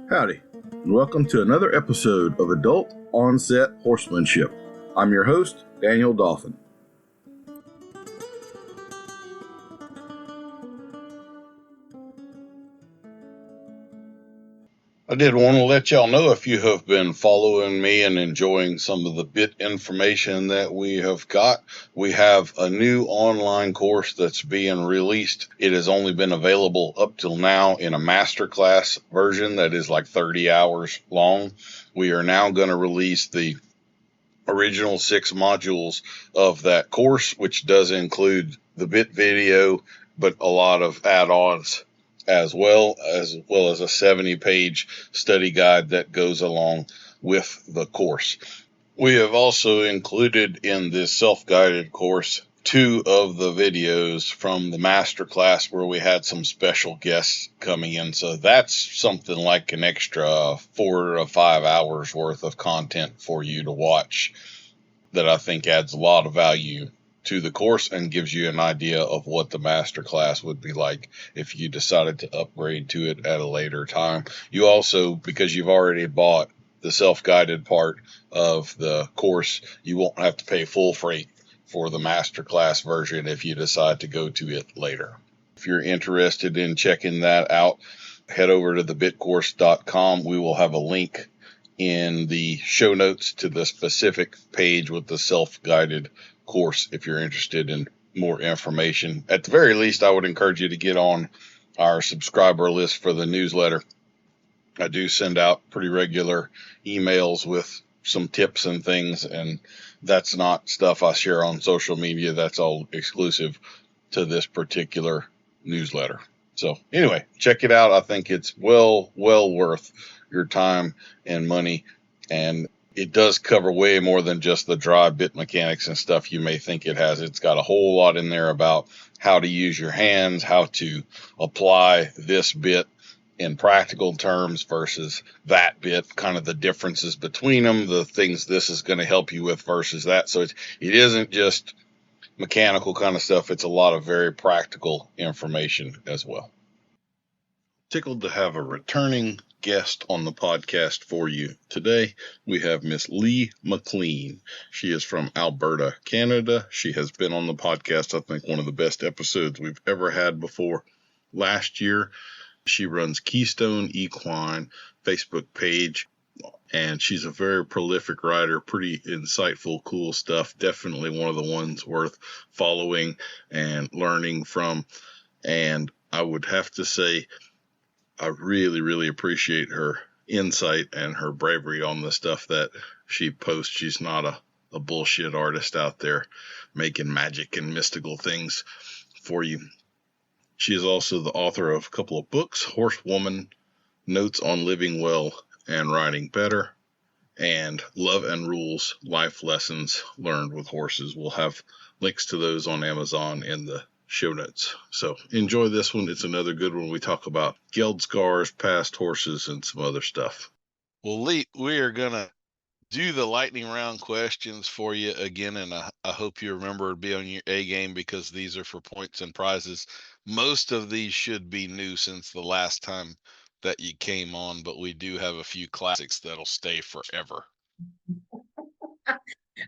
Howdy, and welcome to another episode of Adult Onset Horsemanship. I'm your host, Daniel Dauphin. I did want to let y'all know, if you have been following me and enjoying some of the bit information that we have got, we have a new online course that's being released. It has only been available up till now in a masterclass version that is like 30 hours long. We are now going to release the original 6 modules of that course, which does include the bit video, but a lot of add-ons as well as a 70-page study guide that goes along with the course. We have also included in this self-guided course 2 of the videos from the master class where we had some special guests coming in. So that's something like an extra 4 to 5 hours worth of content for you to watch that I think adds a lot of value to the course and gives you an idea of what the master class would be like if you decided to upgrade to it at a later time. You also, because you've already bought the self-guided part of the course, you won't have to pay full freight for the master class version if you decide to go to it later. If you're interested in checking that out, head over to thebitcourse.com. We will have a link in the show notes to the specific page with the self-guided course if you're interested in more information. At the very least, I would encourage you to get on our subscriber list for the newsletter. I do send out pretty regular emails with some tips and things, and that's not stuff I share on social media. That's all exclusive to this particular newsletter. So anyway, check it out. I think it's well worth your time and money, and it does cover way more than just the dry bit mechanics and stuff you may think it has. It's got a whole lot in there about how to use your hands, how to apply this bit in practical terms versus that bit, kind of the differences between them, the things this is going to help you with versus that. So it isn't just mechanical kind of stuff. It's a lot of very practical information as well. Tickled to have a returning guest on the podcast for you. Today, we have Miss Lee McLean. She is from Alberta, Canada. She has been on the podcast, I think, one of the best episodes we've ever had before. Last year, she runs Keystone Equine Facebook page, and she's a very prolific writer, pretty insightful, cool stuff. Definitely one of the ones worth following and learning from. And I would have to say, I really, really appreciate her insight and her bravery on the stuff that she posts. She's not a bullshit artist out there making magic and mystical things for you. She is also the author of a couple of books, Horsewoman, Notes on Living Well and Riding Better, and Love and Rules, Life Lessons Learned with Horses. We'll have links to those on Amazon in the show notes. So enjoy this one. It's another good one. We talk about geld scars, past horses, and some other stuff. Well, Lee, we are going to do the lightning round questions for you again, and I hope you remember to be on your A game because these are for points and prizes. Most of these should be new since the last time that you came on, but we do have a few classics that'll stay forever.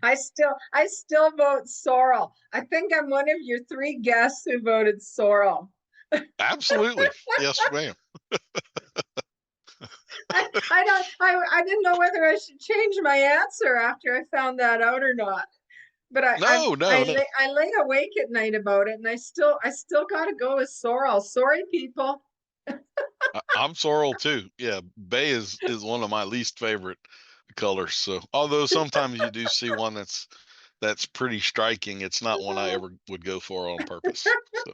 I still vote Sorrel. I think I'm one of your 3 guests who voted Sorrel. Absolutely. Yes, ma'am. I didn't know whether I should change my answer after I found that out or not. But I lay awake at night about it, and I still got to go with Sorrel. Sorry, people. I'm Sorrel too. Yeah, bay is one of my least favorite colors. So although sometimes you do see one that's pretty striking, it's not one I ever would go for on purpose. So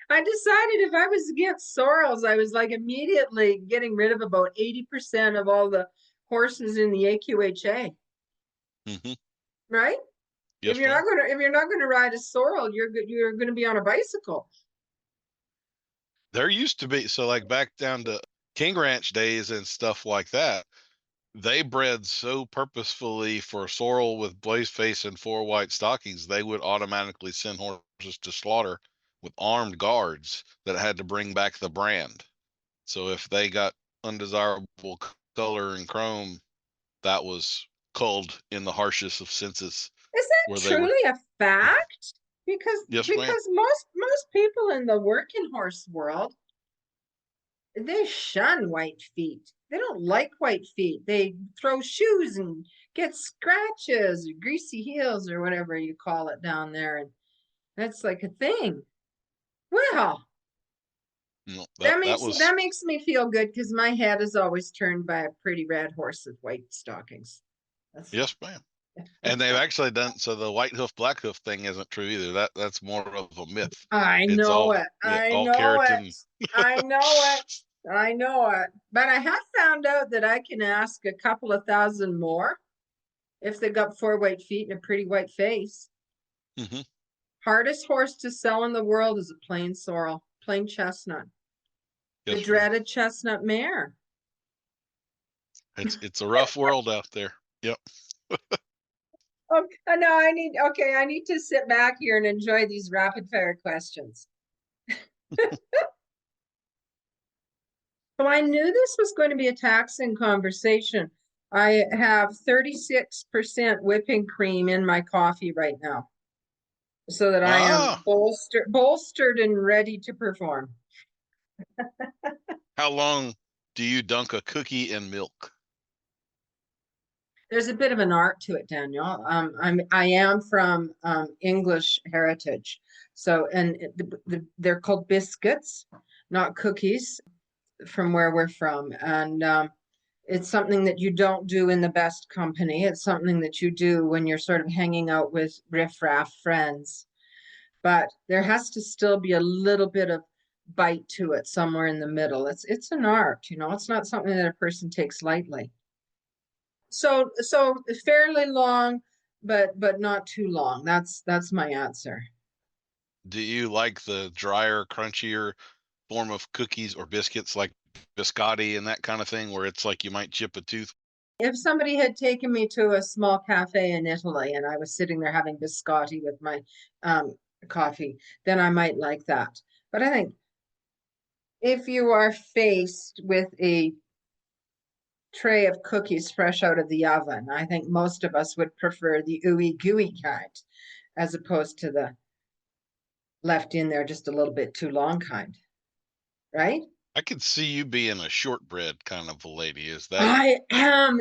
I decided if I was against sorrels, I was like immediately getting rid of about 80% of all the horses in the AQHA. Mm-hmm. Right? Yes, if you're not gonna ride a sorrel, you're gonna be on a bicycle. There used to be, so like back down to King Ranch days and stuff like that, they bred so purposefully for sorrel with blaze face and 4 white stockings, they would automatically send horses to slaughter with armed guards that had to bring back the brand. So if they got undesirable color and chrome that was culled in the harshest of senses. Is that truly a fact? Because yes, ma'am. Most people in the working horse world, they shun white feet. They don't like white feet. They throw shoes and get scratches, or greasy heels, or whatever you call it down there, and that's like a thing. Well, No, that makes me feel good because my head is always turned by a pretty red horse with white stockings. Yes, ma'am. And they've actually done so. The white hoof, black hoof thing isn't true either. That's more of a myth. I know it. I know it. But I have found out that I can ask a couple of thousand more if they got 4 white feet and a pretty white face. Mm-hmm. Hardest horse to sell in the world is a plain sorrel, plain chestnut. Yes, the dreaded chestnut mare. It's a rough world out there. Yep. Okay, no, I need to sit back here and enjoy these rapid fire questions. So I knew this was going to be a taxing conversation. I have 36% whipping cream in my coffee right now, so that I am bolstered and ready to perform. How long do you dunk a cookie in milk? There's a bit of an art to it, Daniel. I am from English heritage, so they're called biscuits, not cookies, from where we're from, and it's something that you don't do in the best company. It's something that you do when you're sort of hanging out with riffraff friends, but there has to still be a little bit of bite to it somewhere in the middle. It's an art, it's not something that a person takes lightly. So fairly long, but not too long. That's my answer. Do you like the drier, crunchier form of cookies or biscuits, like biscotti and that kind of thing, where it's like you might chip a tooth? If somebody had taken me to a small cafe in Italy and I was sitting there having biscotti with my coffee, then I might like that. But I think if you are faced with a tray of cookies fresh out of the oven, I think most of us would prefer the ooey gooey kind as opposed to the left in there just a little bit too long kind, right? I could see you being a shortbread kind of a lady. Is that? I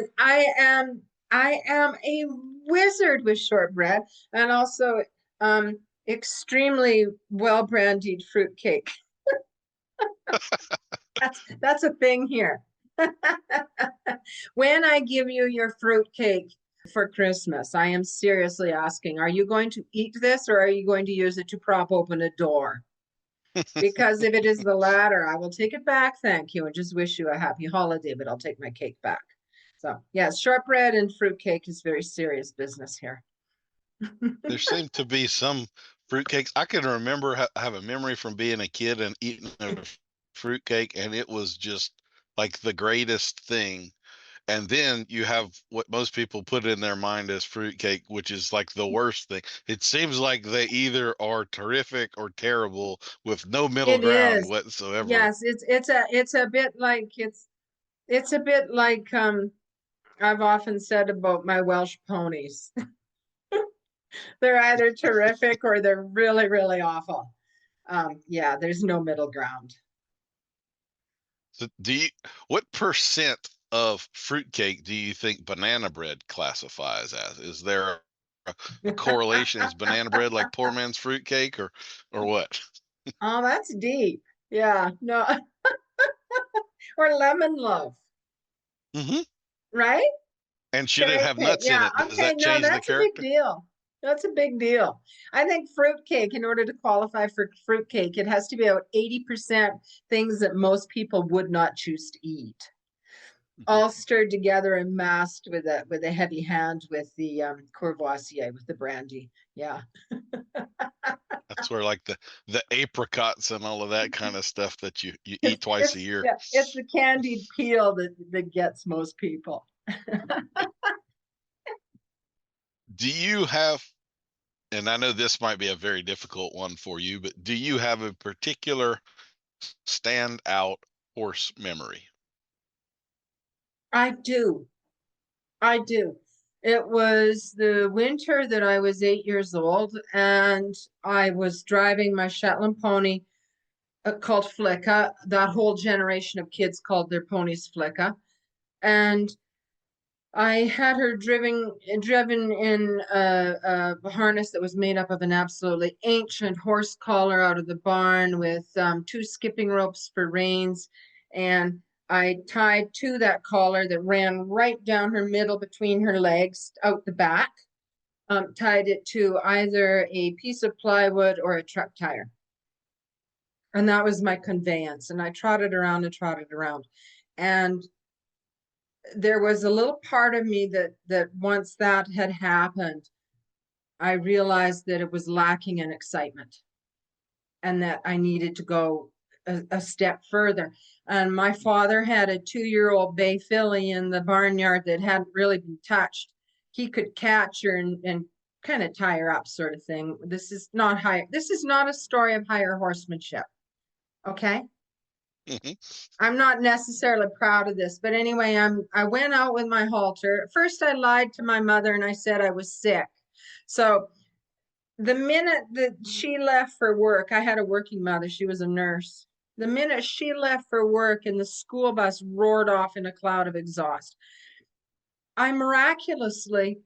am a wizard with shortbread, and also extremely well brandied fruitcake. that's a thing here. When I give you your fruitcake for Christmas, I am seriously asking, are you going to eat this or are you going to use it to prop open a door? Because if it is the latter, I will take it back, thank you, and just wish you a happy holiday, but I'll take my cake back. So yes, shortbread and fruitcake is very serious business here. There seem to be some fruitcakes. I can remember, have a memory from being a kid and eating a fruitcake, and it was just like the greatest thing. And then you have what most people put in their mind as fruitcake, which is like the worst thing. It seems like they either are terrific or terrible with no middle ground whatsoever. Yes, it's a bit like I've often said about my Welsh ponies. They're either terrific or they're really, really awful. Yeah, there's no middle ground. So what percent of fruitcake do you think banana bread classifies as? Is there a correlation? Is banana bread like poor man's fruitcake or what? Oh, that's deep. Yeah, no. Or lemon loaf. Mm-hmm. Right? And should it have nuts in it? Does that change the character? That's a big deal. That's a big deal. I think fruitcake, in order to qualify for fruitcake, it has to be about 80% things that most people would not choose to eat. All stirred together and masked with a heavy hand with the Courvoisier, with the brandy. Yeah. That's where like the apricots and all of that kind of stuff that you eat twice a year. Yeah, it's the candied peel that gets most people. Do you have, and I know this might be a very difficult one for you, but do you have a particular standout horse memory? I do. It was the winter that I was 8 years old, and I was driving my Shetland pony called Flicka. That whole generation of kids called their ponies Flicka. And I had her driven in a harness that was made up of an absolutely ancient horse collar out of the barn with 2 skipping ropes for reins. And I tied to that collar that ran right down her middle between her legs out the back, tied it to either a piece of plywood or a truck tire. And that was my conveyance. And I trotted around and trotted around. And there was a little part of me that once that had happened, I realized that it was lacking in excitement and that I needed to go a step further. And my father had a 2-year-old bay filly in the barnyard that hadn't really been touched. He could catch her and kind of tie her up, sort of thing. This is not a story of higher horsemanship. Okay. Mm-hmm. I'm not necessarily proud of this, but anyway, I went out with my halter. First, I lied to my mother and I said I was sick. So the minute that she left for work, I had a working mother. She was a nurse. The minute she left for work and the school bus roared off in a cloud of exhaust, I miraculously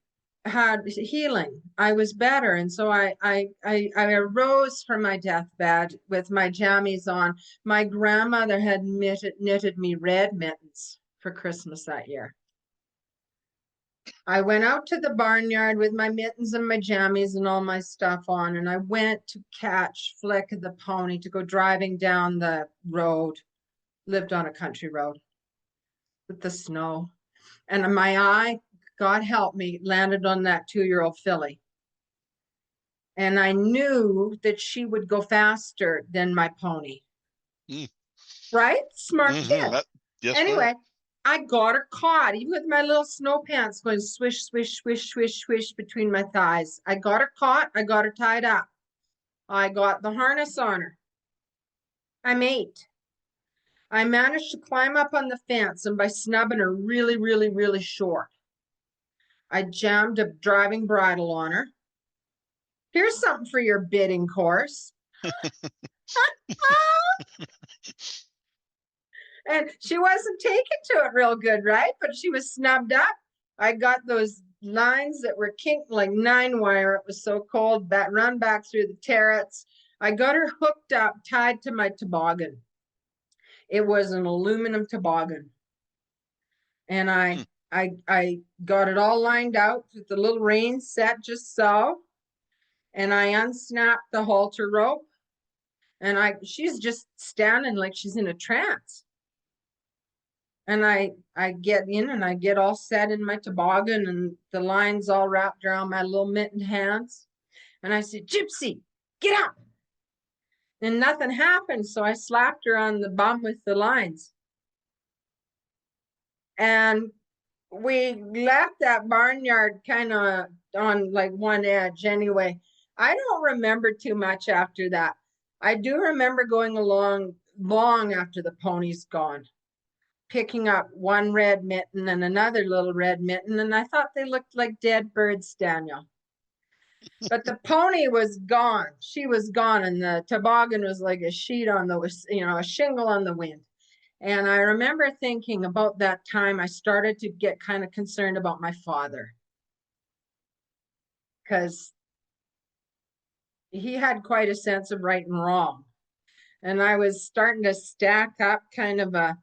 had healing. I was better. And so I arose from my deathbed with my jammies on. My grandmother had knitted me red mittens for Christmas that year. I went out to the barnyard with my mittens and my jammies and all my stuff on, and I went to catch Flick the pony to go driving down the road. Lived on a country road with the snow. And my eye, God help me, landed on that 2-year-old filly. And I knew that she would go faster than my pony. Right? Smart kid. Yes, anyway, ma'am. I got her caught, even with my little snow pants going swish, swish, swish, swish, swish between my thighs. I got her caught. I got her tied up. I got the harness on her. I'm 8. I managed to climb up on the fence, and by snubbing her really, really, really short, I jammed a driving bridle on her. Here's something for your bidding course. And she wasn't taken to it real good, right? But she was snubbed up. I got those lines that were kinked like 9-wire. It was so cold, that run back through the terrace. I got her hooked up, tied to my toboggan. It was an aluminum toboggan. And I got it all lined out with the little reins set just so. And I unsnapped the halter rope. And she's just standing like she's in a trance. And I get in and I get all set in my toboggan and the lines all wrapped around my little mittened hands. And I said, Gypsy, get up. And nothing happened. So I slapped her on the bum with the lines. And we left that barnyard kind of on like one edge anyway. I don't remember too much after that. I do remember going along long after the pony's gone, picking up one red mitten and another little red mitten, and I thought they looked like dead birds, Daniel. But the pony was gone. She was gone, and the toboggan was like a sheet on the, a shingle on the wind. And I remember thinking about that time I started to get kind of concerned about my father, because he had quite a sense of right and wrong. And I was starting to stack up kind of a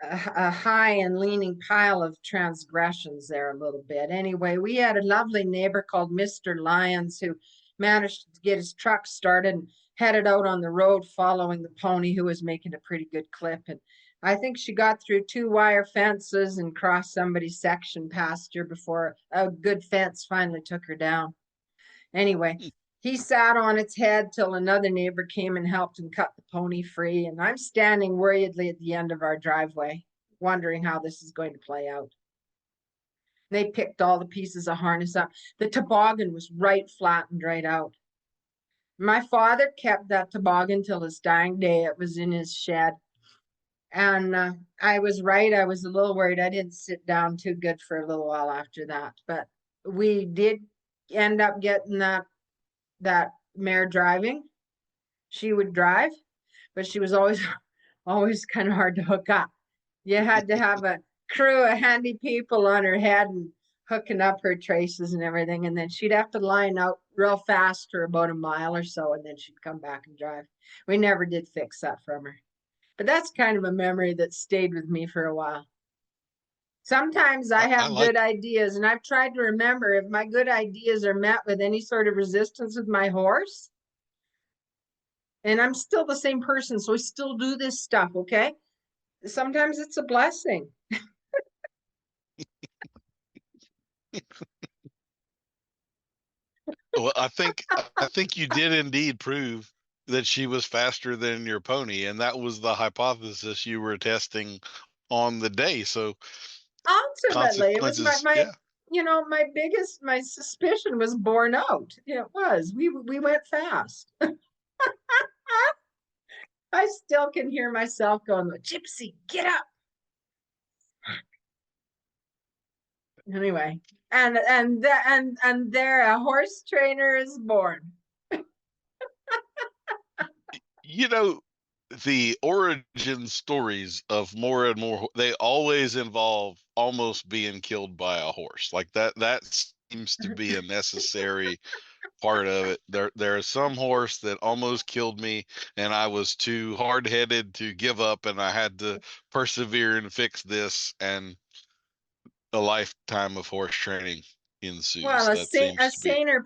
high and leaning pile of transgressions there a little bit. Anyway, we had a lovely neighbor called Mr. Lyons who managed to get his truck started and headed out on the road following the pony, who was making a pretty good clip. And I think she got through 2 wire fences and crossed somebody's section pasture before a good fence finally took her down. Anyway, he sat on its head till another neighbor came and helped him cut the pony free. And I'm standing worriedly at the end of our driveway, wondering how this is going to play out. They picked all the pieces of harness up. The toboggan was right flattened right out. My father kept that toboggan till his dying day. It was in his shed. And I was right. I was a little worried. I didn't sit down too good for a little while after that. But we did end up getting that mare driving. She would drive, but she was always always kind of hard to hook up. You had to have a crew of handy people on her head and hooking up her traces and everything. And then she'd have to line out real fast for about a mile or so, and then she'd come back and drive. We never did fix that from her. But that's kind of a memory that stayed with me for a while. Sometimes I have good ideas, and I've tried to remember if my good ideas are met with any sort of resistance with my horse. And I'm still the same person, so I still do this stuff, okay? Sometimes it's a blessing. Well, I think you did indeed prove that she was faster than your pony, and that was the hypothesis you were testing on the day. So ultimately, it was my yeah. my suspicion was borne out. It was. We went fast. I still can hear myself going, "Gypsy, get up." Anyway, and there a horse trainer is born. The origin stories of more and more, they always involve almost being killed by a horse. Like that seems to be a necessary part of it. There is some horse that almost killed me, and I was too hard-headed to give up, and I had to persevere and fix this, and a lifetime of horse training ensues. Well, a saner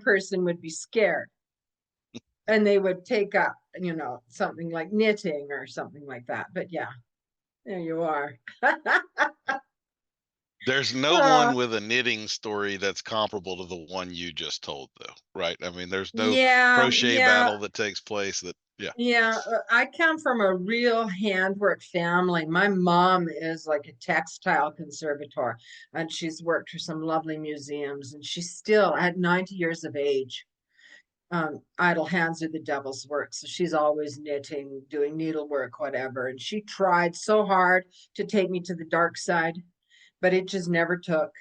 person would be scared, and they would take up, something like knitting or something like that. But yeah, there you are. There's no one with a knitting story that's comparable to the one you just told, though, right? I mean, there's no crochet battle that takes place that, yeah. Yeah, I come from a real handwork family. My mom is like a textile conservator, and she's worked for some lovely museums, and she's still at 90 years of age. Idle hands are the devil's work. So she's always knitting, doing needlework, whatever. And she tried so hard to take me to the dark side, but it just never took.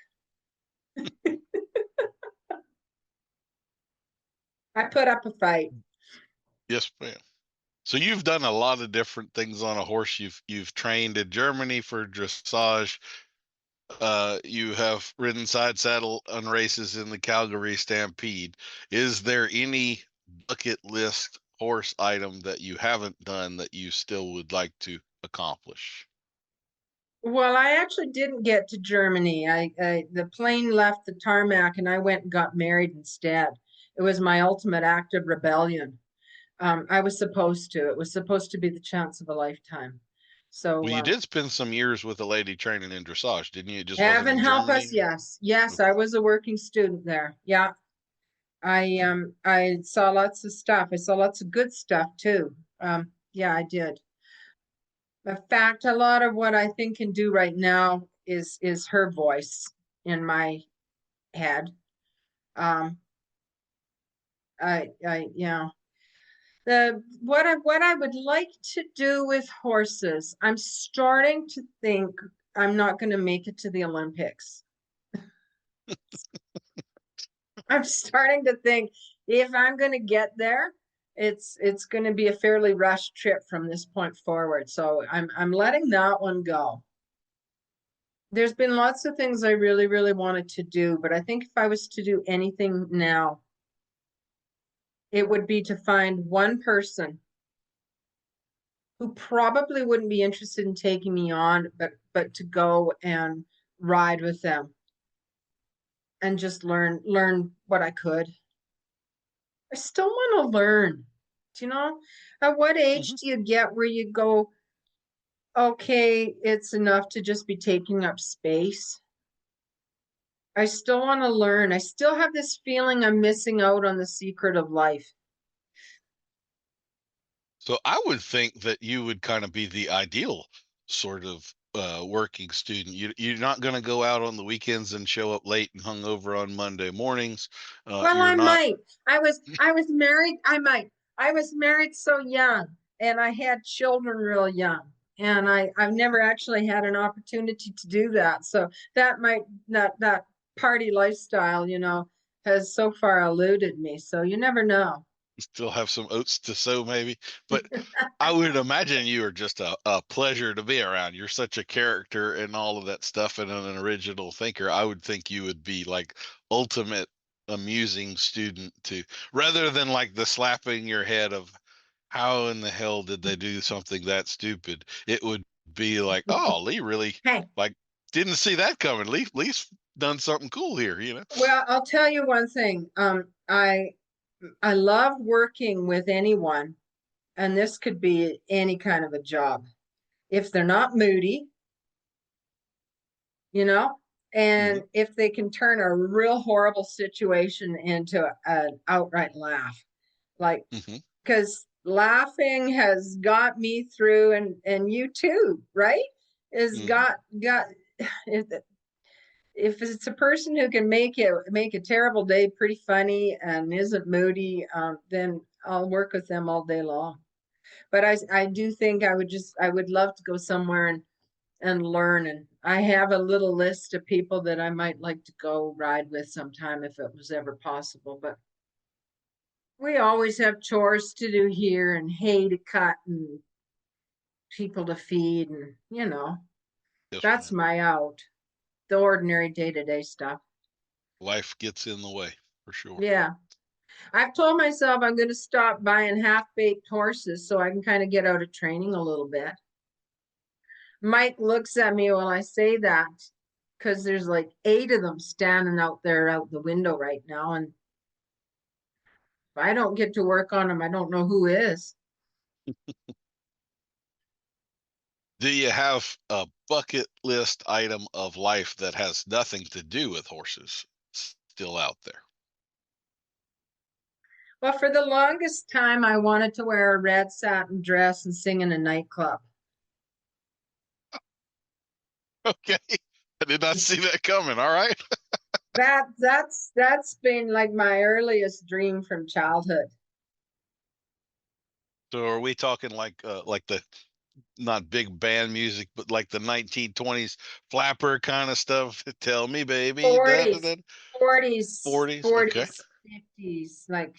I put up a fight. Yes, ma'am. So you've done a lot of different things on a horse. You've trained in Germany for dressage. You have ridden side saddle on races in the Calgary Stampede. Is there any bucket list horse item that you haven't done that you still would like to accomplish? Well, I actually didn't get to Germany. The plane left the tarmac and I went and got married instead. It was my ultimate act of rebellion. I was supposed to. It was supposed to be the chance of a lifetime. So well, you did spend some years with a lady training in dressage, didn't you? It just heaven help Germany? Us. Yes, okay. I was a working student there. Yeah. I saw lots of stuff. I saw lots of good stuff too. Yeah, I did. In fact, a lot of what I think and do right now is her voice in my head. Yeah. What I would like to do with horses, I'm starting to think I'm not going to make it to the Olympics. I'm starting to think if I'm going to get there, it's going to be a fairly rushed trip from this point forward. So I'm letting that one go. There's been lots of things I really, really wanted to do, but I think if I was to do anything now, it would be to find one person who probably wouldn't be interested in taking me on, but to go and ride with them and just learn what I could. I still want to learn. Do you know, at what age do you get where you go, okay, it's enough to just be taking up space? I still want to learn. I still have this feeling I'm missing out on the secret of life. So I would think that you would kind of be the ideal sort of working student. You're not going to go out on the weekends and show up late and hungover on Monday mornings. Well, I might. I was married. I might. I was married so young, and I had children real young. and I've never actually had an opportunity to do that. So that party lifestyle, has so far eluded me. So you never know. Still have some oats to sow, maybe. But I would imagine you are just a pleasure to be around. You're such a character and all of that stuff, and an original thinker. I would think you would be like ultimate amusing student to, rather than like the slapping your head of how in the hell did they do something that stupid. It would be like, oh, Lee really Hey, like didn't see that coming. Lee's done something cool here, well, I'll tell you one thing. I love working with anyone, and this could be any kind of a job. If they're not moody, and if they can turn a real horrible situation into an outright laugh, like, because laughing has got me through, and you too, right? Is got if it's a person who can make a terrible day pretty funny and isn't moody, then I'll work with them all day long. But I do think I would love to go somewhere and learn. And I have a little list of people that I might like to go ride with sometime if it was ever possible. But we always have chores to do here and hay to cut and people to feed, and Yes, that's ma'am. my out. The ordinary day-to-day stuff. Life gets in the way for sure. Yeah. I've told myself I'm going to stop buying half-baked horses so I can kind of get out of training a little bit. Mike looks at me while I say that, because there's like 8 of them standing out there out the window right now. And if I don't get to work on them, I don't know who is. Do you have a bucket list item of life that has nothing to do with horses still out there? Well, for the longest time, I wanted to wear a red satin dress and sing in a nightclub. Okay. I did not see that coming. All right. That's been like my earliest dream from childhood. So are we talking like the not big band music, but like the 1920s flapper kind of stuff? Tell me, baby. 40s, 40s. Okay. 50s, like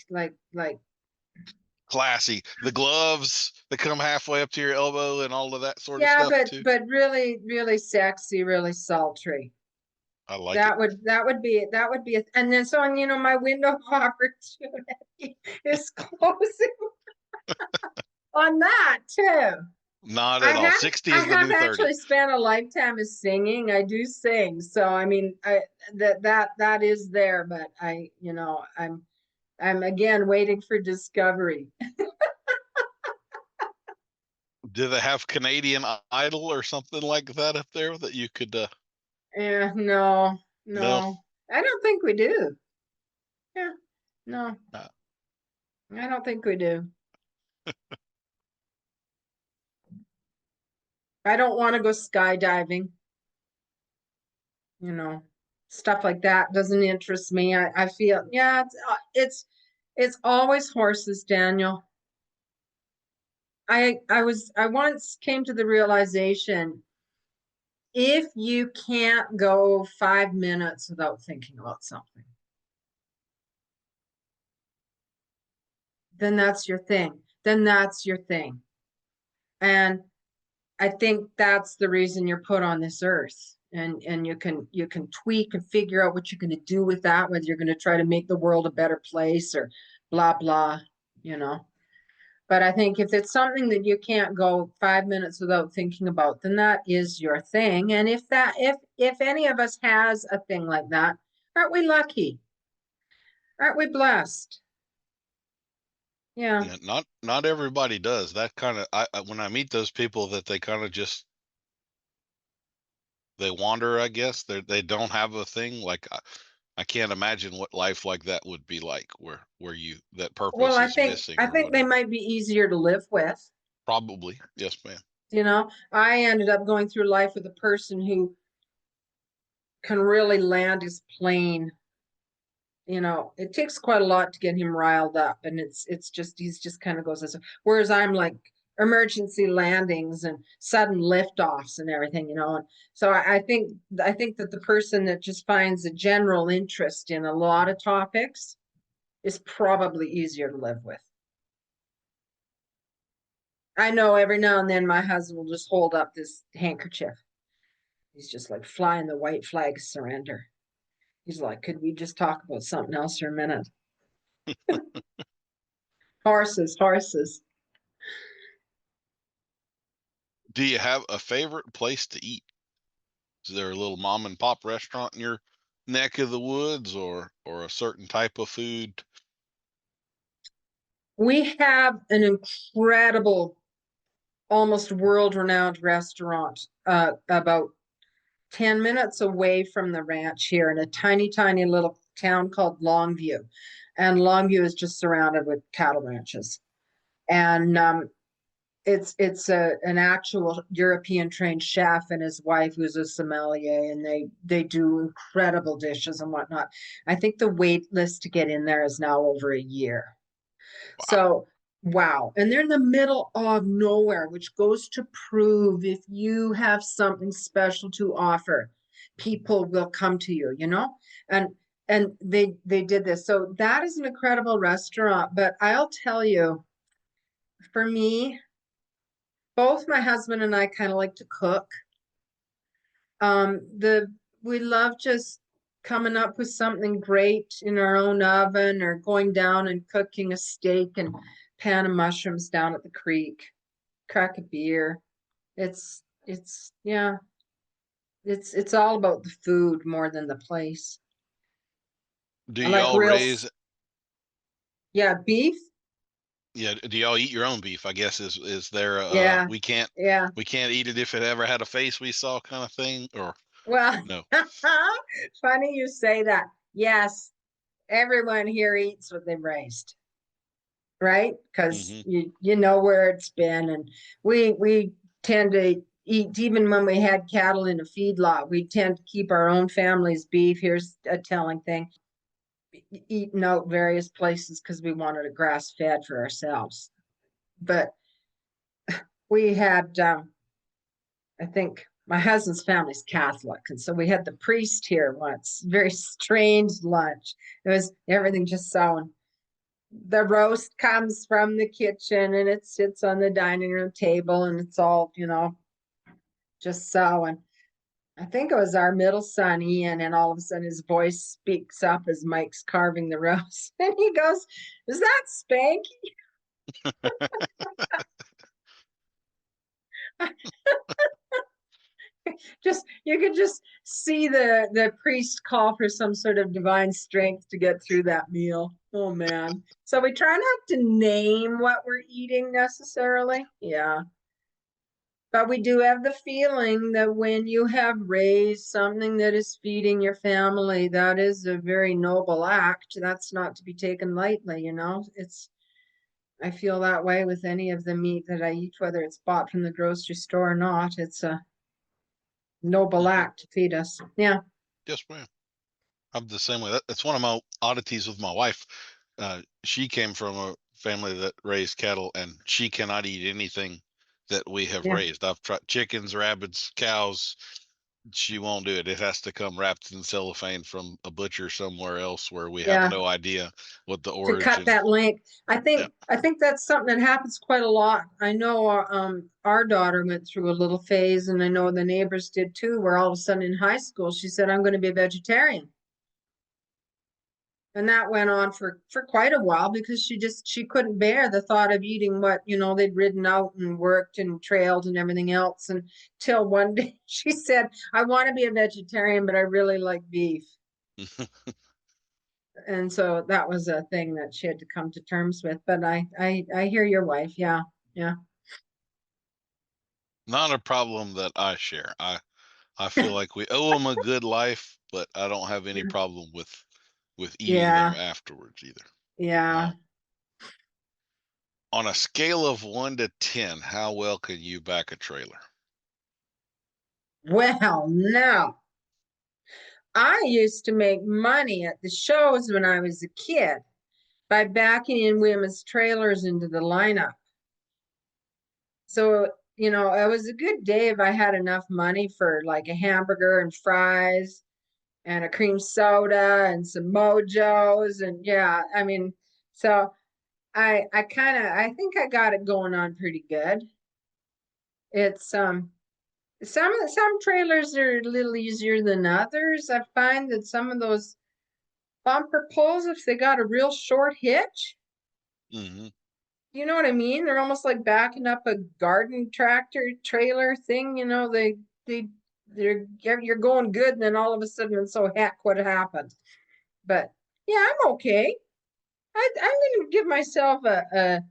Classy. The gloves that come halfway up to your elbow and all of that sort of yeah, stuff too. but really, really sexy, really sultry. I like That it. would be and then so my window of opportunity is closing on that too. Not at all. 60 is the new 30. I have actually spent a lifetime of singing. I do sing, so I mean, that is there, but I'm again waiting for discovery. Do they have Canadian Idol or something like that up there that you could? Yeah, no, I don't think we do. Yeah, no, I don't think we do. I don't want to go skydiving. Stuff like that doesn't interest me. I feel, yeah, it's always horses, Daniel. I once came to the realization, if you can't go 5 minutes without thinking about something, then that's your thing. And I think that's the reason you're put on this earth. And you can tweak and figure out what you're going to do with that, whether you're going to try to make the world a better place or blah, blah, But I think if it's something that you can't go 5 minutes without thinking about, then that is your thing. And if any of us has a thing like that, aren't we lucky? Aren't we blessed? Yeah. Not everybody does that kind of. When I meet those people that they kind of just they wander, I guess they don't have a thing. Like I can't imagine what life like that would be like, where you that purpose is missing. I think they might be easier to live with. Probably, yes, ma'am. I ended up going through life with a person who can really land his plane. It takes quite a lot to get him riled up, and it's just he's just kind of goes this. Whereas I'm like emergency landings and sudden liftoffs and everything, you know. And so I think that the person that just finds a general interest in a lot of topics is probably easier to live with. I know every now and then my husband will just hold up this handkerchief. He's just like flying the white flag surrender. He's like, could we just talk about something else for a minute? Horses. Do you have a favorite place to eat? Is there a little mom and pop restaurant in your neck of the woods, or a certain type of food? We have an incredible, almost world-renowned restaurant about 10 minutes away from the ranch here in a tiny, tiny little town called Longview. And Longview is just surrounded with cattle ranches. And it's an actual European trained chef and his wife who's a sommelier, and they do incredible dishes and whatnot. I think the wait list to get in there is now over a year. Wow. So wow. And they're in the middle of nowhere, which goes to prove if you have something special to offer, people will come to you, you know? And they did this. So that is an incredible restaurant. But I'll tell you, for me, both my husband and I kind of like to cook. We love just coming up with something great in our own oven, or going down and cooking a steak and pan of mushrooms down at the creek, crack a beer. It's yeah, it's all about the food more than the place. Do I like y'all real, raise? yeah, beef. Yeah, do y'all eat your own beef? I guess is there Yeah, we can't yeah. eat it if it ever had a face we saw kind of thing, or Well, no? funny you say that. Yes, everyone here eats what they've raised, right? Because Mm-hmm. you know where it's been, and we tend to eat, even when we had cattle in a feedlot, we tend to keep our own family's beef. Here's a telling thing: eating out various places because we wanted a grass fed for ourselves. But we had, I think my husband's family's Catholic, and so we had the priest here once. Very strange lunch. It was everything just so. The roast comes from the kitchen and it sits on the dining room table, and it's all, you know, just so. And I think it was our middle son, Ian, and all of a sudden his voice speaks up as Mike's carving the roast. And he goes, "Is that Spanky?" Just, you could just see the priest call for some sort of divine strength to get through that meal. Oh man. So we try not to name what we're eating necessarily. Yeah. But we do have the feeling that when you have raised something that is feeding your family, that is a very noble act. That's not to be taken lightly, you know. I feel that way with any of the meat that I eat, whether it's bought from the grocery store or not. It's a noble Mm-hmm. act to feed us. Yeah. Yes, ma'am. I'm the same way. That's one of my oddities with my wife. She came from a family that raised cattle, and she cannot eat anything that we have Yeah. raised. I've tried chickens, rabbits, cows. She won't do it. It has to come wrapped in cellophane from a butcher somewhere else where we have Yeah. no idea what the To cut origin. that link. I Yeah. think that's something that happens quite a lot. I know our daughter went through a little phase, and I know the neighbors did too, where all of a sudden in high school she said, "I'm going to be a vegetarian." And that went on for quite a while, because she couldn't bear the thought of eating what, you know, they'd ridden out and worked and trailed and everything else, until one day she said, "I want to be a vegetarian, but I really like beef." And so that was a thing that she had to come to terms with. But I hear your wife. Yeah. Yeah. Not a problem that I share. I feel like we owe them a good life, but I don't have any problem with eating them Yeah. afterwards either. Yeah. On a scale of 1 to 10, how well can you back a trailer? Well, no. I used to make money at the shows when I was a kid by backing in women's trailers into the lineup. So, you know, it was a good day if I had enough money for like a hamburger and fries and a cream soda and some mojos. And yeah, I mean, so I think I got it going on pretty good. It's some trailers are a little easier than others. I find that some of those bumper pulls, if they got a real short hitch, Mm-hmm. you know what I mean? They're almost like backing up a garden tractor trailer thing. You know, they you're going good, and then all of a sudden it's so heck what happened. But yeah, I'm okay. I'm gonna give myself a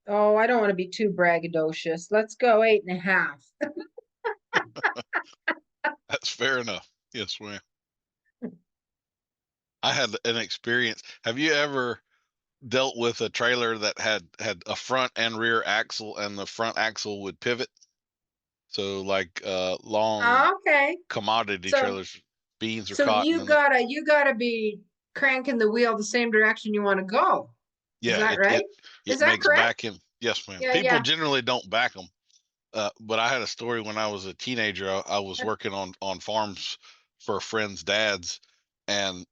oh, I don't want to be too braggadocious. Let's go 8.5. That's fair enough. Yes, ma'am. I had an experience. Have you ever dealt with a trailer that had a front and rear axle, and the front axle would pivot? So like long Okay. commodity So trailers, beans or so cotton, you and gotta be cranking the wheel the same direction you want to go. Is yeah, that right? Is it that makes correct? backing. Yes, ma'am. Yeah, People yeah. generally don't back them, but I had a story when I was a teenager. I was working on farms for friends' dads, and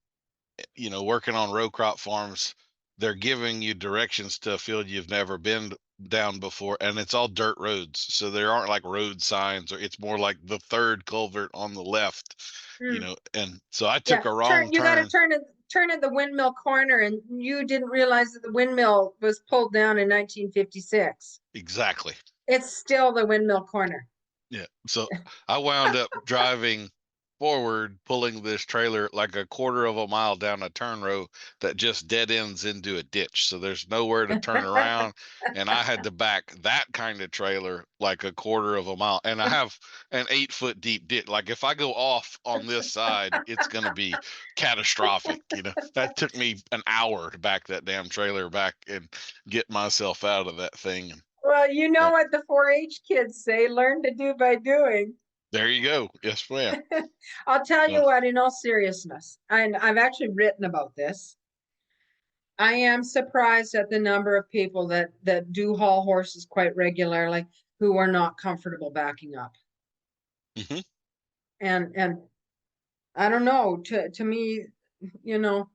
working on row crop farms, they're giving you directions to a field you've never been down before, and it's all dirt roads. So there aren't like road signs, or it's more like the third culvert on the left, Hmm. And so I Yeah. took a wrong You gotta turn. turn at the windmill corner, and you didn't realize that the windmill was pulled down in 1956. Exactly. It's still the windmill corner. Yeah. So I wound up driving forward, pulling this trailer like a quarter of a mile down a turn row that just dead ends into a ditch. So there's nowhere to turn around. And I had to back that kind of trailer like a quarter of a mile. And I have an 8 foot deep ditch. Like if I go off on this side, it's going to be catastrophic. That took me an hour to back that damn trailer back and get myself out of that thing. Well, you know Uh, what the 4-H kids say, learn to do by doing. there you go. Yes, ma'am. I'll tell Uh, you what, in all seriousness, and I've actually written about this. I am surprised at the number of people that do haul horses quite regularly who are not comfortable backing up. mhm. And I don't know, to me, you know,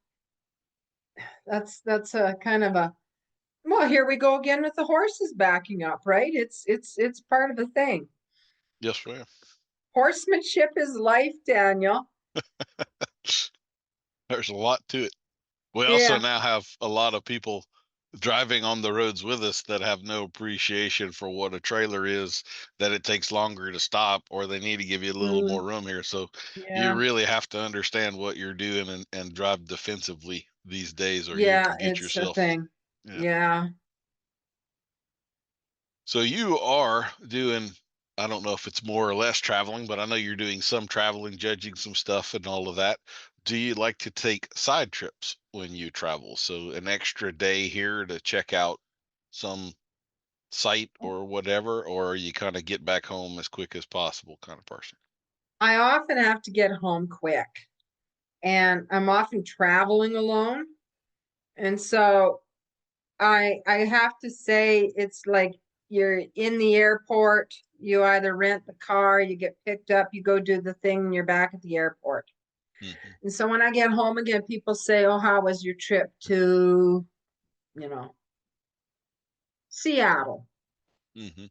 that's a kind of a, well, here we go again with the horses backing up, right? It's part of the thing. Yes, ma'am. Horsemanship is life, Daniel. There's a lot to it. We also Yeah. now have a lot of people driving on the roads with us that have no appreciation for what a trailer is, that it takes longer to stop, or they need to give you a little more Mm, room here. So you yeah. really have to understand what you're doing and drive defensively these days, or you Yeah, can get it's a yourself. thing. Yeah. Yeah. So you are doing, I don't know if it's more or less traveling, but I know you're doing some traveling, judging some stuff and all of that. Do you like to take side trips when you travel? So an extra day here to check out some site or whatever, or you kind of get back home as quick as possible kind of person? I often have to get home quick, and I'm often traveling alone. And so I have to say it's like you're in the airport, you either rent the car, you get picked up, you go do the thing, and you're back at the airport. Hmm. And so when I get home again, people say, "Oh, how was your trip to, you know, Seattle?" Hmm.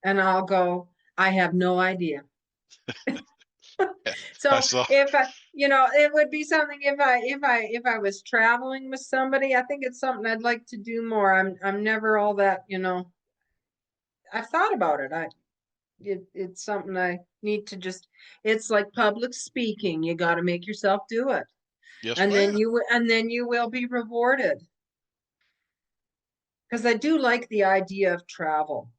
And I'll go, "I have no idea." I So saw. if I, it would be something if I was traveling with somebody, I think it's something I'd like to do more. I'm never all that, I've thought about it. It's something I need to just, it's like public speaking. You got to make yourself do it. Yes, And then ma'am. you will be rewarded. Because I do like the idea of travel.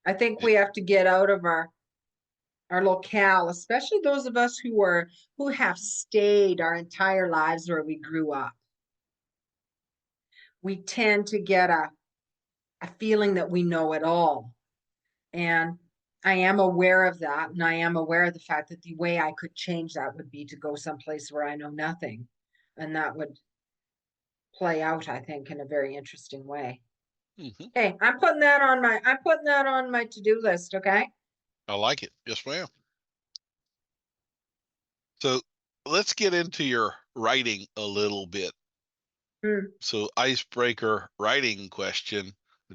I think It, we have to get out of our locale, especially those of us who have stayed our entire lives where we grew up. We tend to get a feeling that we know it all. And I am aware of that. And I am aware of the fact that the way I could change that would be to go someplace where I know nothing. And that would play out, I think, in a very interesting way. Mm-hmm. Okay, I'm putting that on my to-do list, okay? I like it. Yes, ma'am. So let's get into your writing a little bit. So, icebreaker writing question.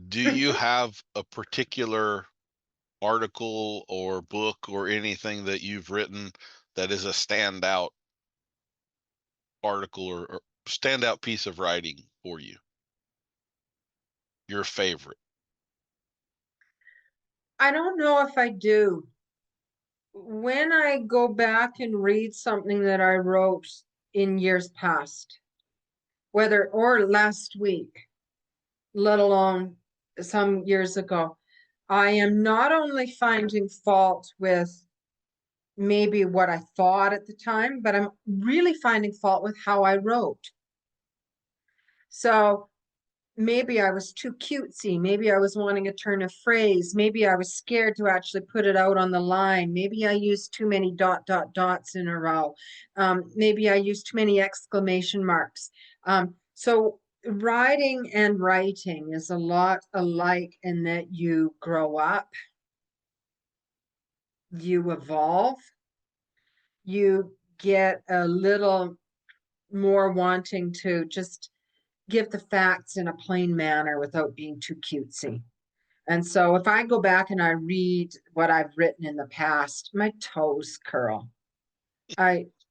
Do you have a particular article or book or anything that you've written that is a standout article or standout piece of writing for you? Your favorite? I don't know if I do. When I go back and read something that I wrote in years past, whether or last week, let alone some years ago, I am not only finding fault with maybe what I thought at the time, but I'm really finding fault with how I wrote. So maybe I was too cutesy. Maybe I was wanting a turn of phrase. Maybe I was scared to actually put it out on the line. Maybe I used too many dots in a row. Maybe I used too many exclamation marks. So writing and writing is a lot alike in that you grow up, you evolve, you get a little more wanting to just give the facts in a plain manner without being too cutesy. And so if I go back and I read what I've written in the past, my toes curl.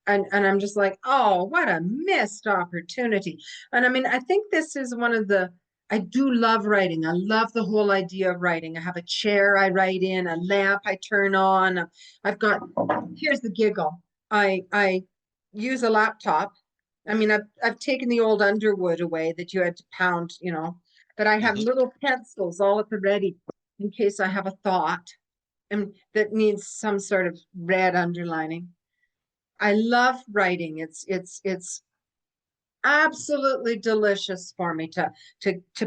And I'm just like, oh, what a missed opportunity. And I mean, I think this is one of the I do love writing. I love the whole idea of writing. I have a chair I write in, a lamp I turn on. I've got here's the giggle. I use a laptop. I mean, I've taken the old Underwood away that you had to pound, but I have little pencils all at the ready in case I have a thought and that needs some sort of red underlining. I love writing. It's absolutely delicious for me to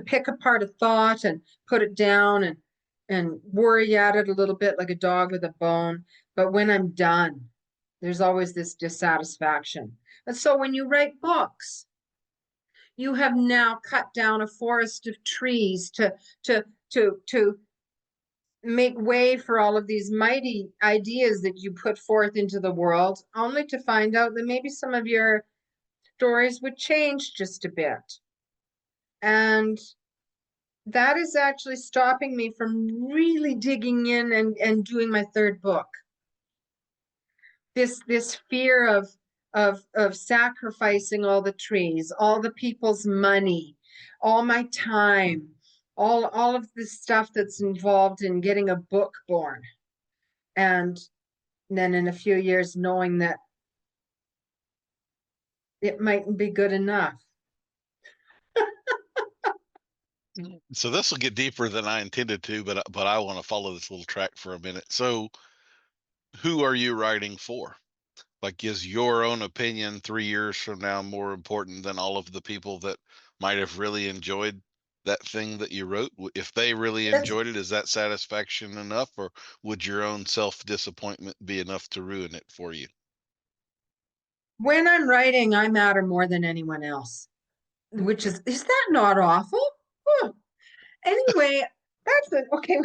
pick apart a thought and put it down and worry at it a little bit like a dog with a bone. But when I'm done, there's always this dissatisfaction. And so when you write books, you have now cut down a forest of trees to make way for all of these mighty ideas that you put forth into the world, only to find out that maybe some of your stories would change just a bit. And that is actually stopping me from really digging in and doing my third book. This fear of sacrificing all the trees, all the people's money, all my time, all of the stuff that's involved in getting a book born. And then in a few years, knowing that it mightn't be good enough. So this will get deeper than I intended to, but I want to follow this little track for a minute. So who are you writing for? Like, is your own opinion 3 years from now more important than all of the people that might have really enjoyed that thing that you wrote? If they really enjoyed it, is that satisfaction enough, or would your own self-disappointment be enough to ruin it for you? When I'm writing, I matter more than anyone else, which is that not awful? Oh. Anyway, okay.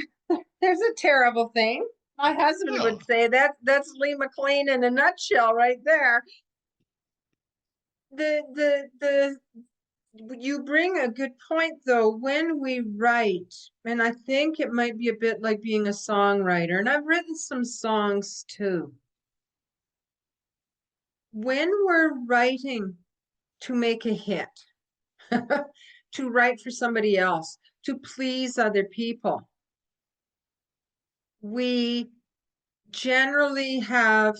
There's a terrible thing. My husband would say that's Lee McLean in a nutshell right there. You bring a good point though. When we write, and I think it might be a bit like being a songwriter, and I've written some songs too. When we're writing to make a hit, to write for somebody else, to please other people, we generally have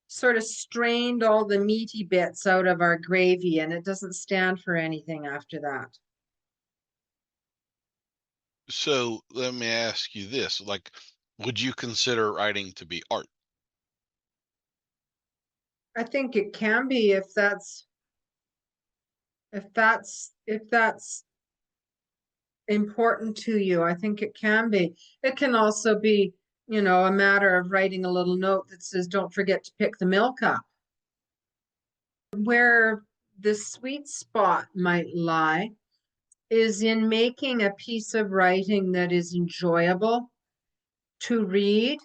sort of strained all the meaty bits out of our gravy, and it doesn't stand for anything after that. So let me ask you this, like, would you consider writing to be art? I think it can be if that's important to you. I think it can be. It can also be, a matter of writing a little note that says, don't forget to pick the milk up. Where the sweet spot might lie is in making a piece of writing that is enjoyable to read,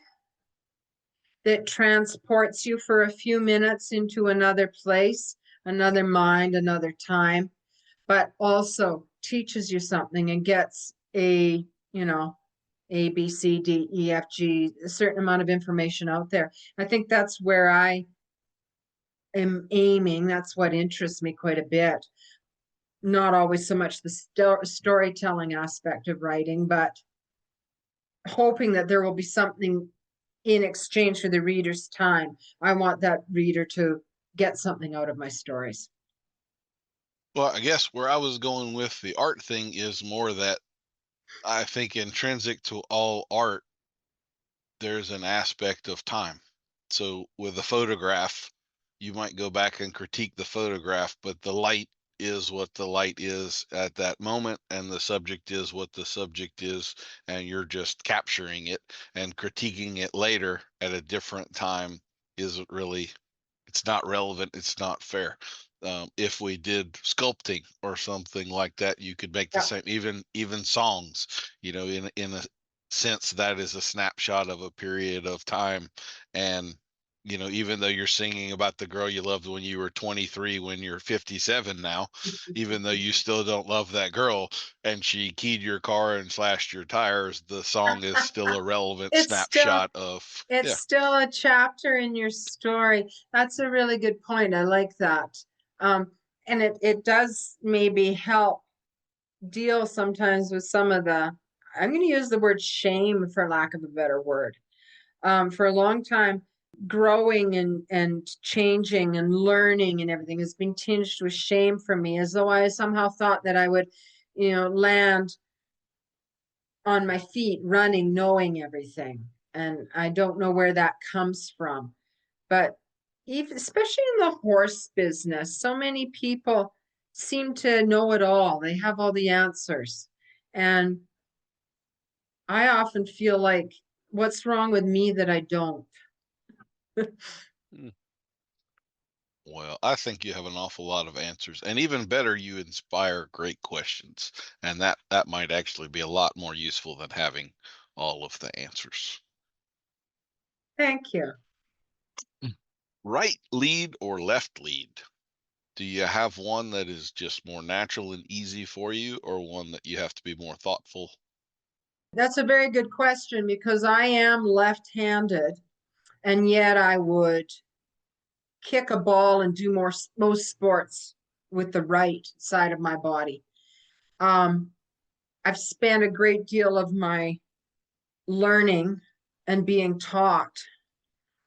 that transports you for a few minutes into another place, another mind, another time, but also teaches you something and gets a, A, B, C, D, E, F, G, a certain amount of information out there. I think that's where I am aiming. That's what interests me quite a bit. Not always so much the storytelling aspect of writing, but hoping that there will be something in exchange for the reader's time. I want that reader to get something out of my stories. Well, I guess where I was going with the art thing is more that I think intrinsic to all art, there's an aspect of time. So with a photograph, you might go back and critique the photograph, but the light is what the light is at that moment, and the subject is what the subject is, and you're just capturing it, and critiquing it later at a different time isn't really, it's not relevant, it's not fair. If we did sculpting or something like that, you could make the same. Even songs, in a sense, that is a snapshot of a period of time. And even though you're singing about the girl you loved when you were 23, when you're 57 now, even though you still don't love that girl and she keyed your car and slashed your tires, the song is still a relevant snapshot of. It's still a chapter in your story. That's a really good point. I like that. And it does maybe help deal sometimes with some of the, I'm going to use the word shame for lack of a better word. For a long time, growing and changing and learning and everything has been tinged with shame for me, as though I somehow thought that I would, land on my feet running, knowing everything. And I don't know where that comes from. But even, especially in the horse business, so many people seem to know it all. They have all the answers. And I often feel like, what's wrong with me that I don't? Well, I think you have an awful lot of answers, and even better, you inspire great questions, and that might actually be a lot more useful than having all of the answers. Thank you. Right lead or left lead? Do you have one that is just more natural and easy for you, or one that you have to be more thoughtful? That's a very good question, because I am left-handed, and yet I would kick a ball and do most sports with the right side of my body. I've spent a great deal of my learning and being taught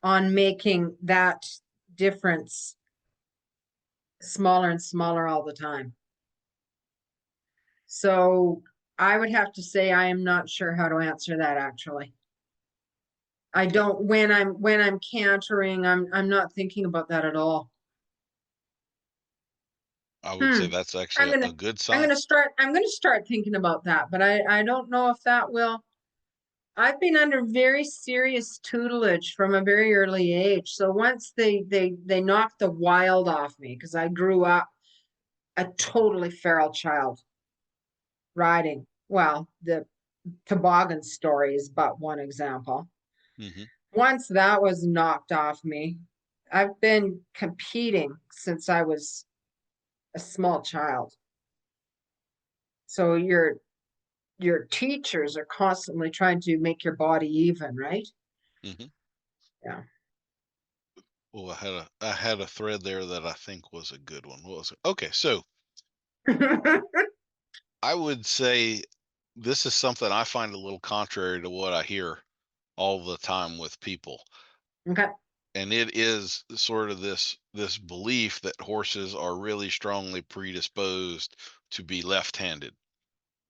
on making that difference smaller and smaller all the time. So I would have to say I am not sure how to answer that, actually. I don't, when I'm cantering, I'm not thinking about that at all. I would say that's actually a good sign. I'm gonna start thinking about that, but I don't know if that will. I've been under very serious tutelage from a very early age. So once they knocked the wild off me, because I grew up a totally feral child riding. Well, the toboggan story is but one example. Mm-hmm. Once that was knocked off me, I've been competing since I was a small child. So your teachers are constantly trying to make your body even, right? Mm-hmm. Yeah. Well, I had a thread there that I think was a good one. What was it? Okay, so I would say this is something I find a little contrary to what I hear all the time with people. Okay. And it is sort of this belief that horses are really strongly predisposed to be left-handed.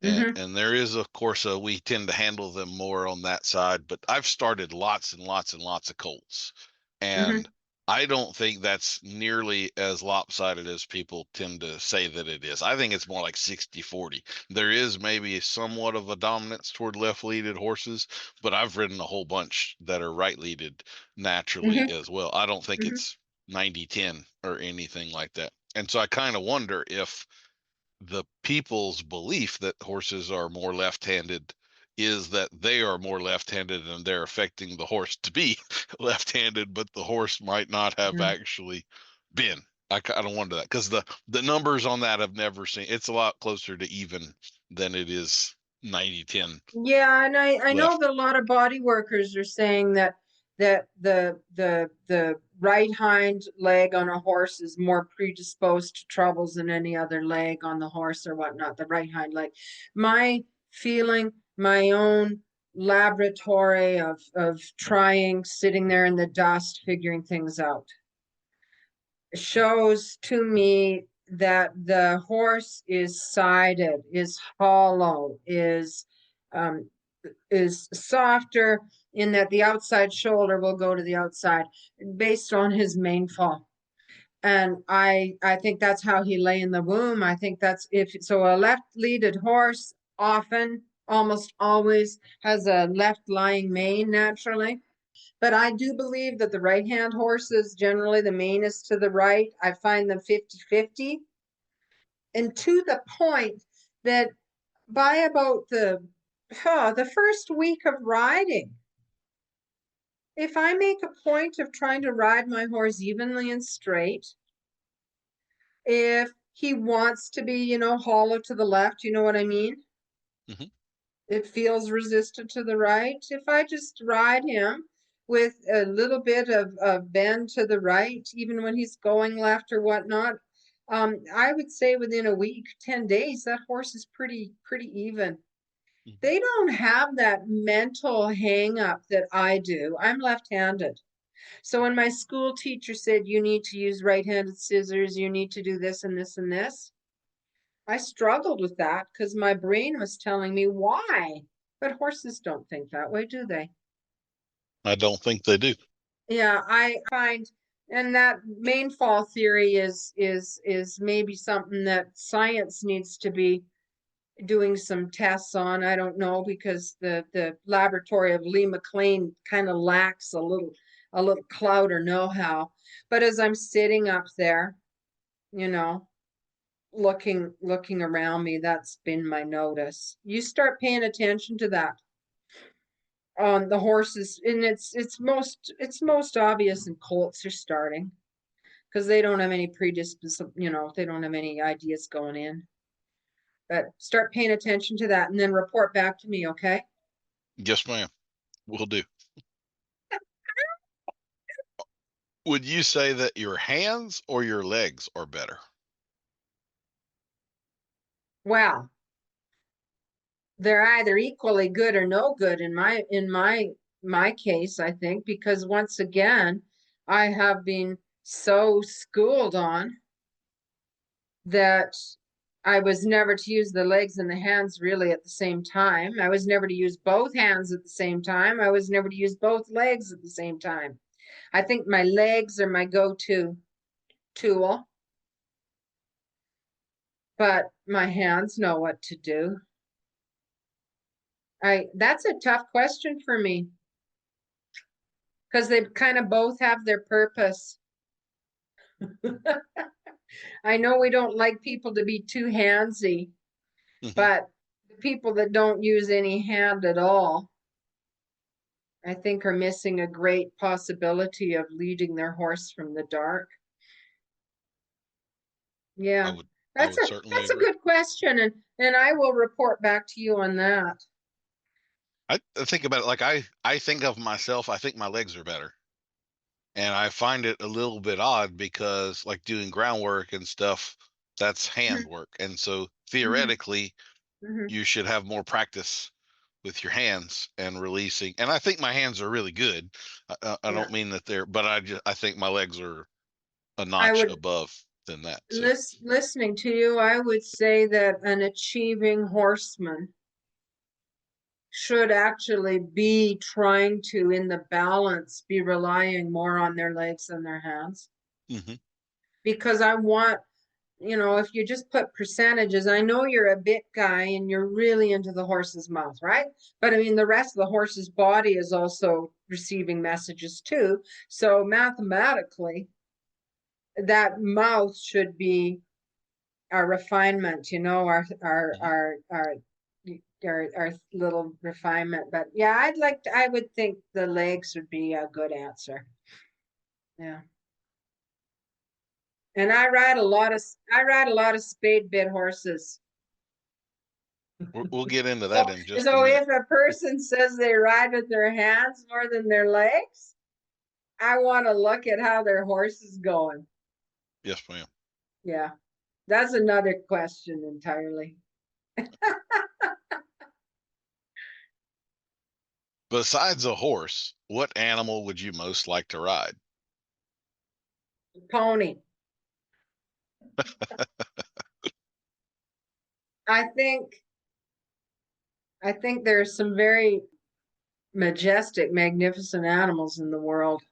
And there is, of course, we tend to handle them more on that side, but I've started lots and lots and lots of colts, and I don't think that's nearly as lopsided as people tend to say that it is. I think it's more like 60-40. There is maybe somewhat of a dominance toward left-leaded horses, but I've ridden a whole bunch that are right-leaded naturally as well. I don't think it's 90-10 or anything like that. And so I kind of wonder if the people's belief that horses are more left-handed is that they are more left-handed and they're affecting the horse to be left-handed, but the horse might not have actually been. I don't wonder that, because the numbers on that I've never seen. It's a lot closer to even than it is 90-10. Yeah, and I know that a lot of body workers are saying that the right hind leg on a horse is more predisposed to troubles than any other leg on the horse or whatnot, the right hind leg. My feeling, my own laboratory of trying, sitting there in the dust, figuring things out, shows to me that the horse is sided, is hollow, is softer, in that the outside shoulder will go to the outside based on his main fall. And I think that's how he lay in the womb. I think that's a left-leaded horse often, almost always, has a left-lying mane naturally. But I do believe that the right-hand horses, generally the mane is to the right. I find them 50-50. And to the point that by about the first week of riding, if I make a point of trying to ride my horse evenly and straight, if he wants to be, hollow to the left, you know what I mean? Mm-hmm. It feels resistant to the right. If I just ride him with a little bit of bend to the right, even when he's going left or whatnot, I would say within a week, 10 days, that horse is pretty even. Mm-hmm. They don't have that mental hang up that I do. I'm left-handed. So when my school teacher said, you need to use right-handed scissors, you need to do this and this and this, I struggled with that because my brain was telling me why. But horses don't think that way, do they? I don't think they do. Yeah, I find, and that main fall theory is maybe something that science needs to be doing some tests on. I don't know, because the laboratory of Lee McLean kind of lacks a little clout or know-how. But as I'm sitting up there, looking around me, that's been my notice. You start paying attention to that on the horses, and it's most obvious in colts are starting, because they don't have any they don't have any ideas going in. But start paying attention to that and then report back to me, okay? Yes, ma'am. Will do. Would you say that your hands or your legs are better? Well, they're either equally good or no good in my case, I think, because once again, I have been so schooled on that I was never to use the legs and the hands really at the same time. I was never to use both hands at the same time. I was never to use both legs at the same time. I think my legs are my go-to tool, but my hands know what to do. That's a tough question for me, because they kind of both have their purpose. I know we don't like people to be too handsy, but the people that don't use any hand at all, I think, are missing a great possibility of leading their horse from the dark. Yeah, that's a good question, and I will report back to you on that. I think about it like I think of myself, I think my legs are better. And I find it a little bit odd because, like, doing groundwork and stuff, that's handwork. And so theoretically, you should have more practice with your hands and releasing. And I think my hands are really good. I don't mean that they're, but I think my legs are a notch above than that. So. Listening to you, I would say that an achieving horseman should actually be trying to, in the balance, be relying more on their legs than their hands. Mm-hmm. Because I want, if you just put percentages, I know you're a bit guy and you're really into the horse's mouth, right? But I mean, the rest of the horse's body is also receiving messages too. So mathematically, that mouth should be refinement, our little refinement. But yeah, I would think the legs would be a good answer. Yeah. And I ride a lot of spade bit horses. We'll get into that in just a So minute. if a person says they ride with their hands more than their legs, I want to look at how their horse is going. Yes, ma'am. Yeah. That's another question entirely. Besides a horse, what animal would you most like to ride? Pony. I think there's some very majestic, magnificent animals in the world.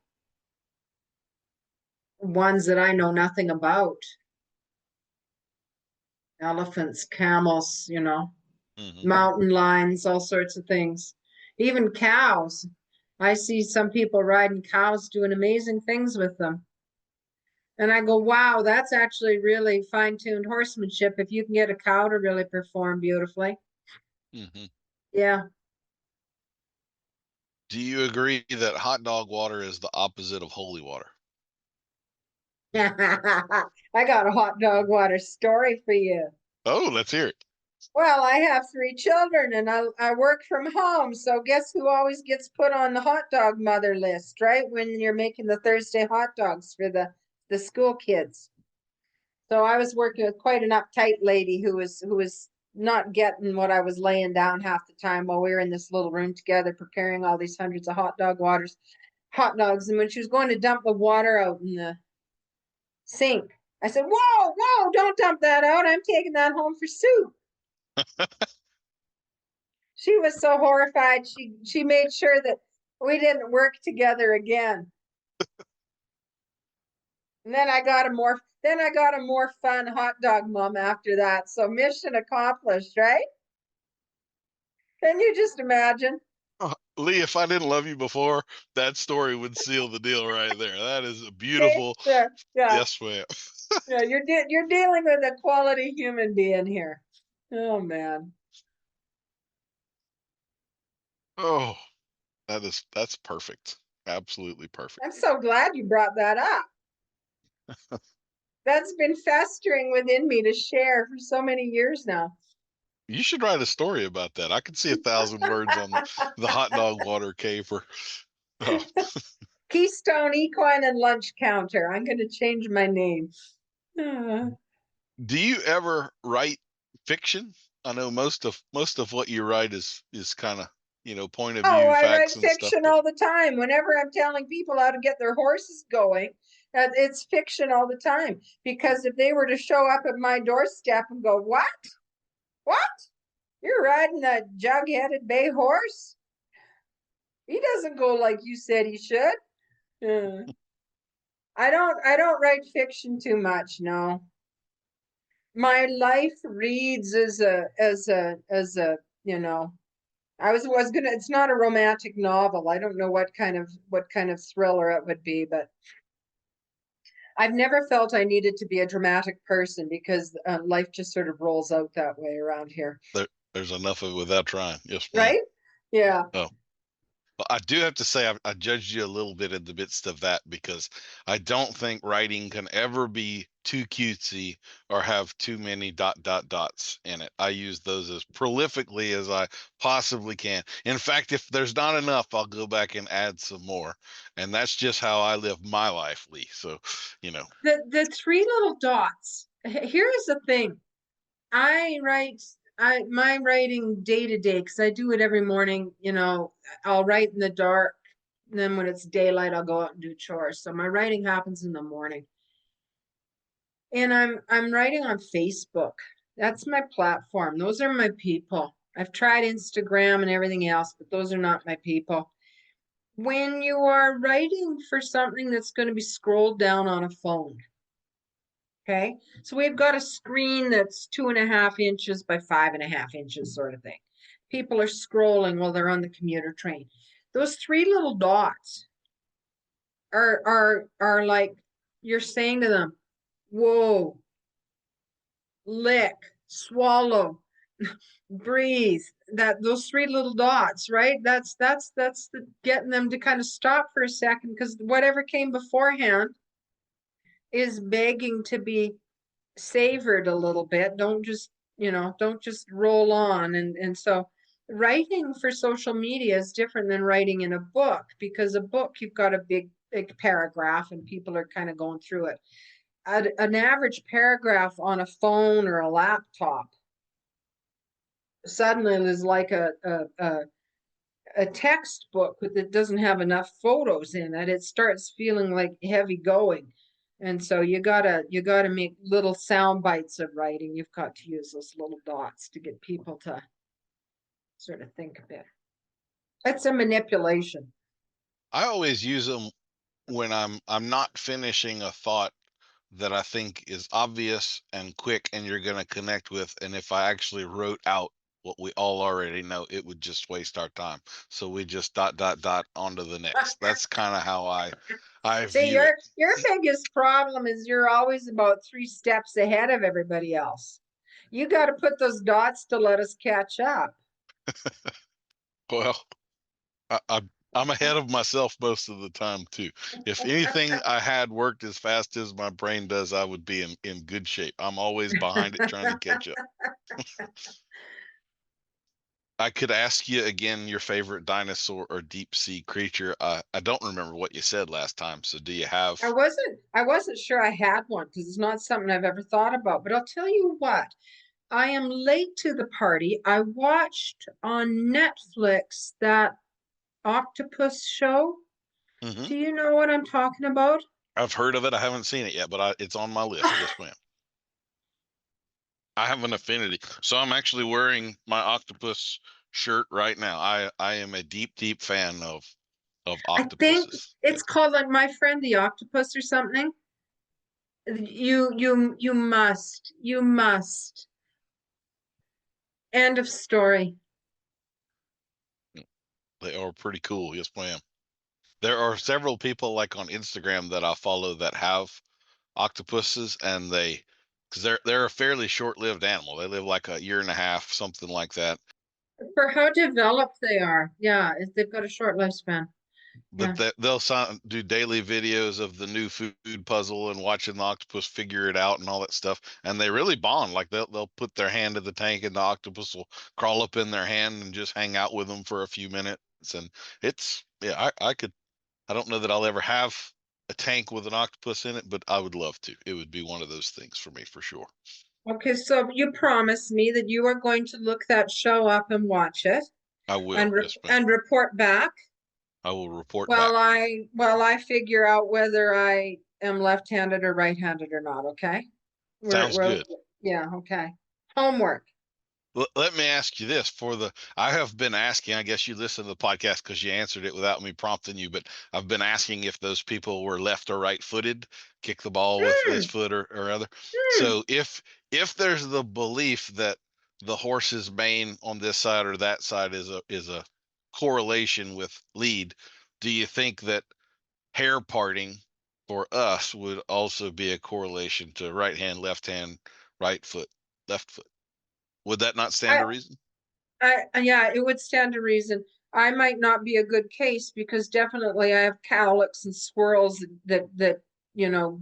Ones that I know nothing about. Elephants, camels, mountain lions, all sorts of things. Even cows. I see some people riding cows doing amazing things with them. And I go, wow, that's actually really fine-tuned horsemanship if you can get a cow to really perform beautifully. Mm-hmm. Yeah. Do you agree that hot dog water is the opposite of holy water? I got a hot dog water story for you. Oh, let's hear it. Well, I have 3 children and I work from home. So guess who always gets put on the hot dog mother list, right? When you're making the Thursday hot dogs for the school kids. So I was working with quite an uptight lady who was not getting what I was laying down half the time while we were in this little room together preparing all these hundreds of hot dogs. And when she was going to dump the water out in the sink, I said, whoa, don't dump that out. I'm taking that home for soup. She was so horrified. She made sure that we didn't work together again. And then I got a more fun hot dog mom after that. So mission accomplished, right? Can you just imagine? Lee, if I didn't love you before, that story would seal the deal right there. That is a beautiful. Yeah. Yes, ma'am. Yeah, you're dealing with a quality human being here. Oh man. Oh, that's perfect. Absolutely perfect. I'm so glad you brought that up. That's been festering within me to share for so many years now. You should write a story about that. I could see 1,000 words on the hot dog water caper. Oh. Keystone Equine and Lunch Counter. I'm going to change my name. Do you ever write fiction? I know most of what you write is kind of point of view, I write facts and stuff. fiction all the time. Whenever I'm telling people how to get their horses going, it's fiction all the time. Because if they were to show up at my doorstep and go, "What? You're riding a jug-headed bay horse? He doesn't go like you said he should." I don't write fiction too much, no. My life reads as a I was gonna, it's not a romantic novel. I don't know what kind of thriller it would be, but I've never felt I needed to be a dramatic person because life just sort of rolls out that way around here. There's enough of it without trying. Yes, ma'am. Right? Yeah. Oh. I do have to say I judged you a little bit in the midst of that because I don't think writing can ever be too cutesy or have too many dots in it. I use those as prolifically as I possibly can. In fact, if there's not enough, I'll go back and add some more. And that's just how I live my life, Lee. So, The 3 little dots. Here is the thing. My writing day to day, because I do it every morning, I'll write in the dark. And then when it's daylight, I'll go out and do chores. So my writing happens in the morning. And I'm writing on Facebook. That's my platform. Those are my people. I've tried Instagram and everything else, but those are not my people. When you are writing for something that's going to be scrolled down on a phone, okay, so we've got a screen that's 2.5 inches by 5.5 inches, sort of thing. People are scrolling while they're on the commuter train. Those 3 little dots are like you're saying to them, whoa, lick, swallow, breathe. Those three little dots, right? That's getting them to kind of stop for a second, because whatever came beforehand is begging to be savored a little bit. Don't just roll on. And so writing for social media is different than writing in a book, because a book, you've got a big paragraph and people are kind of going through it. An average paragraph on a phone or a laptop suddenly is like a textbook that doesn't have enough photos in it. It starts feeling like heavy going. And so you gotta make little sound bites of writing. You've got to use those little dots to get people to sort of think a bit. That's a manipulation. I always use them when I'm not finishing a thought that I think is obvious and quick and you're going to connect with. And if I actually wrote out what we all already know, it would just waste our time. So we just ... onto the next. That's kind of how I See, view it. Your biggest problem is you're always about 3 steps ahead of everybody else. You got to put those dots to let us catch up. Well, I'm ahead of myself most of the time too. If anything I had worked as fast as my brain does, I would be in good shape. I'm always behind it trying to catch up. I could ask you again your favorite dinosaur or deep sea creature. I don't remember what you said last time. So do you have? I wasn't sure I had one, because it's not something I've ever thought about. But I'll tell you what, I am late to the party. I watched on Netflix that octopus show. Mm-hmm. Do you know what I'm talking about? I've heard of it. I haven't seen it yet, but it's on my list. Yes, ma'am. I have an affinity. So I'm actually wearing my octopus shirt right now. I am a deep fan of octopuses. I think it's called, like, My Friend the Octopus or something. You must. End of story. They are pretty cool. Yes, ma'am. There are several people like on Instagram that I follow that have octopuses, and because they're a fairly short-lived animal. They live like a year and a half, something like that. For how developed they are. Yeah, they've got a short lifespan. But Yeah. they'll do daily videos of the new food puzzle and watching the octopus figure it out and all that stuff. And they really bond. Like they'll put their hand in the tank and the octopus will crawl up in their hand and just hang out with them for a few minutes. And I don't know that I'll ever have a tank with an octopus in it, but I would love to. It would be one of those things for me for sure. Okay, so you promised me that you are going to look that show up and watch it. I will. Yes, ma'am. And report back. I will report back. While I figure out whether I am left-handed or right-handed or not, okay? Sounds good. Yeah, okay. Homework. Let me ask you this. I have been asking, I guess you listened to the podcast because you answered it without me prompting you, but I've been asking if those people were left or right footed, kick the ball with this foot or other. So if there's the belief that the horse's mane on this side or that side is a correlation with lead, do you think that hair parting for us would also be a correlation to right hand, left hand, right foot, left foot? Would that not stand to reason? Yeah, it would stand to reason. I might not be a good case, because definitely I have cowlicks and swirls that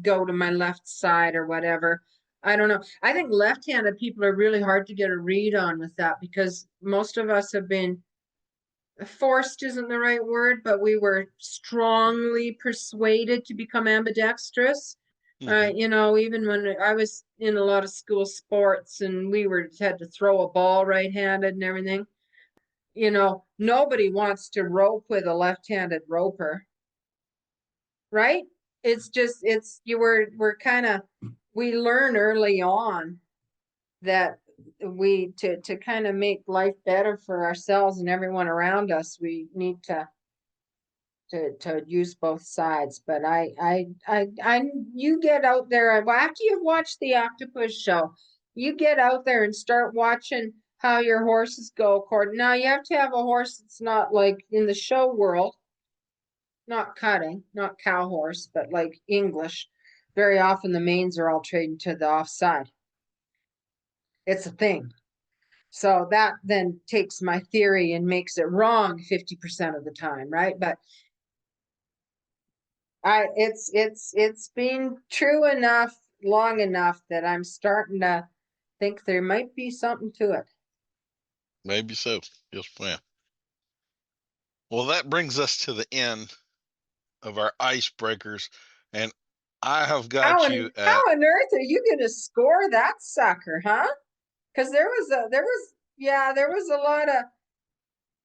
go to my left side or whatever. I don't know. I think left-handed people are really hard to get a read on with that, because most of us have been forced, isn't the right word, but we were strongly persuaded to become ambidextrous. Even when I was in a lot of school sports and we had to throw a ball right-handed and everything, nobody wants to rope with a left-handed roper, right? We learn early on that to kind of make life better for ourselves and everyone around us, we need to use both sides. But you get out there, after you've watched the octopus show, you get out there and start watching how your horses go. Now you have to have a horse that's not like in the show world, not cutting, not cow horse, but like English. Very often the manes are all trading to the offside. It's a thing. So that then takes my theory and makes it wrong 50% of the time, right? But it's been true enough long enough that I'm starting to think there might be something to it. Maybe so. Yes, ma'am. Well, that brings us to the end of our icebreakers, and I have got How you how at. on earth are you going to score that sucker, huh? Because there was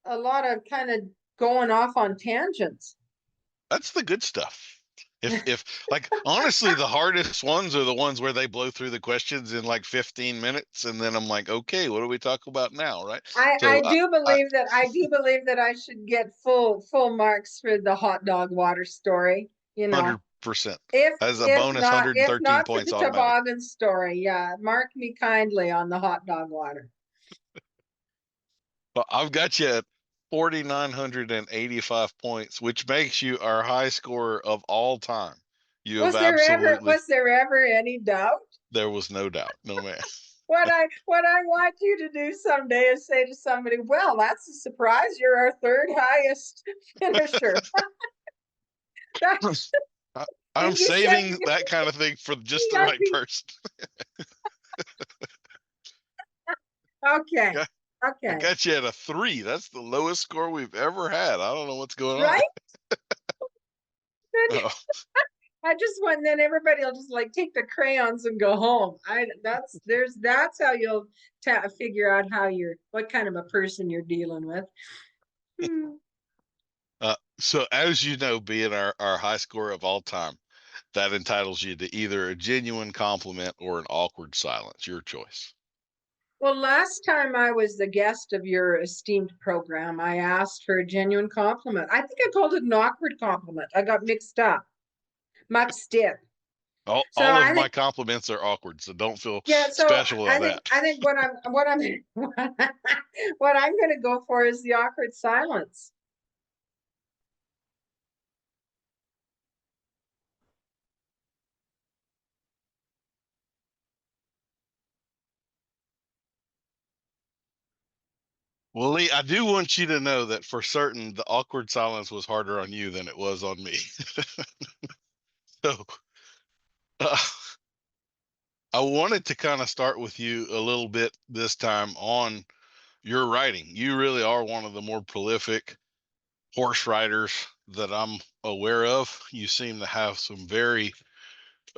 a lot of kind of going off on tangents. That's the good stuff. If like honestly, the hardest ones are the ones where they blow through the questions in like 15 minutes, and then I'm like, okay, what do we talk about now, right? I So do believe that I should get full marks for the hot dog water story. 100% If as a bonus, if 113 not for points the automatic. toboggan story, yeah, mark me kindly on the hot dog water. But I've got you at 4,985 points, which makes you our high scorer of all time. You have absolutely. Was there ever any doubt? There was no doubt, no man. What I want you to do someday is say to somebody, "Well, that's a surprise. You're our third highest finisher." I'm You said saving that kind of thing for just the I'd right be person. okay. I Okay. got you at a 3. That's the lowest score we've ever had. I don't know what's going on. Right? Oh, I just want then everybody will just like take the crayons and go home. That's how you'll figure out what kind of a person you're dealing with. so as you know, being our high score of all time, that entitles you to either a genuine compliment or an awkward silence. Your choice. Well, last time I was the guest of your esteemed program, I asked for a genuine compliment. I think I called it an awkward compliment. I got mixed up. Muxed it. So All of I my think compliments are awkward, so don't feel yeah, so special about that. I think what I'm what I'm gonna go for is the awkward silence. Well, Lee, I do want you to know that for certain, the awkward silence was harder on you than it was on me. So, uh, I wanted to kind of start with you a little bit this time on your writing. You really are one of the more prolific horse riders that I'm aware of. You seem to have some very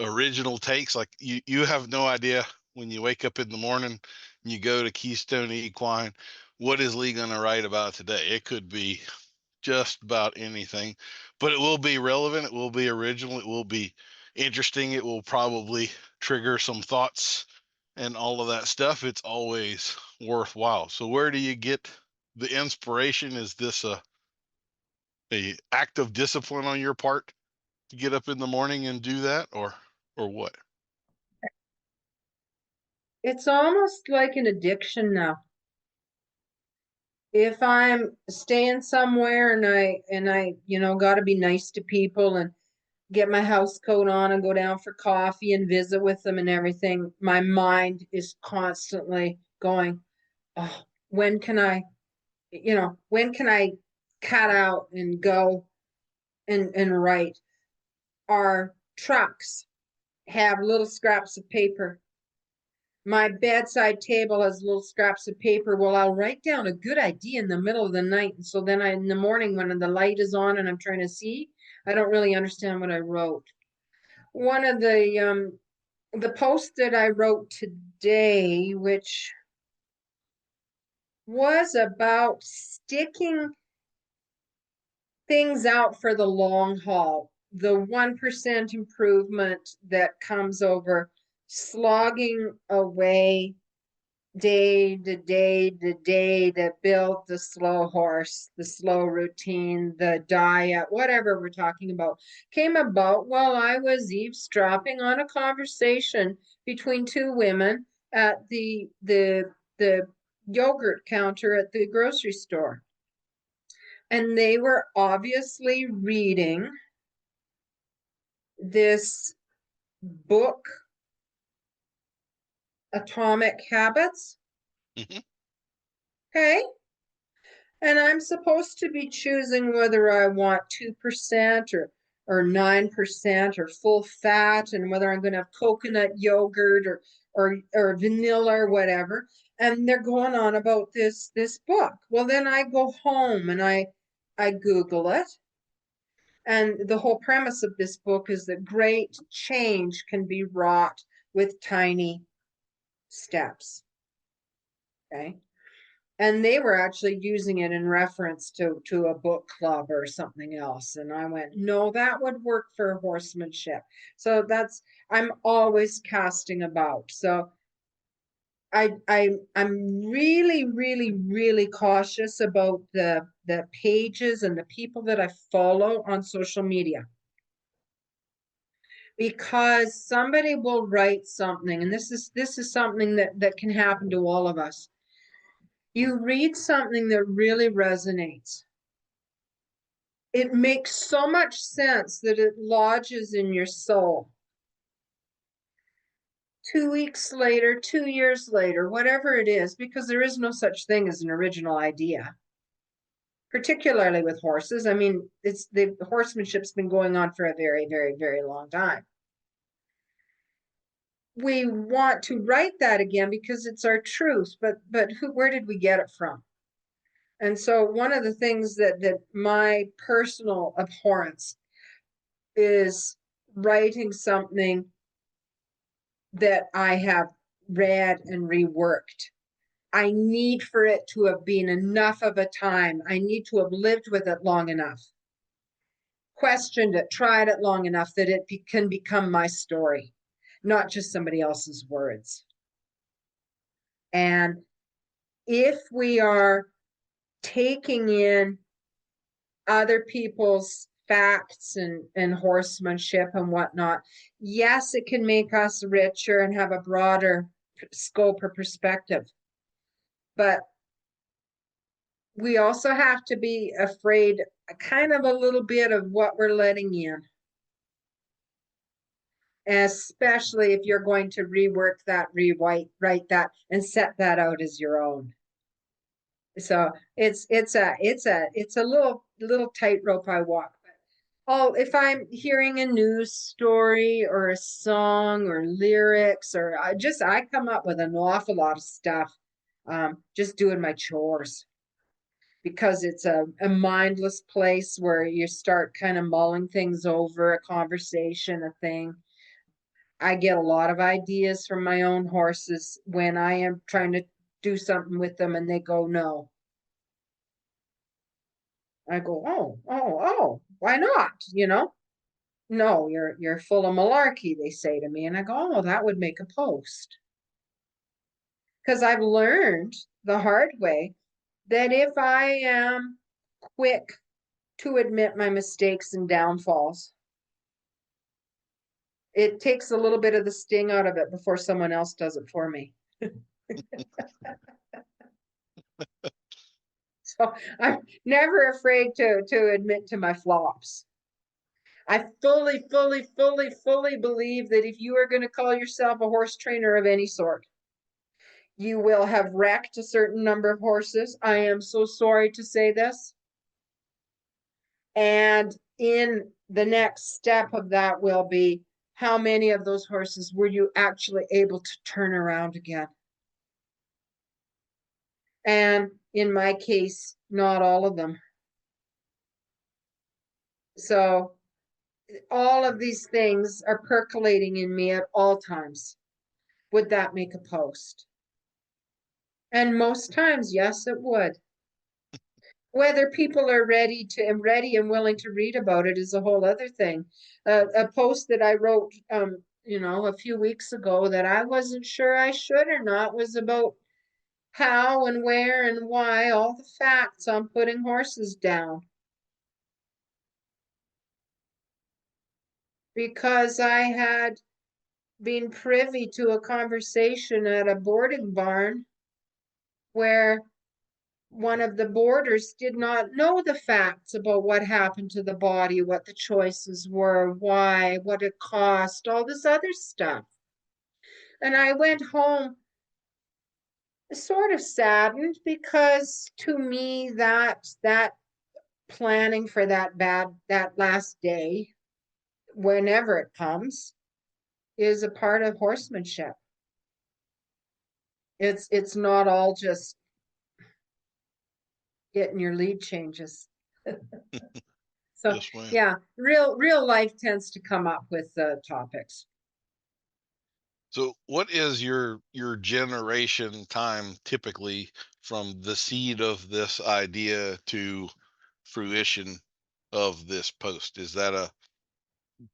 original takes. Like you have no idea when you wake up in the morning and you go to Keystone Equine, what is Lee going to write about today? It could be just about anything, but it will be relevant. It will be original. It will be interesting. It will probably trigger some thoughts and all of that stuff. It's always worthwhile. So where do you get the inspiration? Is this a act of discipline on your part to get up in the morning and do that, or what? It's almost like an addiction now. If I'm staying somewhere and I got to be nice to people and get my house coat on and go down for coffee and visit with them and everything, my mind is constantly going, oh, when can I, when can I cut out and go and write? Our trucks have little scraps of paper. My bedside table has little scraps of paper. Well, I'll write down a good idea in the middle of the night. And so then in the morning when the light is on and I'm trying to see, I don't really understand what I wrote. One of the post that I wrote today, which was about sticking things out for the long haul, the 1% improvement that comes over slogging away day to day to day to build the slow horse, the slow routine, the diet, whatever we're talking about, came about while I was eavesdropping on a conversation between two women at the yogurt counter at the grocery store. And they were obviously reading this book Atomic Habits. Mm-hmm. Okay. And I'm supposed to be choosing whether I want 2% or 9% or full fat, and whether I'm going to have coconut yogurt or vanilla or whatever. And they're going on about this book. Well, then I go home and I Google it. And the whole premise of this book is that great change can be wrought with tiny steps. Okay. And they were actually using it in reference to a book club or something else. And I went, no, that would work for horsemanship. So I'm always casting about. So I'm really, really, really cautious about the pages and the people that I follow on social media. Because somebody will write something, and this is something that can happen to all of us. You read something that really resonates. It makes so much sense that it lodges in your soul. 2 weeks later, 2 years later, whatever it is, because there is no such thing as an original idea, particularly with horses. I mean, the horsemanship's been going on for a very, very, very long time. We want to write that again because it's our truth, but where did we get it from? And so one of the things that my personal abhorrence is writing something that I have read and reworked. I need for it to have been enough of a time. I need to have lived with it long enough, questioned it, tried it long enough that it can become my story, not just somebody else's words. And if we are taking in other people's facts and horsemanship and whatnot, yes, it can make us richer and have a broader scope or perspective. But we also have to be afraid kind of a little bit of what we're letting in. Especially if you're going to rework that, write that, and set that out as your own. So it's a little tightrope I walk. Oh, if I'm hearing a news story or a song or lyrics, or I come up with an awful lot of stuff, just doing my chores, because it's a mindless place where you start kind of mulling things over, a conversation, a thing. I get a lot of ideas from my own horses when I am trying to do something with them and they go, no. I go, oh, why not? No, you're full of malarkey, they say to me. And I go, oh, that would make a post. Because I've learned the hard way that if I am quick to admit my mistakes and downfalls, it takes a little bit of the sting out of it before someone else does it for me. So I'm never afraid to admit to my flops. I fully believe that if you are going to call yourself a horse trainer of any sort, you will have wrecked a certain number of horses. I am so sorry to say this. And in the next step of that will be, how many of those horses were you actually able to turn around again? And in my case, not all of them. So all of these things are percolating in me at all times. Would that make a post? And most times, yes, it would. Whether people are ready and willing to read about it is a whole other thing. A post that I wrote, a few weeks ago that I wasn't sure I should or not was about how and where and why, all the facts on putting horses down. Because I had been privy to a conversation at a boarding barn where one of the boarders did not know the facts about what happened to the body, what the choices were, why, what it cost, all this other stuff. And I went home Sort of saddened, because to me that planning for that last day, whenever it comes, is a part of horsemanship. It's not all just getting your lead changes. So Yes, ma'am. yeah, real life tends to come up with topics. So what is your generation time typically from the seed of this idea to fruition of this post? Is that a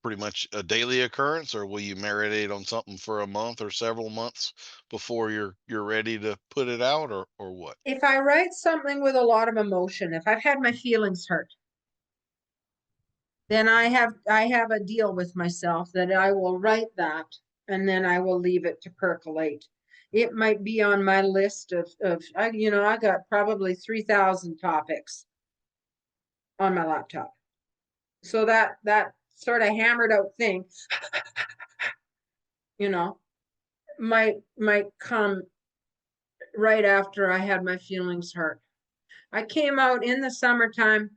pretty much a daily occurrence, or will you marinate on something for a month or several months before you're ready to put it out, or what? If I write something with a lot of emotion, if I've had my feelings hurt, then I have a deal with myself that I will write that, and then I will leave it to percolate. It might be on my list of I got probably 3,000 topics on my laptop. So that sort of hammered out thing, might come right after I had my feelings hurt. I came out in the summertime.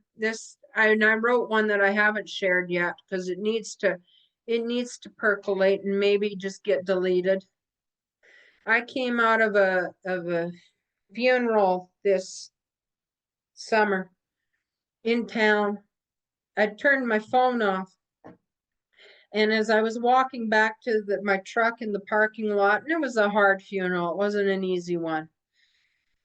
I wrote one that I haven't shared yet because it needs to percolate and maybe just get deleted. I came out of a funeral this summer in town. I turned my phone off, and as I was walking back to my truck in the parking lot, and it was a hard funeral, it wasn't an easy one,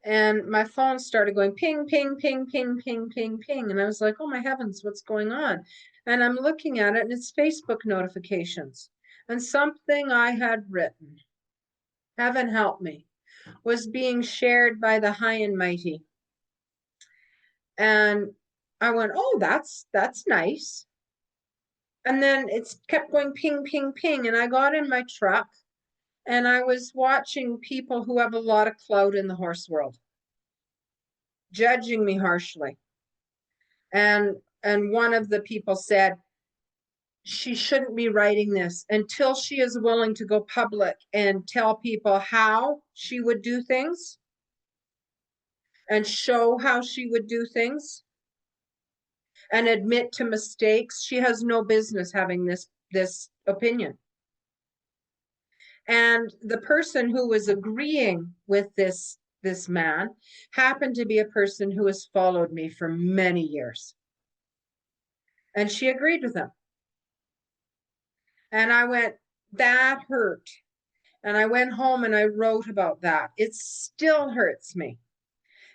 and my phone started going ping, ping, ping, ping, ping, ping, ping. And I was like, oh my heavens, what's going on? And I'm looking at it, and it's Facebook notifications. And something I had written, heaven help me, was being shared by the high and mighty. And I went, oh, that's nice. And then it's kept going ping, ping, ping. And I got in my truck, and I was watching people who have a lot of clout in the horse world judging me harshly. And one of the people said, she shouldn't be writing this until she is willing to go public and tell people how she would do things and show how she would do things and admit to mistakes. She has no business having this opinion. And the person who was agreeing with this man happened to be a person who has followed me for many years. And she agreed with him. And I went, that hurt. And I went home and I wrote about that. It still hurts me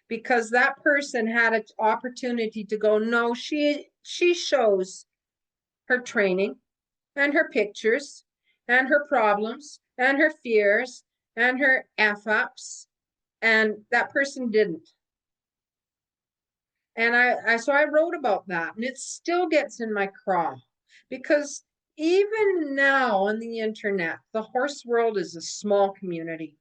because that person had an opportunity to go, no, she shows her training and her pictures and her problems and her fears and her F-ups. And that person didn't. And so I wrote about that, and it still gets in my craw because even now on the internet, the horse world is a small community.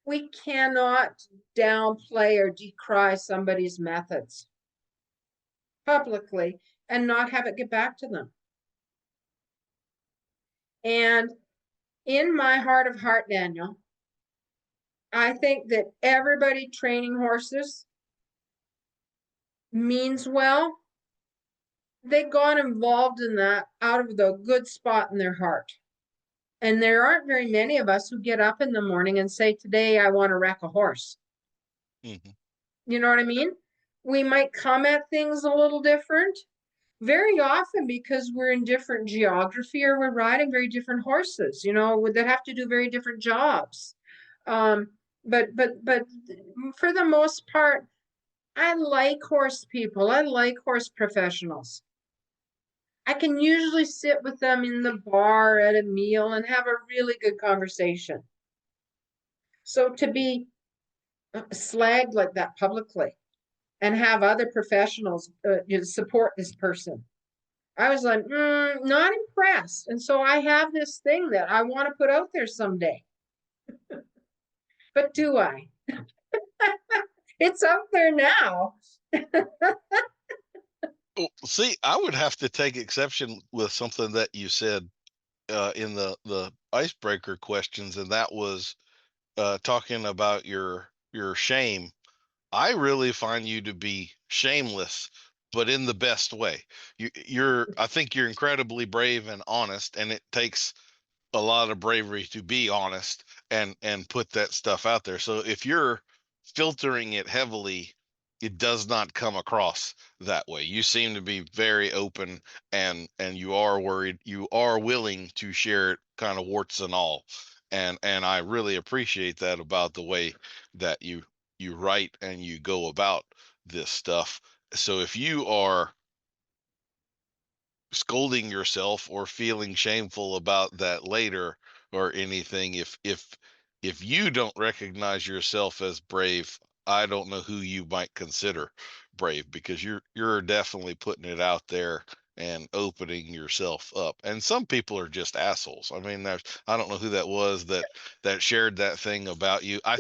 We cannot downplay or decry somebody's methods publicly and not have it get back to them. And in my heart of heart, Daniel, I think that everybody training horses means well. They got involved in that out of the good spot in their heart. And there aren't very many of us who get up in the morning and say, today I want to wreck a horse. Mm-hmm. You know what I mean? We might come at things a little different very often because we're in different geography or we're riding very different horses, that have to do very different jobs. But for the most part, I like horse people. I like horse professionals. I can usually sit with them in the bar at a meal and have a really good conversation. So to be slagged like that publicly and have other professionals support this person, I was like, not impressed. And so I have this thing that I want to put out there someday. But do I? It's out there now. Well, see, I would have to take exception with something that you said in the icebreaker questions, and that was talking about your shame, I really find you to be shameless, but in the best way. I think you're incredibly brave and honest, and it takes a lot of bravery to be honest and put that stuff out there. So if you're filtering it heavily, it does not come across that way. You seem to be very open, and you are worried, you are willing to share it, kind of warts and all. And I really appreciate that about the way that you write and you go about this stuff. So if you are scolding yourself or feeling shameful about that later or anything, if you don't recognize yourself as brave, I don't know who you might consider brave, because you're definitely putting it out there and opening yourself up. And some people are just assholes. I mean, I don't know who that was that shared that thing about you. I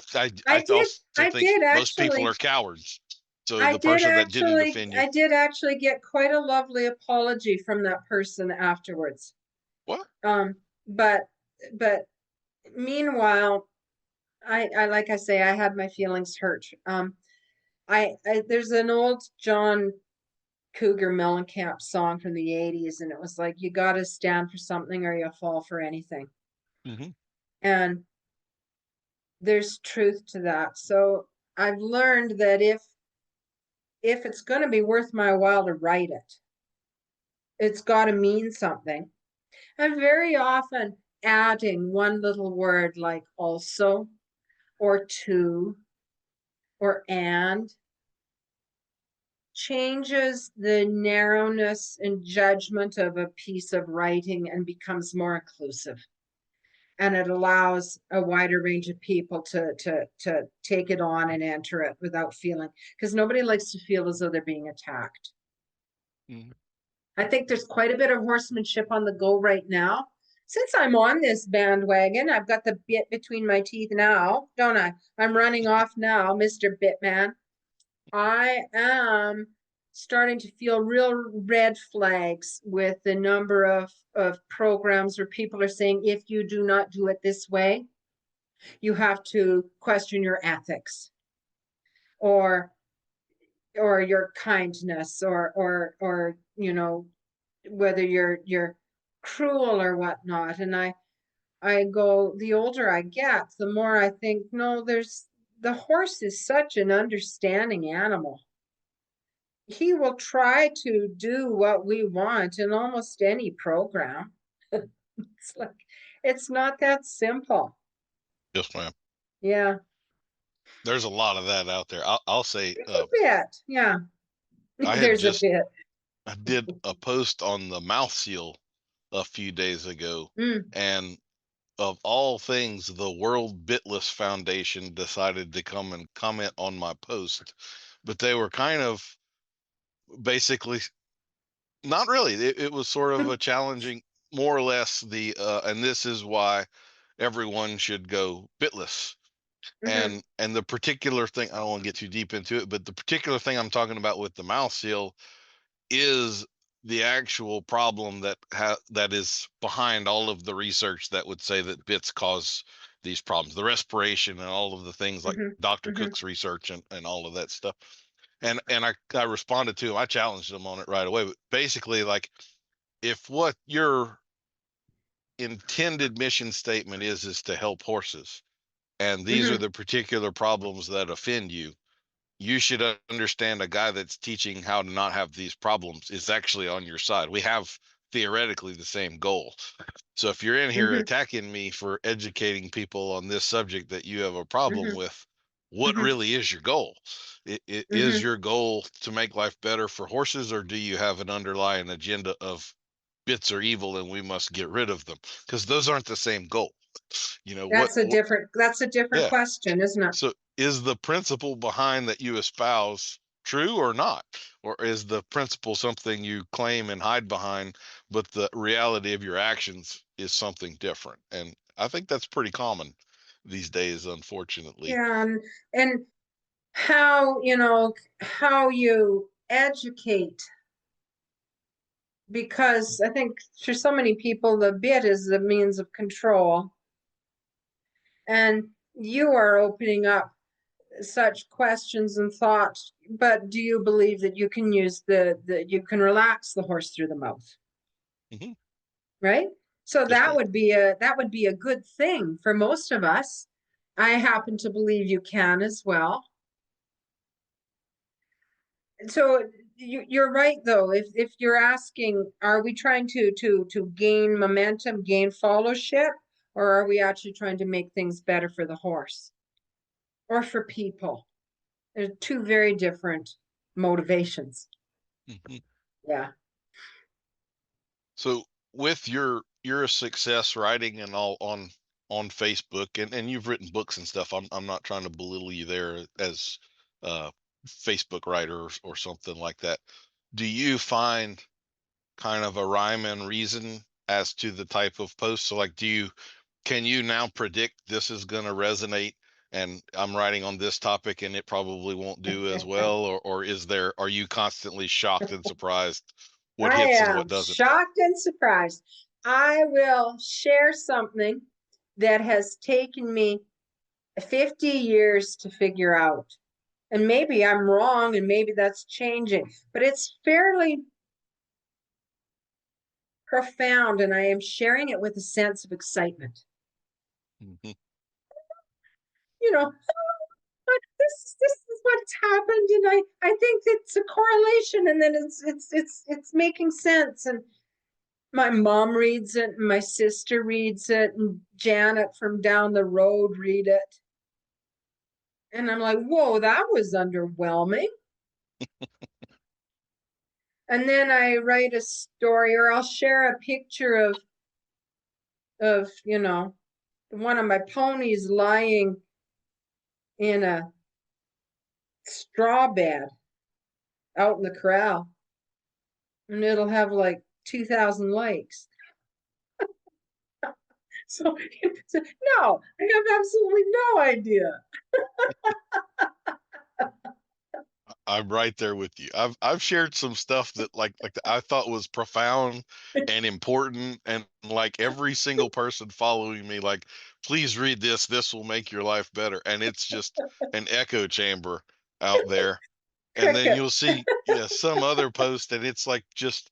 also I think did most people actually. are cowards. So the person that didn't defend you, I did actually get quite a lovely apology from that person afterwards. what? But but meanwhile, I like I say, I had my feelings hurt. I there's an old John Cougar Mellencamp song from the 80s, and it was like, you got to stand for something or you fall for anything. Mm-hmm. And there's truth to that. So I've learned that if it's going to be worth my while to write it, it's got to mean something. And very often adding one little word like also or to or and changes the narrowness and judgment of a piece of writing and becomes more inclusive. And it allows a wider range of people to take it on and enter it without feeling, because nobody likes to feel as though they're being attacked. Mm-hmm. I think there's quite a bit of horsemanship on the go right now. Since I'm on this bandwagon, I've got the bit between my teeth now, don't I? I'm running off now, Mr. Bitman. I am starting to feel real red flags with the number of programs where people are saying, if you do not do it this way, you have to question your ethics or your kindness or you know, whether you're cruel or whatnot. And I go, the older I get, the more I think, no, the horse is such an understanding animal. He will try to do what we want in almost any program. It's like, it's not that simple. Yes, ma'am. Yeah. There's a lot of that out there. I'll say, There's a bit. Yeah. I had There's a just bit. I did a post on the mouth seal a few days ago, Mm. and of all things, the World Bitless Foundation decided to come and comment on my post, but they were kind of basically not really. It was sort of a challenging, more or less and this is why everyone should go bitless. Mm-hmm. And the particular thing, I don't want to get too deep into it, but the particular thing I'm talking about with the mouth seal is the actual problem that is behind all of the research that would say that bits cause these problems, the respiration and all of the things like Dr. Mm-hmm. Mm-hmm. Cook's research and all of that stuff. And I responded to him. I challenged him on it right away. But basically, like, if what your intended mission statement is to help horses, and these are Mm-hmm. the particular problems that offend you, you should understand a guy that's teaching how to not have these problems is actually on your side. We have theoretically the same goal. So if you're in here Mm-hmm. attacking me for educating people on this subject that you have a problem Mm-hmm. with, what Mm-hmm. really is your goal? Is Mm-hmm. your goal to make life better for horses, or do you have an underlying agenda of bits are evil and we must get rid of them? Because those aren't the same goal. You know what? That's a different Yeah. question, isn't it? So is the principle behind that you espouse true or not? Or is the principle something you claim and hide behind, but the reality of your actions is something different? And I think that's pretty common these days, unfortunately. Yeah, and how, how you educate, because I think for so many people the bit is the means of control. And you are opening up such questions and thoughts, but do you believe that you can use you can relax the horse through the mouth? Mm-hmm. Right? So Yes, that ma'am. would be a good thing for most of us. I happen to believe you can as well. So you're right though. If you're asking, are we trying to gain momentum, gain followership, or are we actually trying to make things better for the horse or for people? They're two very different motivations. Mm-hmm. Yeah. So with you're a success writing and all on Facebook, and you've written books and stuff. I'm not trying to belittle you there as a Facebook writer or something like that. Do you find kind of a rhyme and reason as to the type of post? So like, can you now predict this is going to resonate and I'm writing on this topic and it probably won't do as well? Or are you constantly shocked and surprised what I hits and what am doesn't? shocked and surprised. I will share something that has taken me 50 years to figure out. And maybe I'm wrong and maybe that's changing, but it's fairly profound and I am sharing it with a sense of excitement. Mm-hmm. You know, this is what's happened and I think it's a correlation and then it's making sense and my mom reads it and my sister reads it and Janet from down the road read it. And I'm like, whoa, that was underwhelming. And then I write a story or I'll share a picture of one of my ponies lying in a straw bed out in the corral. And it'll have like 2,000 likes. So no, I have absolutely no idea. I'm right there with you. I've shared some stuff that like I thought was profound and important, and like every single person following me, like, please read this. This will make your life better. And it's just an echo chamber out there. And then Cricket. you'll see, yeah, some other post, and it's like just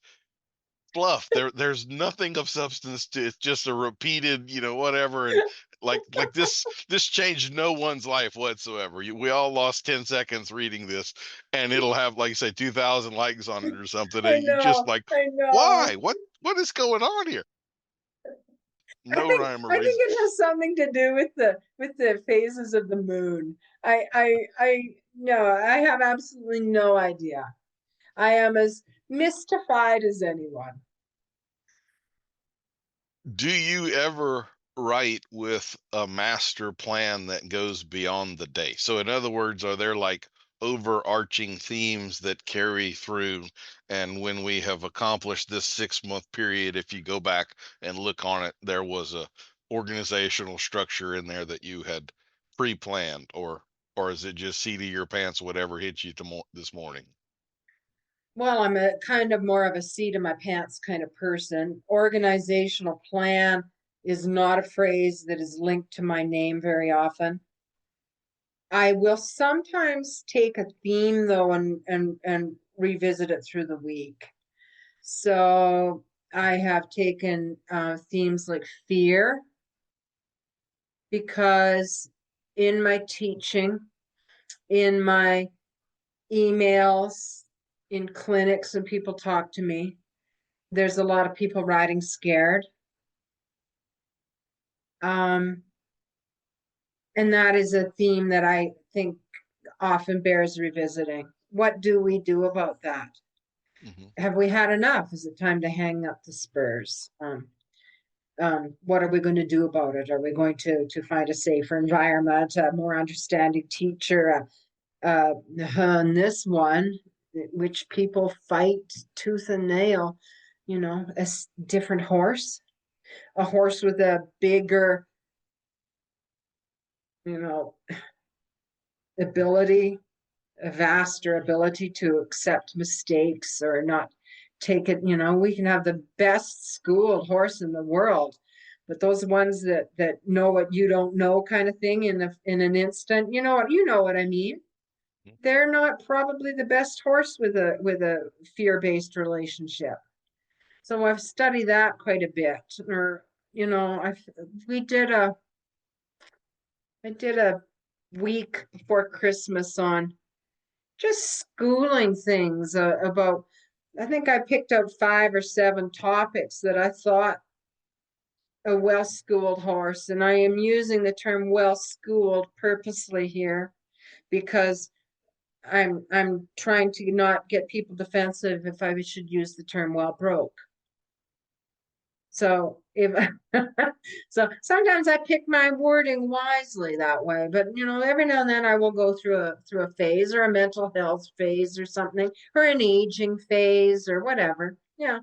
fluff. There's nothing of substance to it. It's just a repeated, whatever. And like this changed no one's life whatsoever. We all lost 10 seconds reading this, and it'll have, like you say, 2,000 likes on it or something. I And you just know, like, I know. why? What is going on here? I No think rhyme or I think reason. it has something to do with the phases of the moon. I no, I have absolutely no idea. I am as mystified as anyone. Do you ever write with a master plan that goes beyond the day? So, in other words, are there like overarching themes that carry through? And when we have accomplished this 6-month period, if you go back and look on it, there was a organizational structure in there that you had pre-planned, or is it just seat of your pants, whatever hits you this morning? Well, I'm a kind of more of a seat in my pants kind of person. Organizational plan is not a phrase that is linked to my name very often. I will sometimes take a theme though and revisit it through the week. So I have taken themes like fear because in my teaching, in my emails, in clinics when people talk to me, there's a lot of people riding scared. And that is a theme that I think often bears revisiting. What do we do about that? Mm-hmm. Have we had enough? Is it time to hang up the spurs? What are we going to do about it? Are we going to find a safer environment, a more understanding teacher? And this one, which people fight tooth and nail, a different horse, a horse with a bigger, ability, a vaster ability to accept mistakes or not take it. We can have the best schooled horse in the world, But those ones that know what you don't know kind of thing in an instant, you know what I mean? They're not probably the best horse with a fear-based relationship. So I've studied that quite a bit. Or, I did a week before Christmas on just schooling things about, I think I picked out 5 or 7 topics that I thought a well-schooled horse, and I am using the term well-schooled purposely here because I'm trying to not get people defensive if I should use the term well broke. So so sometimes I pick my wording wisely that way, but every now and then I will go through a phase, or a mental health phase or something, or an aging phase or whatever. Yeah.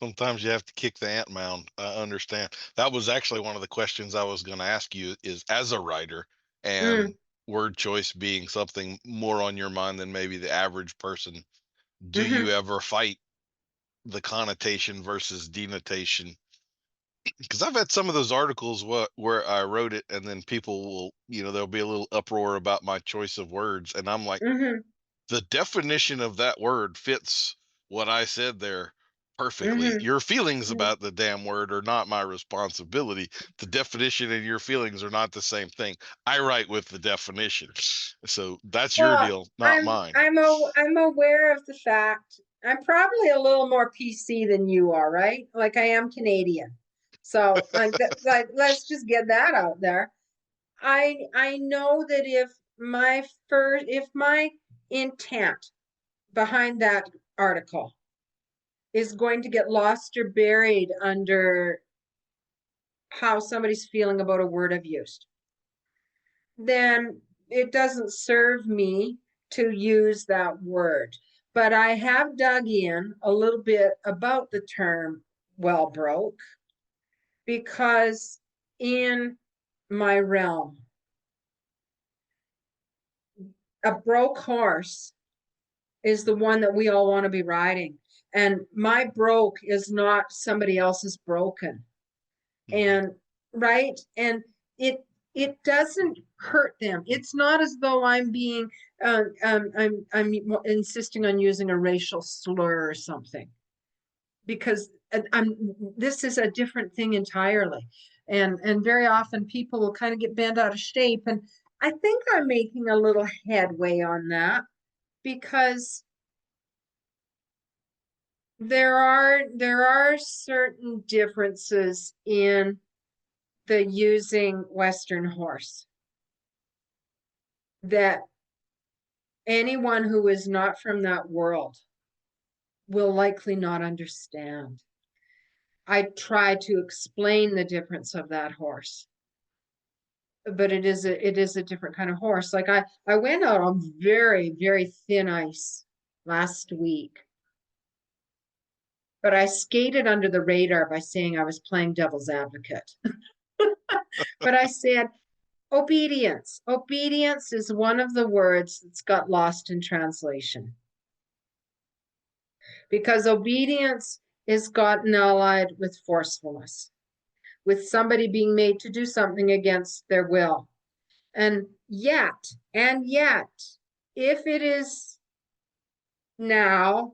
Sometimes you have to kick the ant mound. I understand. That was actually one of the questions I was going to ask you, is as a writer, and word choice being something more on your mind than maybe the average person, do you ever fight the connotation versus denotation? Because I've had some of those articles where I wrote it, and then people will, there'll be a little uproar about my choice of words, and I'm like, the definition of that word fits what I said there perfectly. Your feelings about the damn word are not my responsibility. The definition and your feelings are not the same thing. I write with the definition. So that's your deal, not mine. I'm aware of the fact. I'm probably a little more PC than you are, right? Like, I am Canadian. So like let's just get that out there. I know that if my intent behind that article is going to get lost or buried under how somebody's feeling about a word I've used, then it doesn't serve me to use that word. But I have dug in a little bit about the term well broke, because in my realm, a broke horse is the one that we all want to be riding. And my broke is not somebody else's broken. And right. And it doesn't hurt them. It's not as though I'm being, I'm insisting on using a racial slur or something, because this is a different thing entirely. And very often people will kind of get bent out of shape. And I think I'm making a little headway on that, because there are certain differences in the using Western horse that anyone who is not from that world will likely not understand. I try to explain the difference of that horse, but it is a different kind of horse. Like I went out on very, very thin ice last week, but I skated under the radar by saying I was playing devil's advocate. But I said, obedience. Obedience is one of the words that's got lost in translation, because obedience is gotten allied with forcefulness, with somebody being made to do something against their will. And yet, if it is now,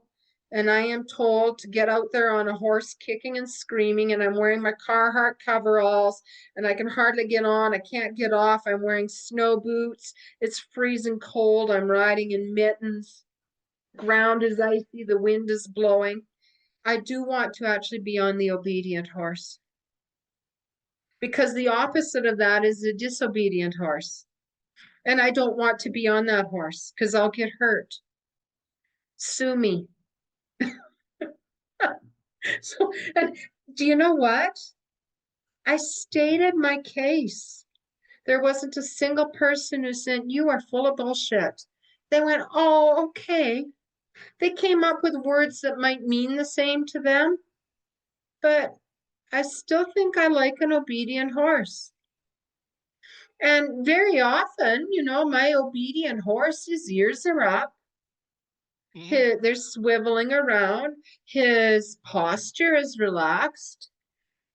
and I am told to get out there on a horse kicking and screaming, and I'm wearing my Carhartt coveralls, and I can hardly get on, I can't get off, I'm wearing snow boots, it's freezing cold, I'm riding in mittens, ground is icy, the wind is blowing, I do want to actually be on the obedient horse. Because the opposite of that is a disobedient horse. And I don't want to be on that horse, because I'll get hurt. Sue me. So, and do you know what? I stated my case. There wasn't a single person who said, you are full of bullshit. They went, oh, okay. They came up with words that might mean the same to them, but I still think I like an obedient horse. And very often, my obedient horse, his ears are up. They're swiveling around. His posture is relaxed.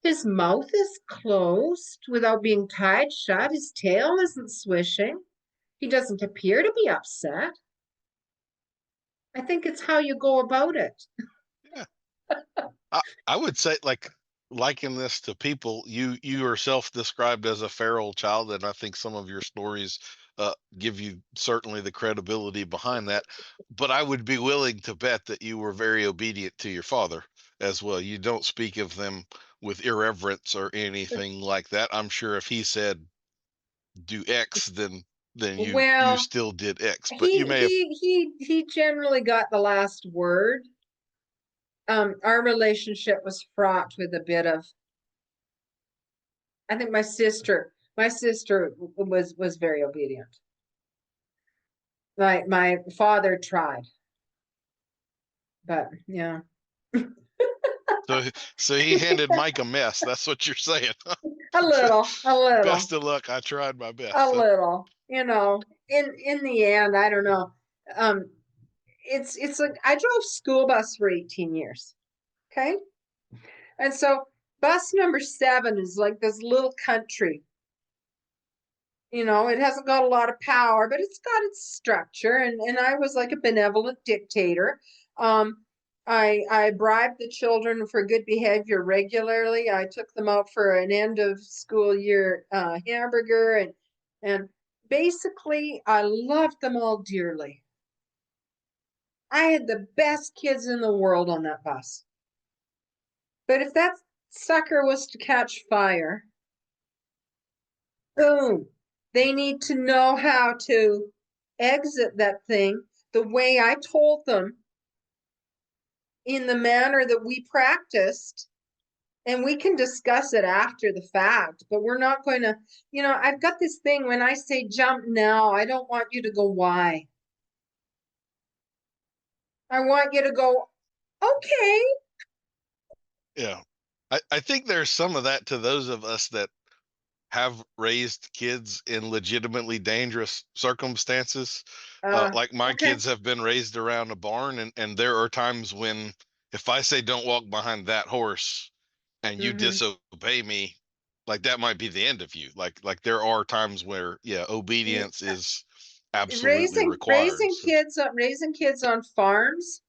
His mouth is closed without being tied shut. His tail isn't swishing. He doesn't appear to be upset. I think it's how you go about it. Yeah. I would say, liken this to people you yourself described as a feral child, and I think some of your stories give you certainly the credibility behind that. But I would be willing to bet that you were very obedient to your father as well. You don't speak of them with irreverence or anything like that. I'm sure if he said do X, then you Well, still did X. But he you may have. he generally got the last word. Our relationship was fraught with a bit of, I think my sister was very obedient. My father tried, but yeah. So he handed Mike a mess. That's what you're saying. A little. Best of luck. I tried my best. A little. In the end, I don't know. Um, it's like I drove school bus for 18 years. Okay. And so bus number 7 is like this little country. It hasn't got a lot of power, but it's got its structure. And I was like a benevolent dictator. I bribed the children for good behavior regularly. I took them out for an end of school year hamburger, and basically I loved them all dearly. I had the best kids in the world on that bus. But if that sucker was to catch fire, boom, they need to know how to exit that thing the way I told them, in the manner that we practiced. And we can discuss it after the fact, but we're not going to, I've got this thing when I say jump now, I don't want you to go, why? I want you to go, okay. Yeah. I think there's some of that to those of us that have raised kids in legitimately dangerous circumstances. Like my Okay. kids have been raised around a barn, and there are times when if I say don't walk behind that horse and you disobey me, like that might be the end of you. Like there are times where obedience is absolutely required. Raising kids on farms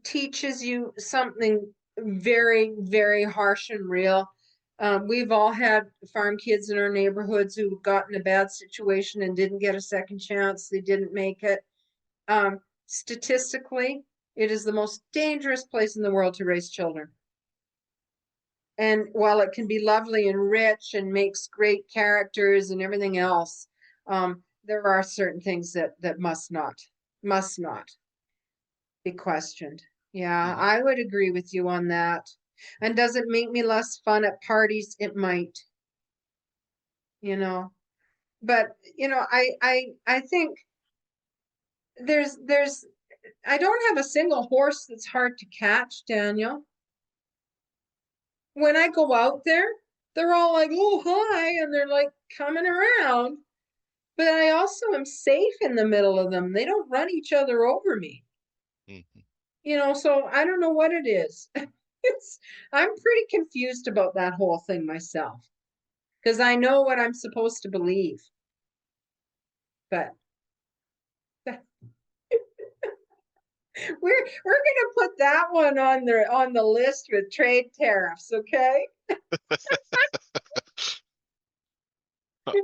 teaches you something very, very harsh and real. We've all had farm kids in our neighborhoods who got in a bad situation and didn't get a second chance. They didn't make it. Statistically, it is the most dangerous place in the world to raise children. And while it can be lovely and rich and makes great characters and everything else, there are certain things that must not be questioned. Yeah, I would agree with you on that. And does it make me less fun at parties? It might. But I think there's I don't have a single horse that's hard to catch, Daniel. When I go out there, they're all like, oh, hi, and they're like coming around. But I also am safe in the middle of them. They don't run each other over me. So I don't know what it is. I'm pretty confused about that whole thing myself, because I know what I'm supposed to believe. But we're gonna put that one on the list with trade tariffs, okay?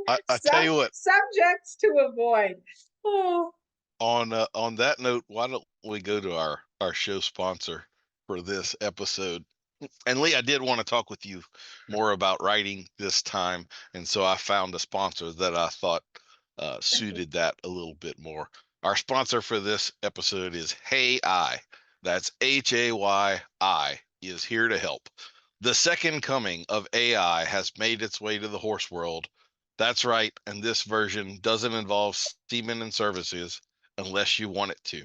I tell you what, subjects to avoid. Oh. On that note, why don't we go to our show sponsor for this episode? And Lee, I did want to talk with you more about writing this time, and so I found a sponsor that I thought suited that a little bit more. Our sponsor for this episode is Hey I. That's HAYI is here to help. The second coming of AI has made its way to the horse world. That's right, and this version doesn't involve semen and services unless you want it to.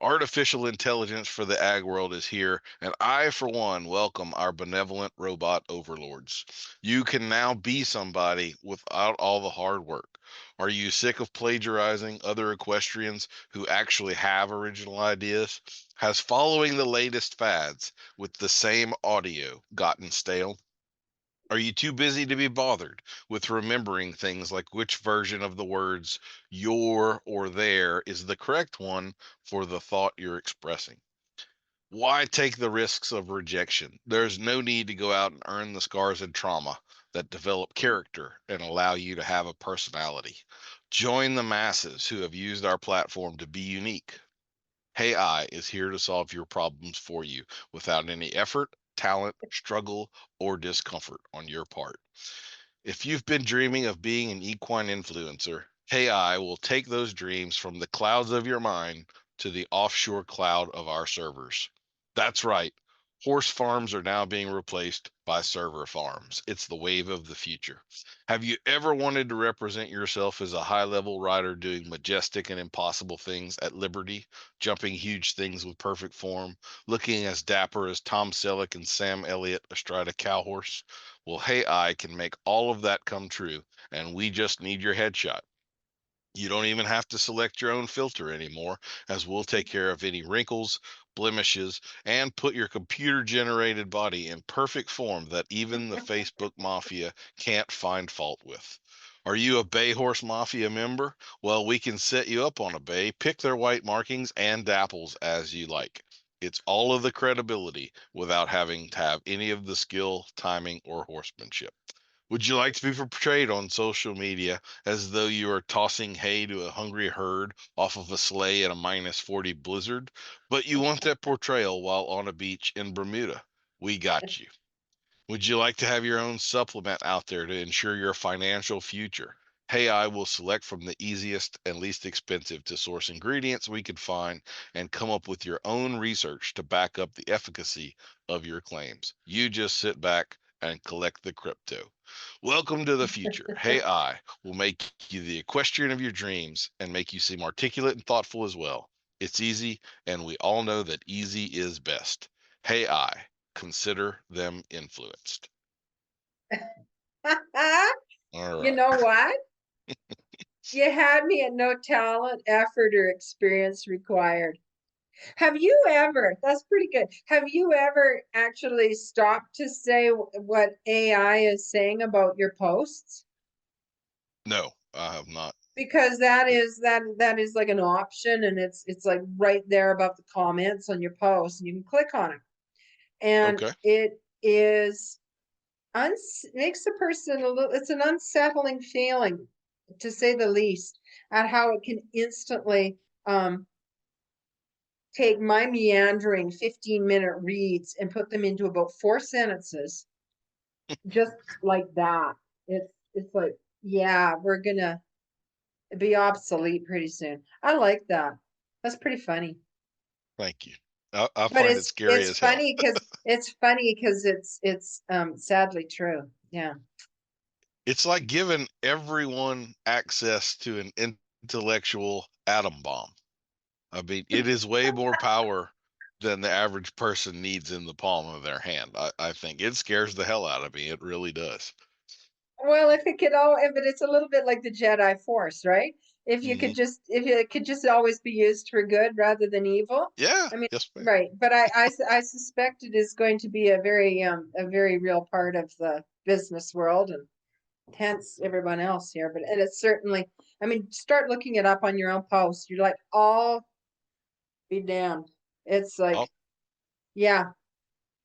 Artificial intelligence for the ag world is here, and I, for one, welcome our benevolent robot overlords. You can now be somebody without all the hard work. Are you sick of plagiarizing other equestrians who actually have original ideas? Has following the latest fads with the same audio gotten stale? Are you too busy to be bothered with remembering things like which version of the words your or their is the correct one for the thought you're expressing? Why take the risks of rejection? There's no need to go out and earn the scars and trauma that develop character and allow you to have a personality. Join the masses who have used our platform to be unique. Hey I is here to solve your problems for you without any effort, talent, struggle, or discomfort on your part. If you've been dreaming of being an equine influencer, Hey I will take those dreams from the clouds of your mind to the offshore cloud of our servers. That's right. Horse farms are now being replaced by server farms. It's the wave of the future. Have you ever wanted to represent yourself as a high level rider doing majestic and impossible things at Liberty, jumping huge things with perfect form, looking as dapper as Tom Selleck and Sam Elliott astride a cow horse? Well, Hey I can make all of that come true, and we just need your headshot. You don't even have to select your own filter anymore, as we'll take care of any wrinkles, blemishes, and put your computer generated body in perfect form that even the Facebook Mafia can't find fault with. Are you a Bay Horse Mafia member? Well, we can set you up on a bay, pick their white markings and dapples as you like. It's all of the credibility without having to have any of the skill, timing, or horsemanship. Would you like to be portrayed on social media as though you are tossing hay to a hungry herd off of a sleigh in a -40 blizzard, but you want that portrayal while on a beach in Bermuda? We got you. Would you like to have your own supplement out there to ensure your financial future? Hey, I will select from the easiest and least expensive to source ingredients we could find and come up with your own research to back up the efficacy of your claims. You just sit back and collect the crypto. Welcome to the future. Hey, I will make you the equestrian of your dreams and make you seem articulate and thoughtful as well. It's easy, and we all know that easy is best. Hey, I consider them influenced. All You right. know what? You had me at no talent, effort, or experience required. Have you ever, that's pretty good. Have you ever actually stopped to say what AI is saying about your posts? No, I have not. Because that is like an option, and it's like right there above the comments on your post, and you can click on it. And Okay. it is makes a person a little, it's an unsettling feeling, to say the least, at how it can instantly take my meandering 15-minute reads and put them into about 4 sentences, just like that. It's like, yeah, we're gonna be obsolete pretty soon. I like that. That's pretty funny. Thank you. I But find it scary as hell. it's funny because it's sadly true. Yeah. It's like giving everyone access to an intellectual atom bomb. I mean, it is way more power than the average person needs in the palm of their hand. I think it scares the hell out of me. It really does. Well, if it's a little bit like the Jedi Force, right? Hmm. If it could just always be used for good rather than evil. Yeah. I mean, Yes, ma'am. right. But I suspect it is going to be a very real part of the business world, and hence everyone else here. And it's certainly, I mean, start looking it up on your own post. You're like, oh, be damned. It's like, I'll yeah.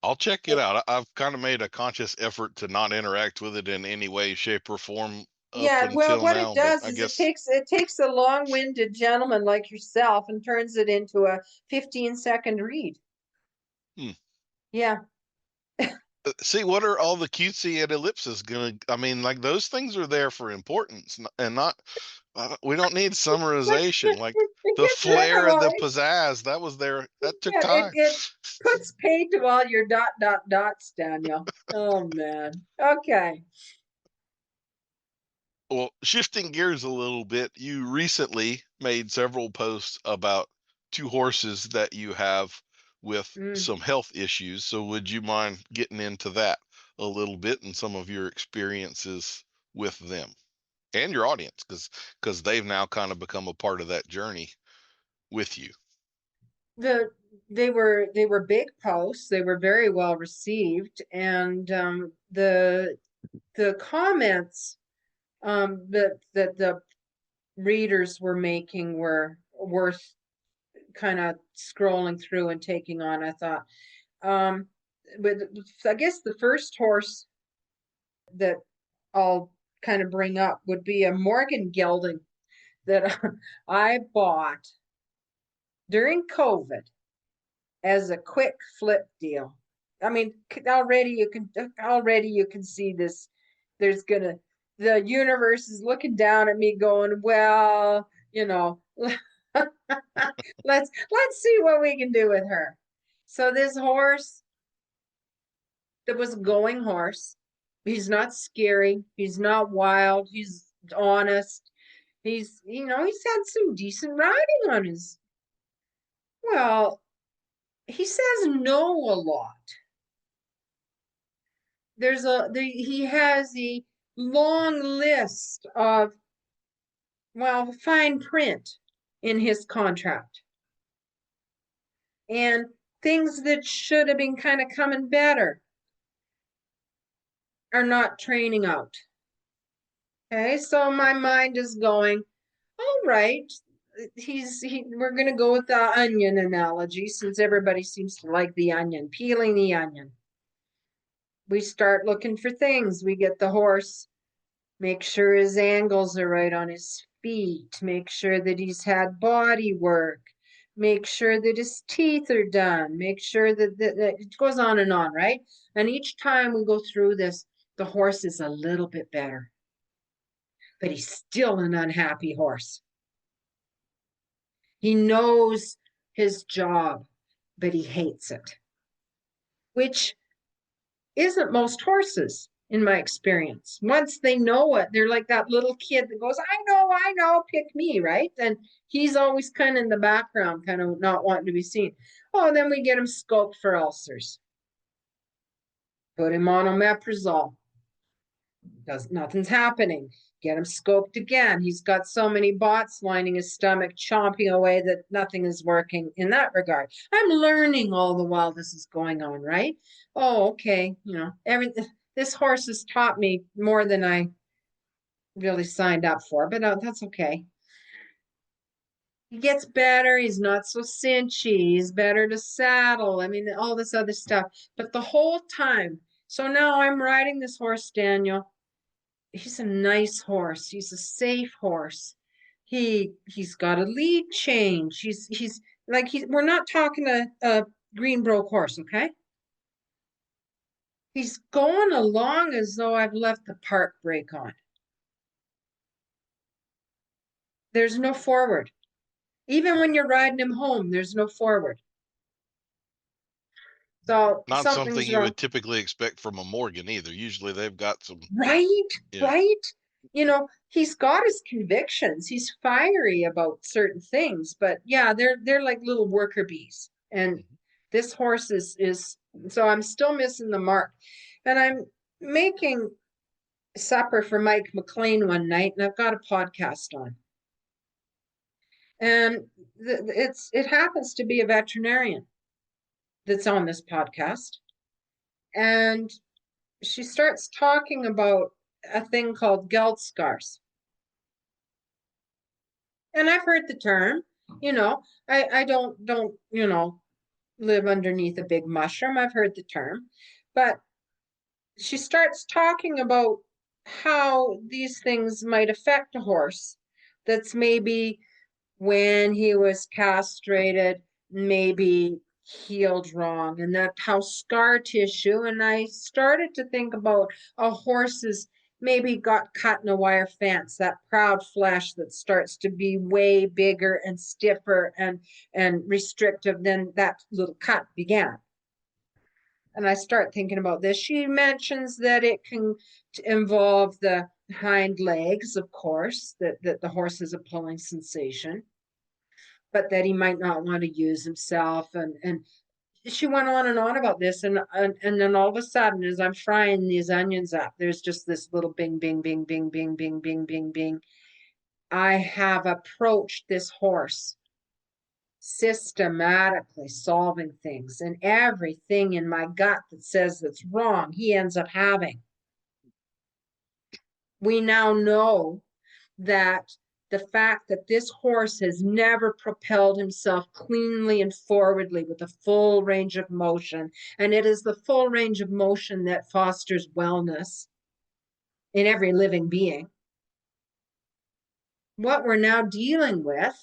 I'll check it out. I've kind of made a conscious effort to not interact with it in any way, shape, or form up Yeah, well, until what it now, but does I is it guess takes it takes a long-winded gentleman like yourself and turns it into a 15-second read. hmm. Yeah. See, what are all the cutesy and ellipses gonna? I mean, like those things are there for importance and not. We don't need summarization. Like the Yeah, flair and well, the pizzazz that was there. That took yeah, time. it puts paid to all your dots, Daniel. Oh man. Okay. Well, shifting gears a little bit, you recently made several posts about two horses that you have with Mm. some health issues. So, would you mind getting into that a little bit and some of your experiences with them and your audience? Because they've now kind of become a part of that journey with you. The they were big posts. They were very well received, and the the comments that the readers were making were worth kind of scrolling through and taking on. I thought, but I guess the first horse that I'll kind of bring up would be a Morgan gelding that I bought during COVID as a quick flip deal. I mean, already you can see this. The universe is looking down at me going, well, let's see what we can do with her. So this horse that was a going horse, he's not scary, he's not wild, he's honest. He's had some decent riding on his. Well, he says no a lot. He has a long list of, fine print in his contract. And things that should have been kind of coming better are not training out. Okay, so my mind is going, all right, we're going to go with the onion analogy, since everybody seems to like the onion, peeling the onion. We start looking for things. We get the horse, make sure his angles are right on his feet, make sure that he's had body work, make sure that his teeth are done, make sure that it goes on, right? And each time we go through this, the horse is a little bit better, but he's still an unhappy horse. He knows his job, but he hates it, which isn't most horses, in my experience. Once they know it, they're like that little kid that goes, I know, pick me, right? And he's always kind of in the background, kind of not wanting to be seen. Oh, then we get him scoped for ulcers. Put him on omeprazole. Nothing's happening. Get him scoped again. He's got so many bots lining his stomach, chomping away, that nothing is working in that regard. I'm learning all the while this is going on, right? Oh, okay. This horse has taught me more than I really signed up for, but that's okay. He gets better. He's not so cinchy. He's better to saddle. I mean, all this other stuff. But the whole time, so now I'm riding this horse, Daniel. He's a nice horse. He's a safe horse. He's got a lead change. We're not talking a Greenbroke horse, okay? He's going along as though I've left the park brake on. There's no forward. Even when you're riding him home, there's no forward. So not something you would typically expect from a Morgan either. Usually they've got some right. He's got his convictions. He's fiery about certain things, but yeah, they're like little worker bees. And this horse is so I'm still missing the mark. And I'm making supper for Mike McLean one night, and I've got a podcast on. And it happens to be a veterinarian that's on this podcast. And she starts talking about a thing called geld scars. And I've heard the term, I don't live underneath a big mushroom. I've heard the term. But she starts talking about how these things might affect a horse that's maybe when he was castrated, maybe healed wrong, and that how scar tissue. And I started to think about a horse's maybe got cut in a wire fence, that proud flesh that starts to be way bigger and stiffer and restrictive than that little cut began. And I start thinking about this. She mentions that it can involve the hind legs, of course, that the horse has a pulling sensation, but that he might not want to use himself. And she went on and on about this. And then all of a sudden, as I'm frying these onions up, there's just this little bing, bing, bing, bing, bing, bing, bing, bing, bing. I have approached this horse systematically solving things, and everything in my gut that says that's wrong, he ends up having. We now know that the fact that this horse has never propelled himself cleanly and forwardly with a full range of motion, and it is the full range of motion that fosters wellness in every living being. What we're now dealing with,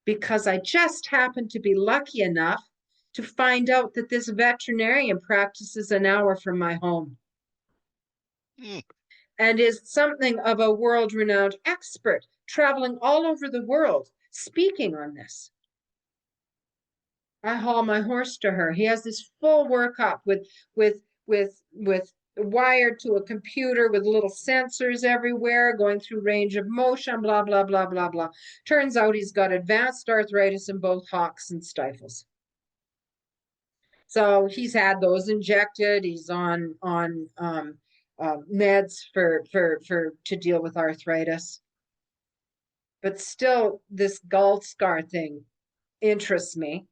because I just happened to be lucky enough to find out that this veterinarian practices an hour from my home. And is something of a world-renowned expert, traveling all over the world, speaking on this. I haul my horse to her. He has this full workup with wired to a computer with little sensors everywhere, going through range of motion, blah, blah, blah, blah, blah. Turns out he's got advanced arthritis in both hocks and stifles. So he's had those injected. He's on meds to deal with arthritis. But still, this gall scar thing interests me.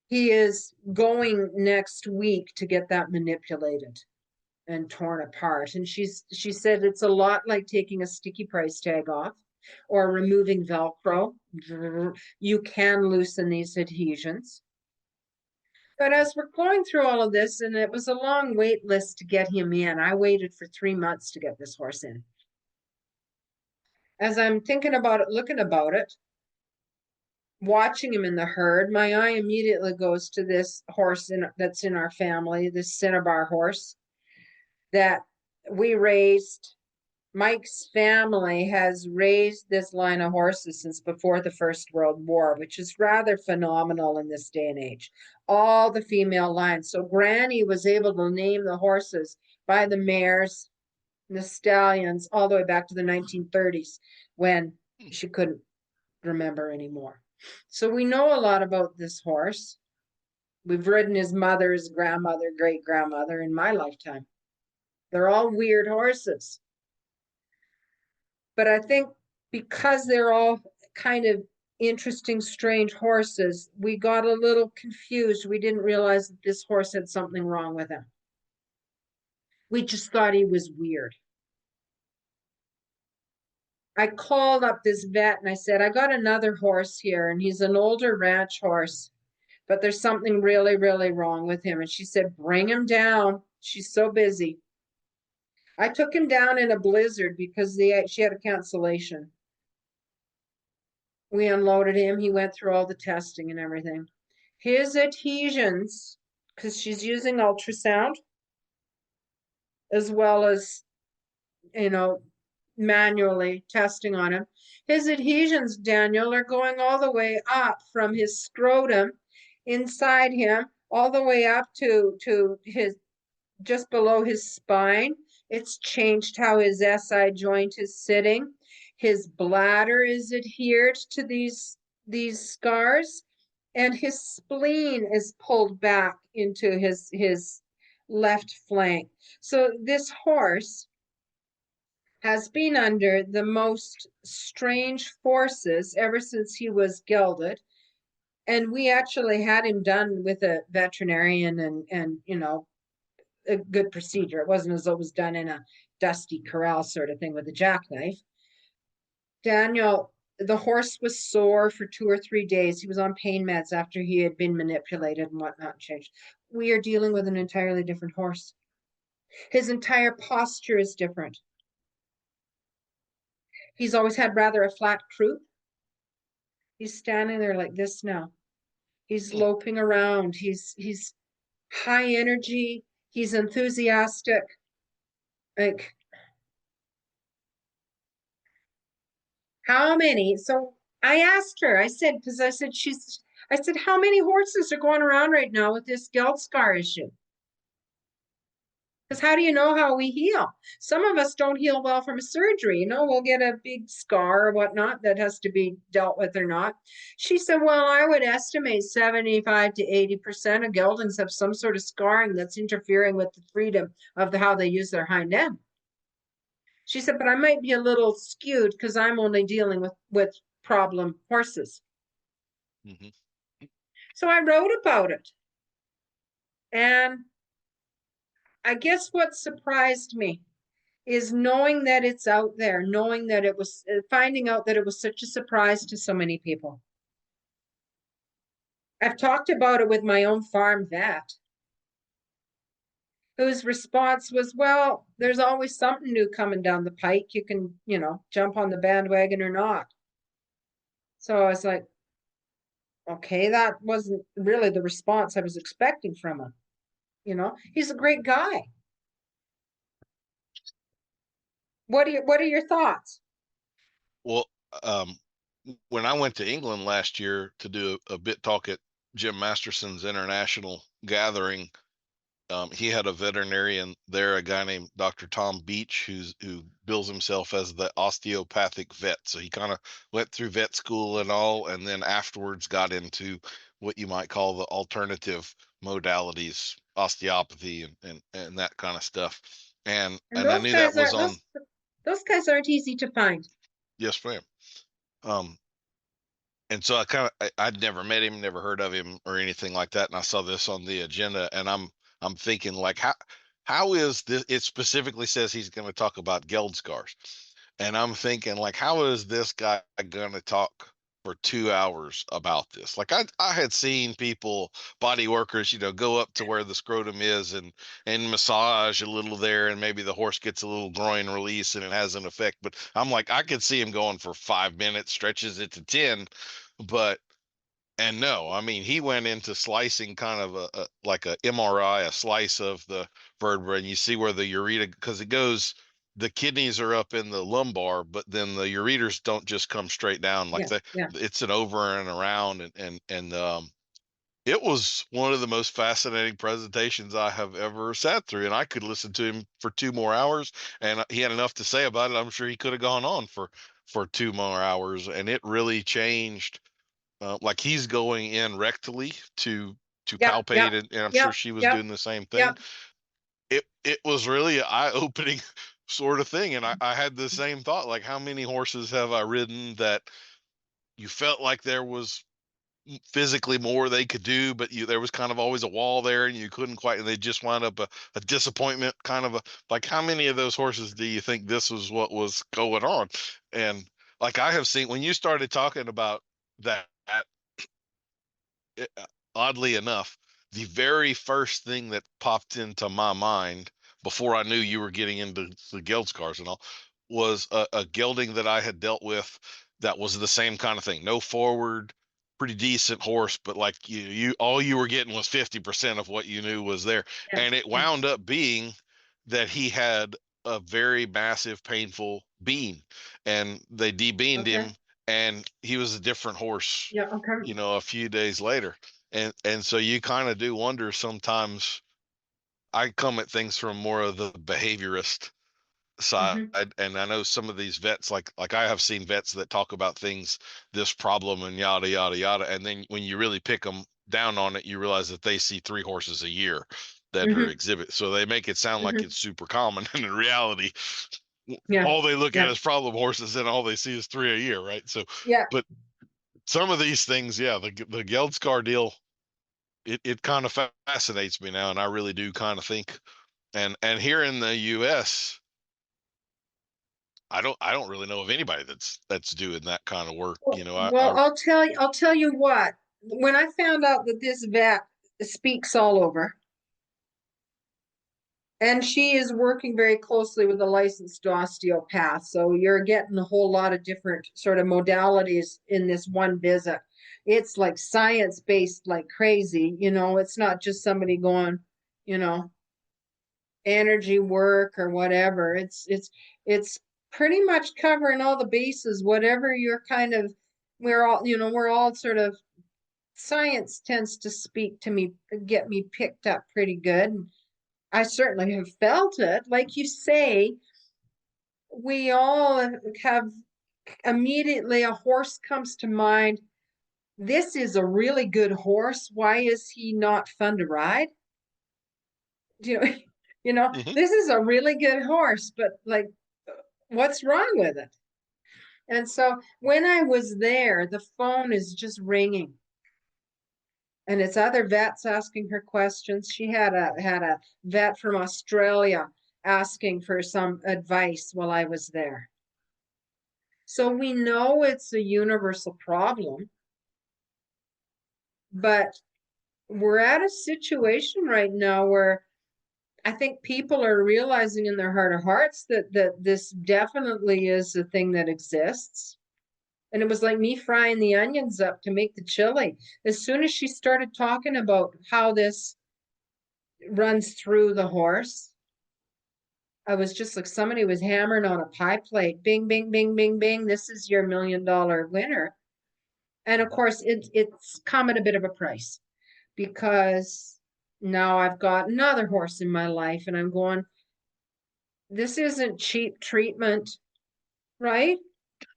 He is going next week to get that manipulated and torn apart. And she said it's a lot like taking a sticky price tag off or removing Velcro. You can loosen these adhesions. But as we're going through all of this, and it was a long wait list to get him in, I waited for 3 months to get this horse in. As I'm thinking about it, looking about it, watching him in the herd, my eye immediately goes to this horse that's in our family, this Cinnabar horse that we raised. Mike's family has raised this line of horses since before the First World War, which is rather phenomenal in this day and age. All the female lines. So Granny was able to name the horses by the mares, the stallions, all the way back to the 1930s when she couldn't remember anymore. So we know a lot about this horse. We've ridden his mother, his grandmother, great-grandmother in my lifetime. They're all weird horses. But I think because they're all kind of interesting, strange horses, we got a little confused. We didn't realize that this horse had something wrong with him. We just thought he was weird. I called up this vet and I said, I got another horse here and he's an older ranch horse, but there's something really, really wrong with him. And she said, bring him down. She's so busy. I took him down in a blizzard because she had a cancellation. We unloaded him. He went through all the testing and everything. His adhesions, because she's using ultrasound, as well as, manually testing on him. His adhesions, Daniel, are going all the way up from his scrotum inside him, all the way up to his, just below his spine. It's changed how his SI joint is sitting. His bladder is adhered to these scars, and his spleen is pulled back into his left flank. So this horse has been under the most strange forces ever since he was gelded. And we actually had him done with a veterinarian and a good procedure. It wasn't as though it was done in a dusty corral sort of thing with a jackknife. Daniel, the horse was sore for 2 or 3 days. He was on pain meds after he had been manipulated and whatnot changed. We are dealing with an entirely different horse. His entire posture is different. He's always had rather a flat croup. He's standing there like this now. He's loping around. He's high energy. He's enthusiastic. Like, how many? So I asked her, I said, how many horses are going around right now with this geld scar issue? Because how do you know how we heal? Some of us don't heal well from a surgery. We'll get a big scar or whatnot that has to be dealt with or not. She said, well, I would estimate 75 to 80% of geldings have some sort of scarring that's interfering with the freedom of how they use their hind end. She said, but I might be a little skewed because I'm only dealing with problem horses. Mm-hmm. So I wrote about it. And I guess what surprised me is knowing that it's out there, knowing that it was, finding out that it was such a surprise to so many people. I've talked about it with my own farm vet, whose response was, well, there's always something new coming down the pike. You can, jump on the bandwagon or not. So I was like, okay, that wasn't really the response I was expecting from him. He's a great guy. What are your thoughts? Well, when I went to England last year to do a bit talk at Jim Masterson's international gathering, he had a veterinarian there, a guy named Dr. Tom Beach, who bills himself as the osteopathic vet. So he kind of went through vet school and all, and then afterwards got into what you might call the alternative modalities, osteopathy and that kind of stuff. And I knew that was on. Those guys aren't easy to find. Yes, ma'am. And so I'd never met him, never heard of him or anything like that. And I saw this on the agenda, and I'm thinking, like, how is this? It specifically says he's going to talk about geld scars. And I'm thinking, like, how is this guy going to talk for 2 hours about this? Like, I had seen people, body workers, go up to where the scrotum is and massage a little there, and maybe the horse gets a little groin release and it has an effect. But I'm like, I could see him going for 5 minutes, stretches it to 10, and no, I mean, he went into slicing kind of like a MRI, a slice of the vertebra, and you see where the ureter, because the kidneys are up in the lumbar, but then the ureters don't just come straight down like that. Yeah. It's an over and around, and it was one of the most fascinating presentations I have ever sat through, and I could listen to him for 2 more hours, and he had enough to say about it. I'm sure he could have gone on for 2 more hours, and it really changed. Like, he's going in rectally to palpate, and I'm sure she was doing the same thing. It was really an eye-opening sort of thing, and I had the same thought, like, how many horses have I ridden that you felt like there was physically more they could do, but there was kind of always a wall there, and you couldn't quite, and they just wound up a disappointment, kind of like, how many of those horses do you think this was what was going on? And like, I have seen, when you started talking about that, oddly enough, the very first thing that popped into my mind before I knew you were getting into the geld scars and all was a gelding that I had dealt with that was the same kind of thing. No forward, pretty decent horse, but like, you all you were getting was 50% of what you knew was there. And it wound up being that he had a very massive, painful bean, and they debeaned him, and he was a different horse, a few days later. And so you kind of do wonder sometimes. I come at things from more of the behaviorist side, and I know some of these vets, like I have seen vets that talk about things, this problem and yada yada yada, and then when you really pick them down on it, you realize that they see 3 horses a year that are exhibit. So they make it sound like it's super common, and in reality, all they look at is problem horses, and all they see is 3 a year, right? So but some of these things, the geld scar deal, it kind of fascinates me now, and I really do kind of think, and here in the US, I don't really know of anybody that's doing that kind of work. I'll tell you what, when I found out that this vet speaks all over, and she is working very closely with a licensed osteopath, so you're getting a whole lot of different sort of modalities in this one visit. It's like science-based like crazy, it's not just somebody going, energy work or whatever. It's pretty much covering all the bases, whatever you're kind of, we're all sort of, science tends to speak to me, get me picked up pretty good. I certainly have felt it. Like you say, we all have immediately a horse comes to mind. This is a really good horse. Why is he not fun to ride? This is a really good horse, but like, what's wrong with it? And so when I was there, the phone is just ringing, and it's other vets asking her questions. She had a vet from Australia asking for some advice while I was there. So we know it's a universal problem, but we're at a situation right now where I think people are realizing in their heart of hearts that this definitely is a thing that exists. And it was like me frying the onions up to make the chili. As soon as she started talking about how this runs through the horse, I was just like somebody was hammering on a pie plate. Bing, bing, bing, bing, bing. This is your $1 million winner. And of course, it's come at a bit of a price, because now I've got another horse in my life and I'm going, this isn't cheap treatment, right?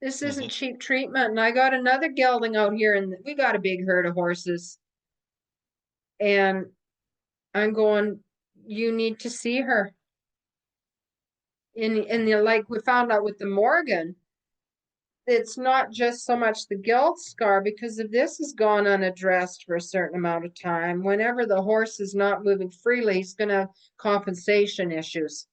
This isn't cheap treatment. And I got another gelding out here, and we got a big herd of horses. And I'm going, you need to see her. And like we found out with the Morgan, it's not just so much the gilt scar, because if this has gone unaddressed for a certain amount of time, whenever the horse is not moving freely, he's going to have compensation issues.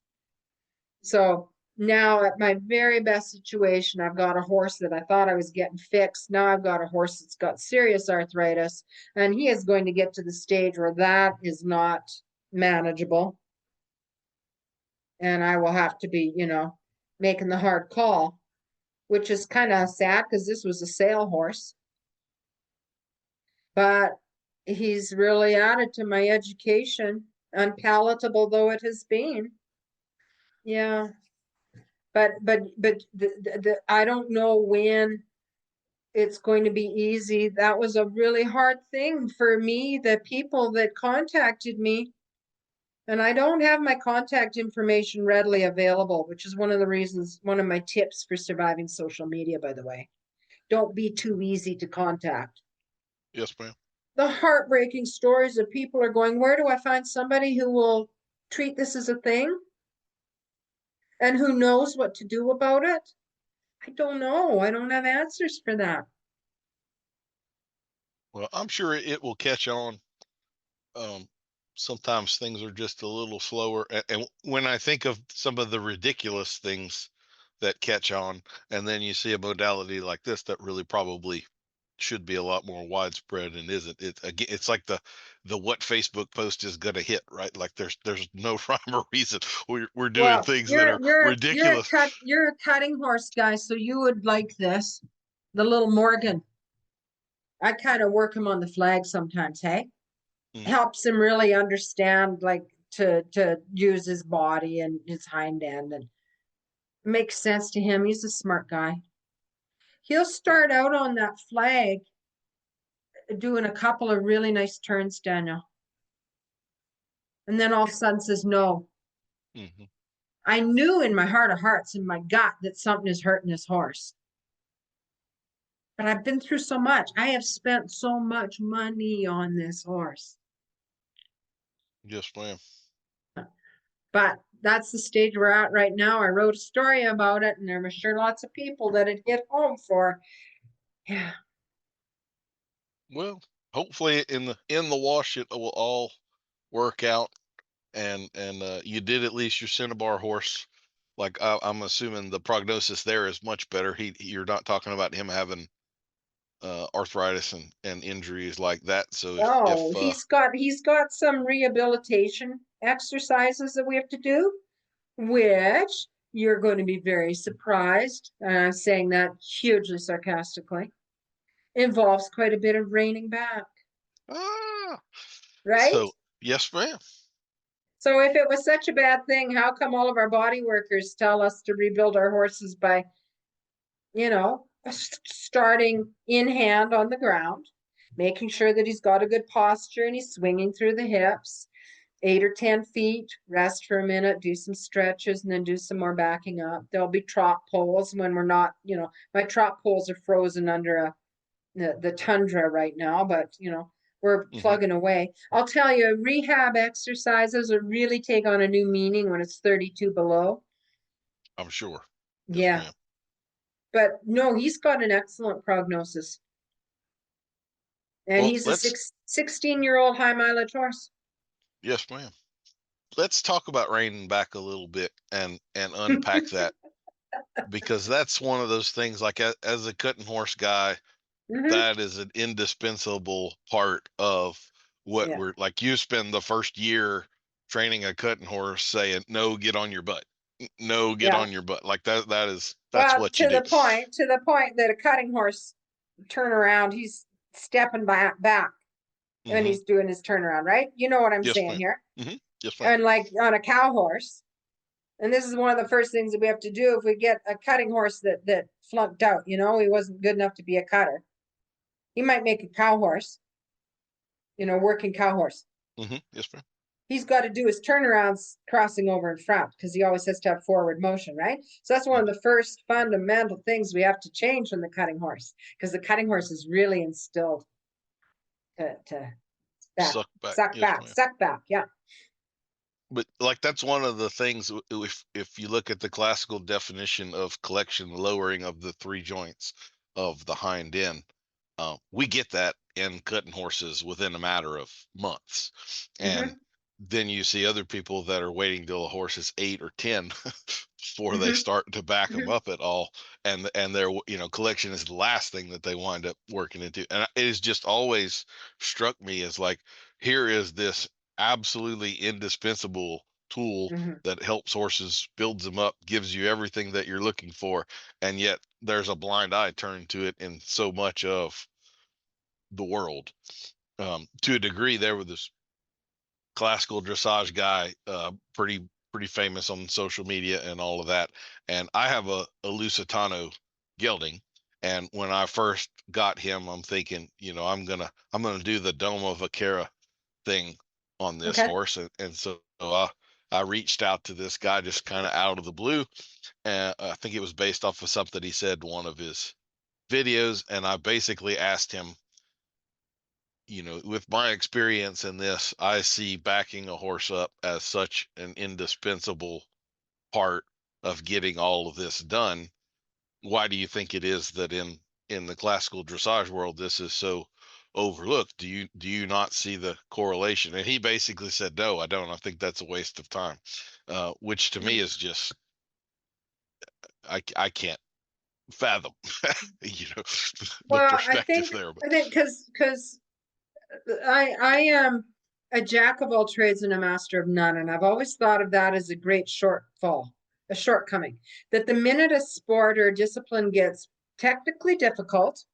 So now at my very best situation, I've got a horse that I thought I was getting fixed. Now I've got a horse that's got serious arthritis, and he is going to get to the stage where that is not manageable. And I will have to be, making the hard call, which is kind of sad because this was a sale horse. But he's really added to my education, unpalatable though it has been. Yeah. But I don't know when it's going to be easy. That was a really hard thing for me, the people that contacted me. And I don't have my contact information readily available, which is one of the reasons, one of my tips for surviving social media, by the way. Don't be too easy to contact. Yes, ma'am. The heartbreaking stories of people are going, where do I find somebody who will treat this as a thing? And who knows what to do about it? I don't know. I don't have answers for that. Well, I'm sure it will catch on. Sometimes things are just a little slower. And when I think of some of the ridiculous things that catch on, and then you see a modality like this that really probably should be a lot more widespread and isn't, it's like the what Facebook post is going to hit, right? Like there's no rhyme or reason. We're doing things that are ridiculous. You're a cutting horse guy, so you would like this. The little Morgan. I kind of work him on the flag sometimes, hey? Helps him really understand, like, to use his body and his hind end, and makes sense to him. He's a smart guy. He'll start out on that flag doing a couple of really nice turns, Daniel. And then all of a sudden says no. I knew in my heart of hearts, in my gut, that something is hurting this horse. But I've been through so much. I have spent so much money on this horse. Yes, ma'am. But that's the stage we're at right now. I wrote a story about it, and there were sure lots of people that it hit home for. Yeah. Well, hopefully in the wash it will all work out, and you did at least your Cinnabar horse. Like I'm assuming the prognosis there is much better. You're not talking about him having arthritis and injuries like that. So he's got some rehabilitation exercises that we have to do, which you're going to be very surprised. Saying that hugely sarcastically, involves quite a bit of reining back. Right? So yes, ma'am. So if it was such a bad thing, how come all of our body workers tell us to rebuild our horses by, starting in hand on the ground, making sure that he's got a good posture and he's swinging through the hips, 8 or 10 feet, rest for a minute, do some stretches, and then do some more backing up. There'll be trot poles when we're not, my trot poles are frozen under the tundra right now, but, we're plugging away. I'll tell you, rehab exercises will really take on a new meaning when it's 32 below. I'm sure. Yes, yeah. Ma'am. But no, he's got an excellent prognosis. And he's a 16-year-old high mileage horse. Yes, ma'am. let's talk about reining back a little bit and unpack that, because that's one of those things, like as a cutting horse guy, that is an indispensable part of what we're like. You spend the first year training a cutting horse saying, no, get on your butt. No, get on your butt. Like that's what you do. To the point that a cutting horse turnaround, he's stepping back when he's doing his turnaround, right? You know what I'm saying here. Yes, ma'am. And like on a cow horse, and this is one of the first things that we have to do if we get a cutting horse that flunked out, he wasn't good enough to be a cutter. He might make a cow horse, working cow horse. Yes, ma'am. He's got to do his turnarounds crossing over in front because he always has to have forward motion, right? So that's one of the first fundamental things we have to change from the cutting horse, because the cutting horse is really instilled to suck back. Yeah. But like that's one of the things, if you look at the classical definition of collection, lowering of the 3 joints of the hind end, we get that in cutting horses within a matter of months. And then you see other people that are waiting till a horse is 8 or 10 before they start to back them up at all. And their, collection is the last thing that they wind up working into. And it has just always struck me as like, here is this absolutely indispensable tool that helps horses, builds them up, gives you everything that you're looking for. And yet there's a blind eye turned to it in so much of the world. To a degree, there was this classical dressage guy, pretty famous on social media and all of that. And I have a Lusitano gelding. And when I first got him, I'm thinking, I'm gonna do the Doma Vaquera thing on this horse. And so I reached out to this guy just kind of out of the blue. And I think it was based off of something he said in one of his videos. And I basically asked him, with my experience in this, I see backing a horse up as such an indispensable part of getting all of this done. Why do you think it is that in the classical dressage world, this is so overlooked? Do you not see the correlation? And he basically said, no, I don't. I think that's a waste of time, which to me is just, I can't fathom, well, perspective there. I think because I am a jack of all trades and a master of none, and I've always thought of that as a great a shortcoming. That the minute a sport or discipline gets technically difficult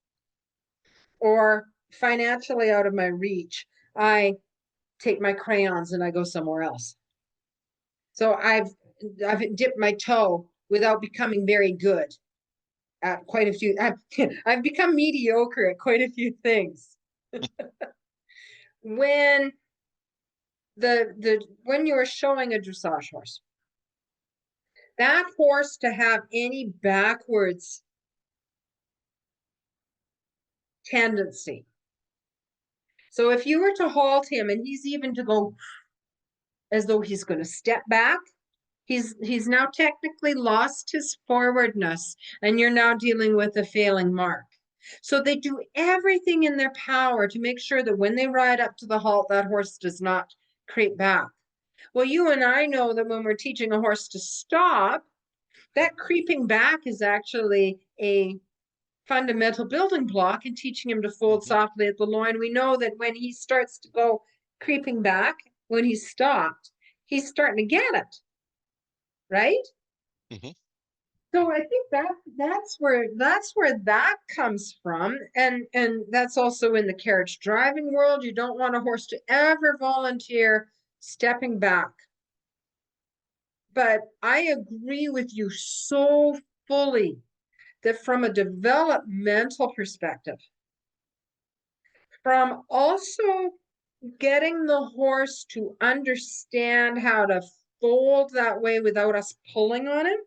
or financially out of my reach, I take my crayons and I go somewhere else. So I've dipped my toe without becoming very good at quite a few. I've become mediocre at quite a few things. When when you're showing a dressage horse, that horse to have any backwards tendency. So if you were to halt him and he's even to go as though he's going to step back, he's now technically lost his forwardness, and you're now dealing with a failing mark. So they do everything in their power to make sure that when they ride up to the halt, that horse does not creep back. Well, you and I know that when we're teaching a horse to stop, that creeping back is actually a fundamental building block in teaching him to fold softly at the loin. We know that when he starts to go creeping back, when he's stopped, he's starting to get it, right? So I think that's where that comes from, and that's also in the carriage driving world. You don't want a horse to ever volunteer stepping back. But I agree with you so fully that from a developmental perspective, from also getting the horse to understand how to fold that way without us pulling on him,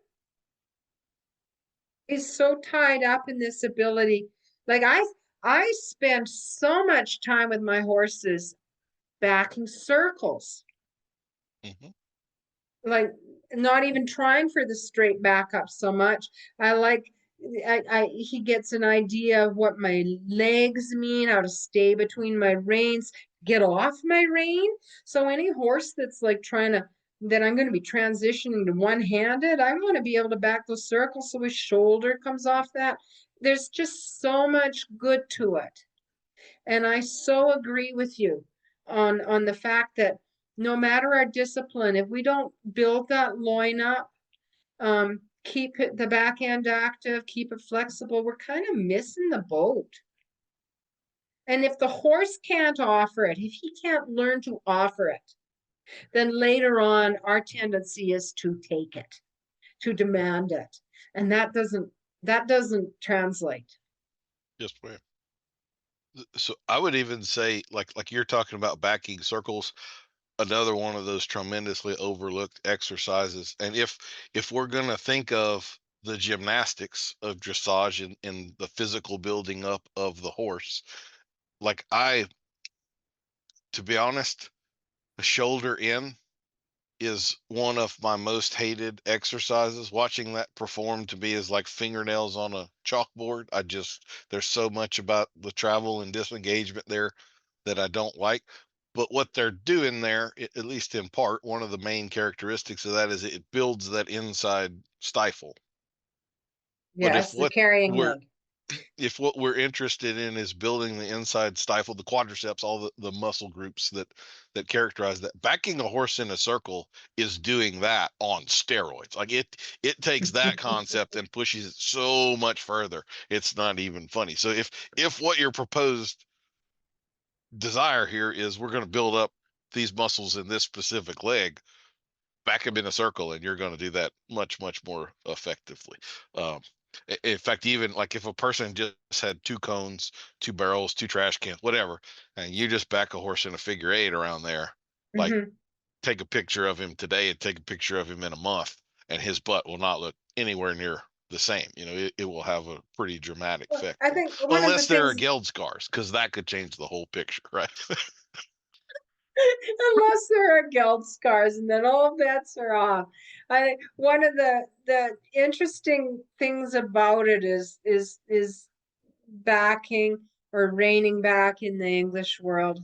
is so tied up in this ability. Like I spend so much time with my horses backing circles. Like not even trying for the straight back up so much. He gets an idea of what my legs mean, how to stay between my reins, get off my rein. So any horse that's like trying to that I'm going to be transitioning to one-handed. I want to be able to back those circles so his shoulder comes off that. There's just so much good to it. And I so agree with you on the fact that no matter our discipline, if we don't build that loin up, keep it, the back end active, keep it flexible, we're kind of missing the boat. And if the horse can't offer it, if he can't learn to offer it, then later on our tendency is to take it, to demand it. And that doesn't translate. Yes, ma'am. So I would even say, like you're talking about backing circles, another one of those tremendously overlooked exercises. And if we're going to think of the gymnastics of dressage and the physical building up of the horse, like to be honest, the shoulder in is one of my most hated exercises. Watching that perform to me is like fingernails on a chalkboard. There's so much about the travel and disengagement there that I don't like. But what they're doing there, at least in part, one of the main characteristics of that is it builds that inside stifle. Yes, the carrying leg. If what we're interested in is building the inside stifle, the quadriceps, all the muscle groups that characterize that, backing a horse in a circle is doing that on steroids. Like it takes that concept and pushes it so much further. It's not even funny. So if what your proposed desire here is we're going to build up these muscles in this specific leg, back them in a circle, and you're going to do that much more effectively. In fact, even like if a person just had 2 cones, 2 barrels, 2 trash cans, whatever, and you just back a horse in a figure 8 around there, like take a picture of him today and take a picture of him in a month, and his butt will not look anywhere near the same. It will have a pretty dramatic effect. I think unless there are geld scars, because that could change the whole picture, right? Unless there are geld scars, and then all bets are off. One of the interesting things about it is backing, or reining back in the English world,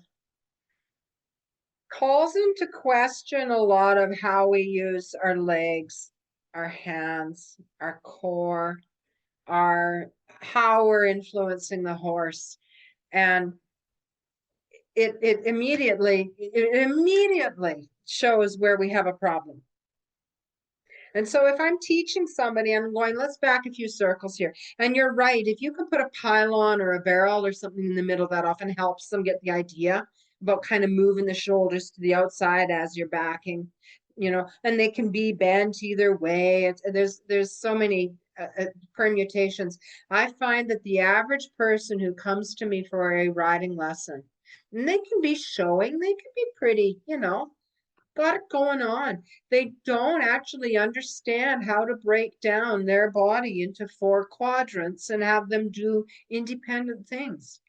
calls into question a lot of how we use our legs, our hands, our core, how we're influencing the horse. And it immediately shows where we have a problem. And so if I'm teaching somebody, I'm going, let's back a few circles here. And you're right, if you can put a pylon or a barrel or something in the middle, that often helps them get the idea about kind of moving the shoulders to the outside as you're backing, and they can be bent either way. There's so many permutations. I find that the average person who comes to me for a riding lesson, and they can be pretty, got it going on. They don't actually understand how to break down their body into 4 quadrants and have them do independent things.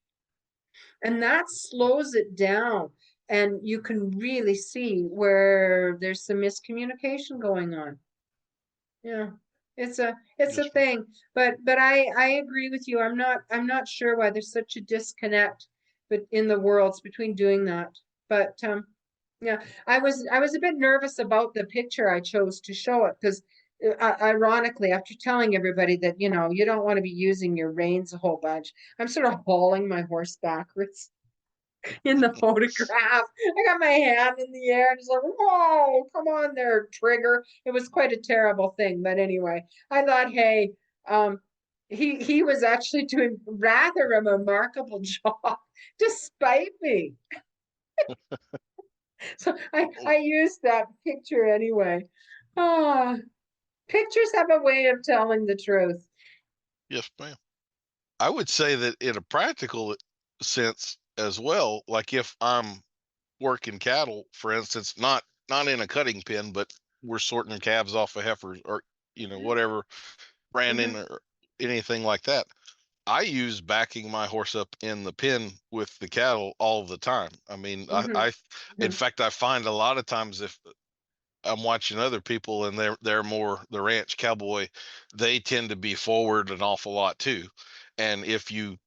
And that slows it down. And you can really see where there's some miscommunication going on. Yeah, it's a thing. But I agree with you. I'm not sure why there's such a disconnect in the worlds between doing that. But yeah, I was a bit nervous about the picture I chose to show it, because ironically, after telling everybody that you don't want to be using your reins a whole bunch, I'm sort of hauling my horse backwards in the photograph. I got my hand in the air and just like, whoa, come on there, trigger. It was quite a terrible thing, but anyway, I thought, hey, he was actually doing rather a remarkable job despite me. So I used that picture anyway. Pictures have a way of telling the truth. Yes, ma'am. I would say that in a practical sense as well, like if I'm working cattle, for instance, not in a cutting pen, but we're sorting calves off of heifers, or whatever branding or anything like that, I use backing my horse up in the pen with the cattle all the time. I mean, in fact, I find a lot of times if I'm watching other people and they're more the ranch cowboy, they tend to be forward an awful lot too. And if you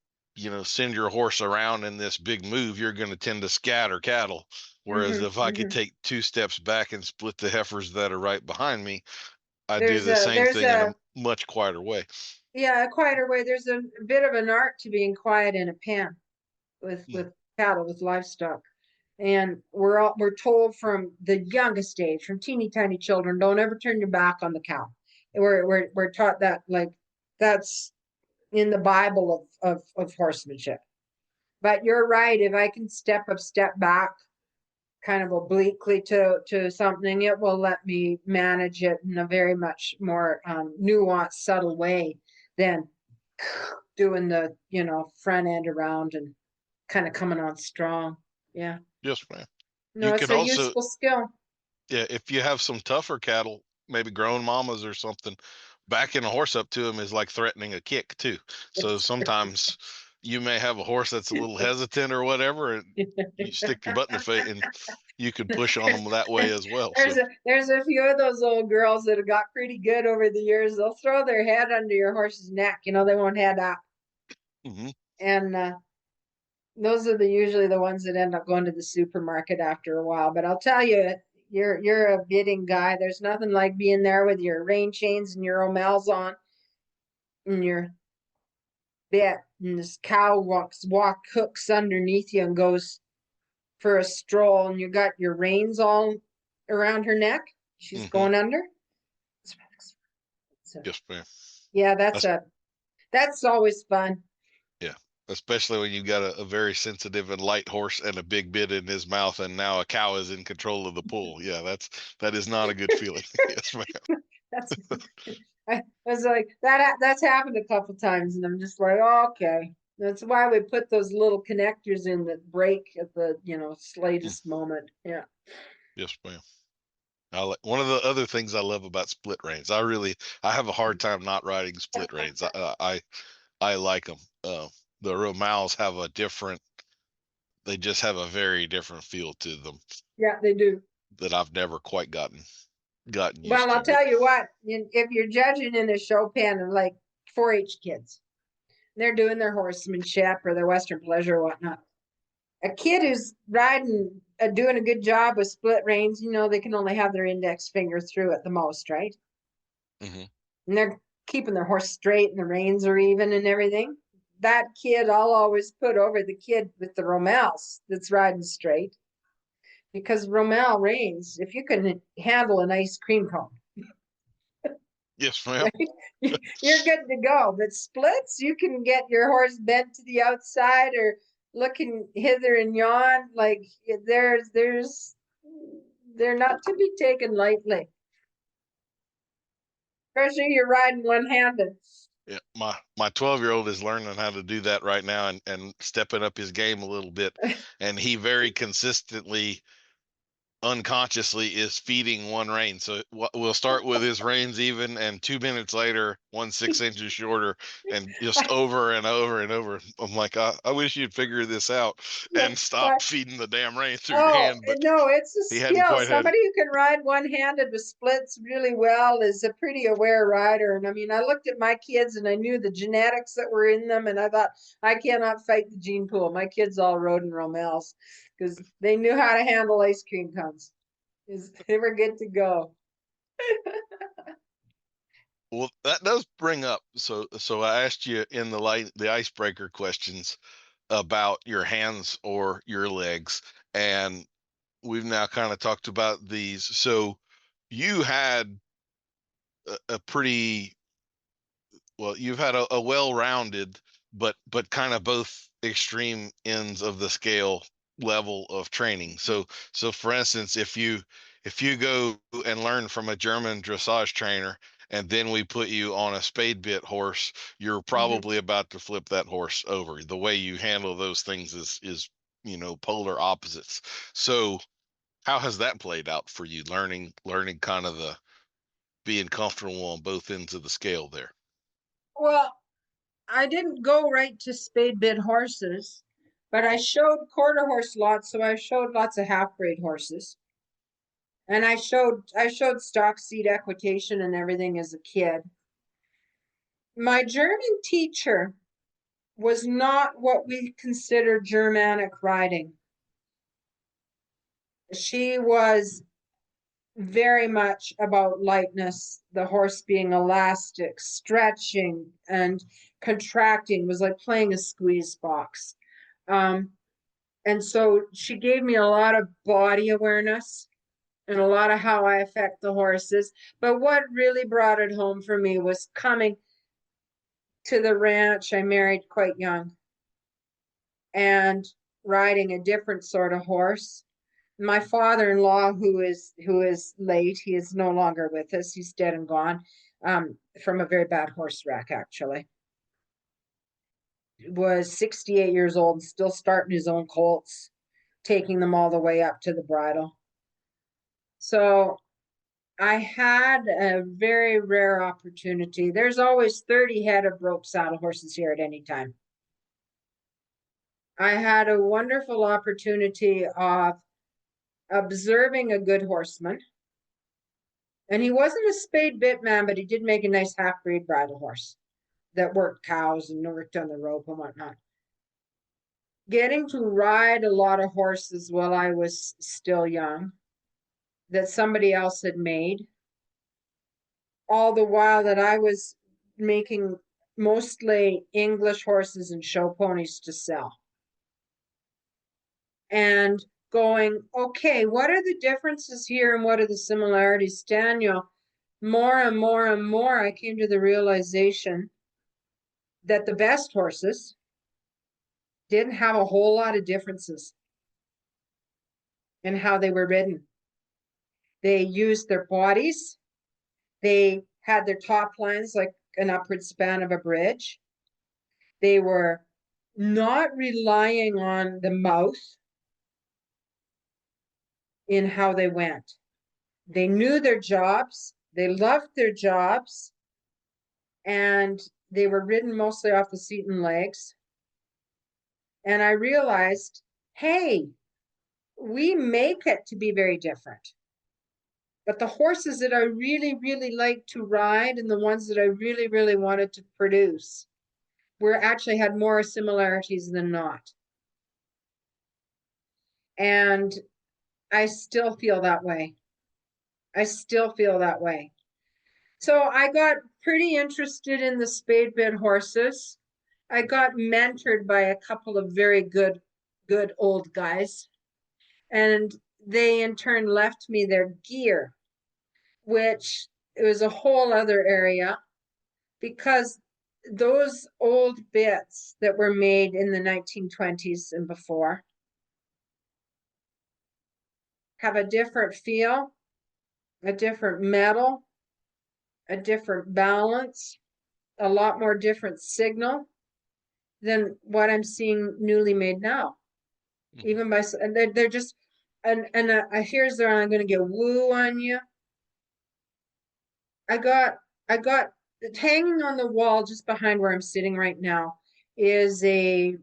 send your horse around in this big move, you're going to tend to scatter cattle. Whereas if I could take 2 steps back and split the heifers that are right behind me, I do the same thing in a much quieter way. Yeah, a quieter way. There's a bit of an art to being quiet in a pen with cattle, with livestock. And we're told from the youngest age, from teeny tiny children, don't ever turn your back on the cow. We're taught that, like, that's in the Bible of horsemanship. But you're right. If I can step back kind of obliquely to something, it will let me manage it in a very much more nuanced, subtle way than doing the front end around and kind of coming on strong. Yeah. Yes, ma'am. No, it's a useful skill. Yeah, if you have some tougher cattle, maybe grown mamas or something, backing a horse up to them is like threatening a kick too. So sometimes you may have a horse that's a little hesitant or whatever, and you stick your butt in their face, and you can push on them that way as well. There's a few of those old girls that have got pretty good over the years. They'll throw their head under your horse's neck. They won't head up. Mm-hmm. And those are usually the ones that end up going to the supermarket after a while. But I'll tell you, you're a bidding guy. There's nothing like being there with your rein chains and your omels on and your bit, and this cow hooks underneath you and goes for a stroll, and you got your reins all around her neck. She's going under. Yes, ma'am. Yeah, that's always fun. Yeah, especially when you got a very sensitive and light horse and a big bit in his mouth, and now a cow is in control of the pull. Yeah, that is not a good feeling. Yes, ma'am. I was like, that's happened a couple times, and I'm just like, oh, okay. That's why we put those little connectors in that break at the slightest moment. Yeah. Yes, ma'am. One of the other things I love about split reins. I have a hard time not riding split reins. I like them. The Romals have they just have a very different feel to them. Yeah, they do. That I've never quite gotten used to. Well, I'll tell you what, if you're judging in a show pen of like 4-H kids, they're doing their horsemanship or their Western pleasure or whatnot. A kid who's riding, doing a good job with split reins, they can only have their index finger through at the most, right? Mm-hmm. And they're keeping their horse straight and the reins are even and everything. That kid, I'll always put over the kid with the Romels that's riding straight. Because Romel reins, if you can handle an ice cream cone. Yes, ma'am. You're good to go. But splits, you can get your horse bent to the outside or looking hither and yon. Like they're not to be taken lightly. Especially you're riding one-handed. Yeah, my 12-year-old is learning how to do that right now and stepping up his game a little bit. And he very consistently unconsciously is feeding one rein. So we'll start with his reins even, and 2 minutes later, 1 6 inches shorter, and just over and over and over. I'm like, I wish you'd figure this out and stop feeding the damn rein through your hand. But no, it's a skill. Somebody who can ride one-handed with splits really well is a pretty aware rider. And I mean, I looked at my kids and I knew the genetics that were in them, and I thought, I cannot fight the gene pool. My kids all rode in Romels because they knew how to handle ice cream cones. They were good to go. Well, that does bring up, so I asked you in the icebreaker questions about your hands or your legs, and we've now kind of talked about these. So you had a pretty, well, you've had a well-rounded, but kind of both extreme ends of the scale level of training. So for instance, if you go and learn from a German dressage trainer, and then we put you on a spade bit horse, you're probably about to flip that horse over. The way you handle those things is polar opposites. So how has that played out for you, learning kind of the being comfortable on both ends of the scale there? Well, I didn't go right to spade bit horses, but I showed quarter horse lots, so I showed lots of half braid horses. And I showed stock seat equitation and everything as a kid. My German teacher was not what we consider Germanic riding. She was very much about lightness, the horse being elastic, stretching and contracting. It was like playing a squeeze box. And so she gave me a lot of body awareness and a lot of how I affect the horses. But what really brought it home for me was coming to the ranch. I married quite young and riding a different sort of horse. My father-in-law, who is late, he is no longer with us. He's dead and gone, from a very bad horse wreck, actually. Was 68 years old and still starting his own colts, taking them all the way up to the bridle. So I had a very rare opportunity. There's always 30 head of rope saddle horses here at any time. I had a wonderful opportunity of observing a good horseman. And he wasn't a spade bit man, but he did make a nice half-breed bridle horse that worked cows and worked on the rope and whatnot. Getting to ride a lot of horses while I was still young that somebody else had made, all the while that I was making mostly English horses and show ponies to sell. And going, okay, what are the differences here and what are the similarities, Daniel? More and more and more, I came to the realization that the best horses didn't have a whole lot of differences in how they were ridden. They used their bodies. They had their top lines like an upward span of a bridge. They were not relying on the mouth in how they went. They knew their jobs. They loved their jobs. And they were ridden mostly off the seat and legs. And I realized, hey, we make it to be very different. But the horses that I really, really liked to ride and the ones that I really, really wanted to produce were actually had more similarities than not. And I still feel that way. I still feel that way. So I got pretty interested in the spade bit horses. I got mentored by a couple of very good old guys. And they in turn left me their gear, which it was a whole other area, because those old bits that were made in the 1920s and before have a different feel, a different metal, a different balance, a lot more different signal than what I'm seeing newly made now. Even by, and they're just, and here's where I'm going to get woo on you. I got hanging on the wall just behind where I'm sitting right now is a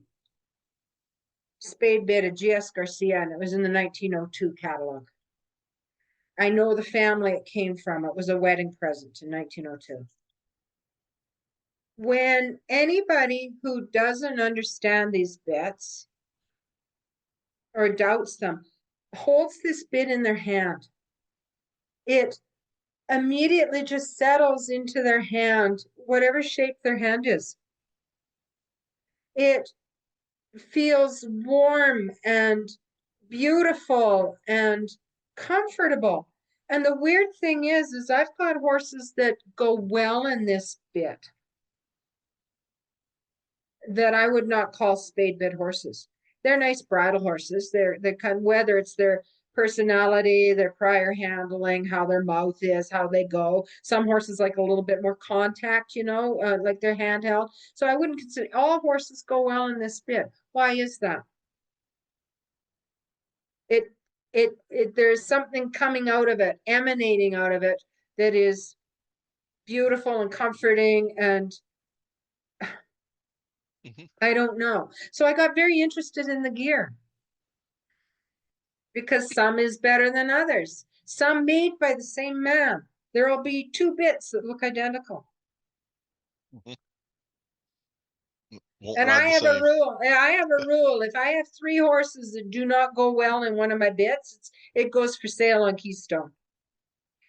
spade bit of G.S. Garcia, and it was in the 1902 catalog. I know the family it came from. It was a wedding present in 1902. When anybody who doesn't understand these bits or doubts them holds this bit in their hand, it immediately just settles into their hand, whatever shape their hand is. It feels warm and beautiful and comfortable. And the weird thing is I've got horses that go well in this bit that I would not call spade bit horses. They're nice bridle horses. They're kind of, whether it's their personality, their prior handling, how their mouth is, how they go. Some horses like a little bit more contact, like they're handheld. So I wouldn't consider all horses go well in this bit. Why is that? There's something coming out of it, emanating out of it, that is beautiful and comforting, and I don't know. So I got very interested in the gear because some is better than others. Some made by the same man. There will be two bits that look identical. And I have a rule. If I have 3 horses that do not go well in one of my bits, it goes for sale on Keystone.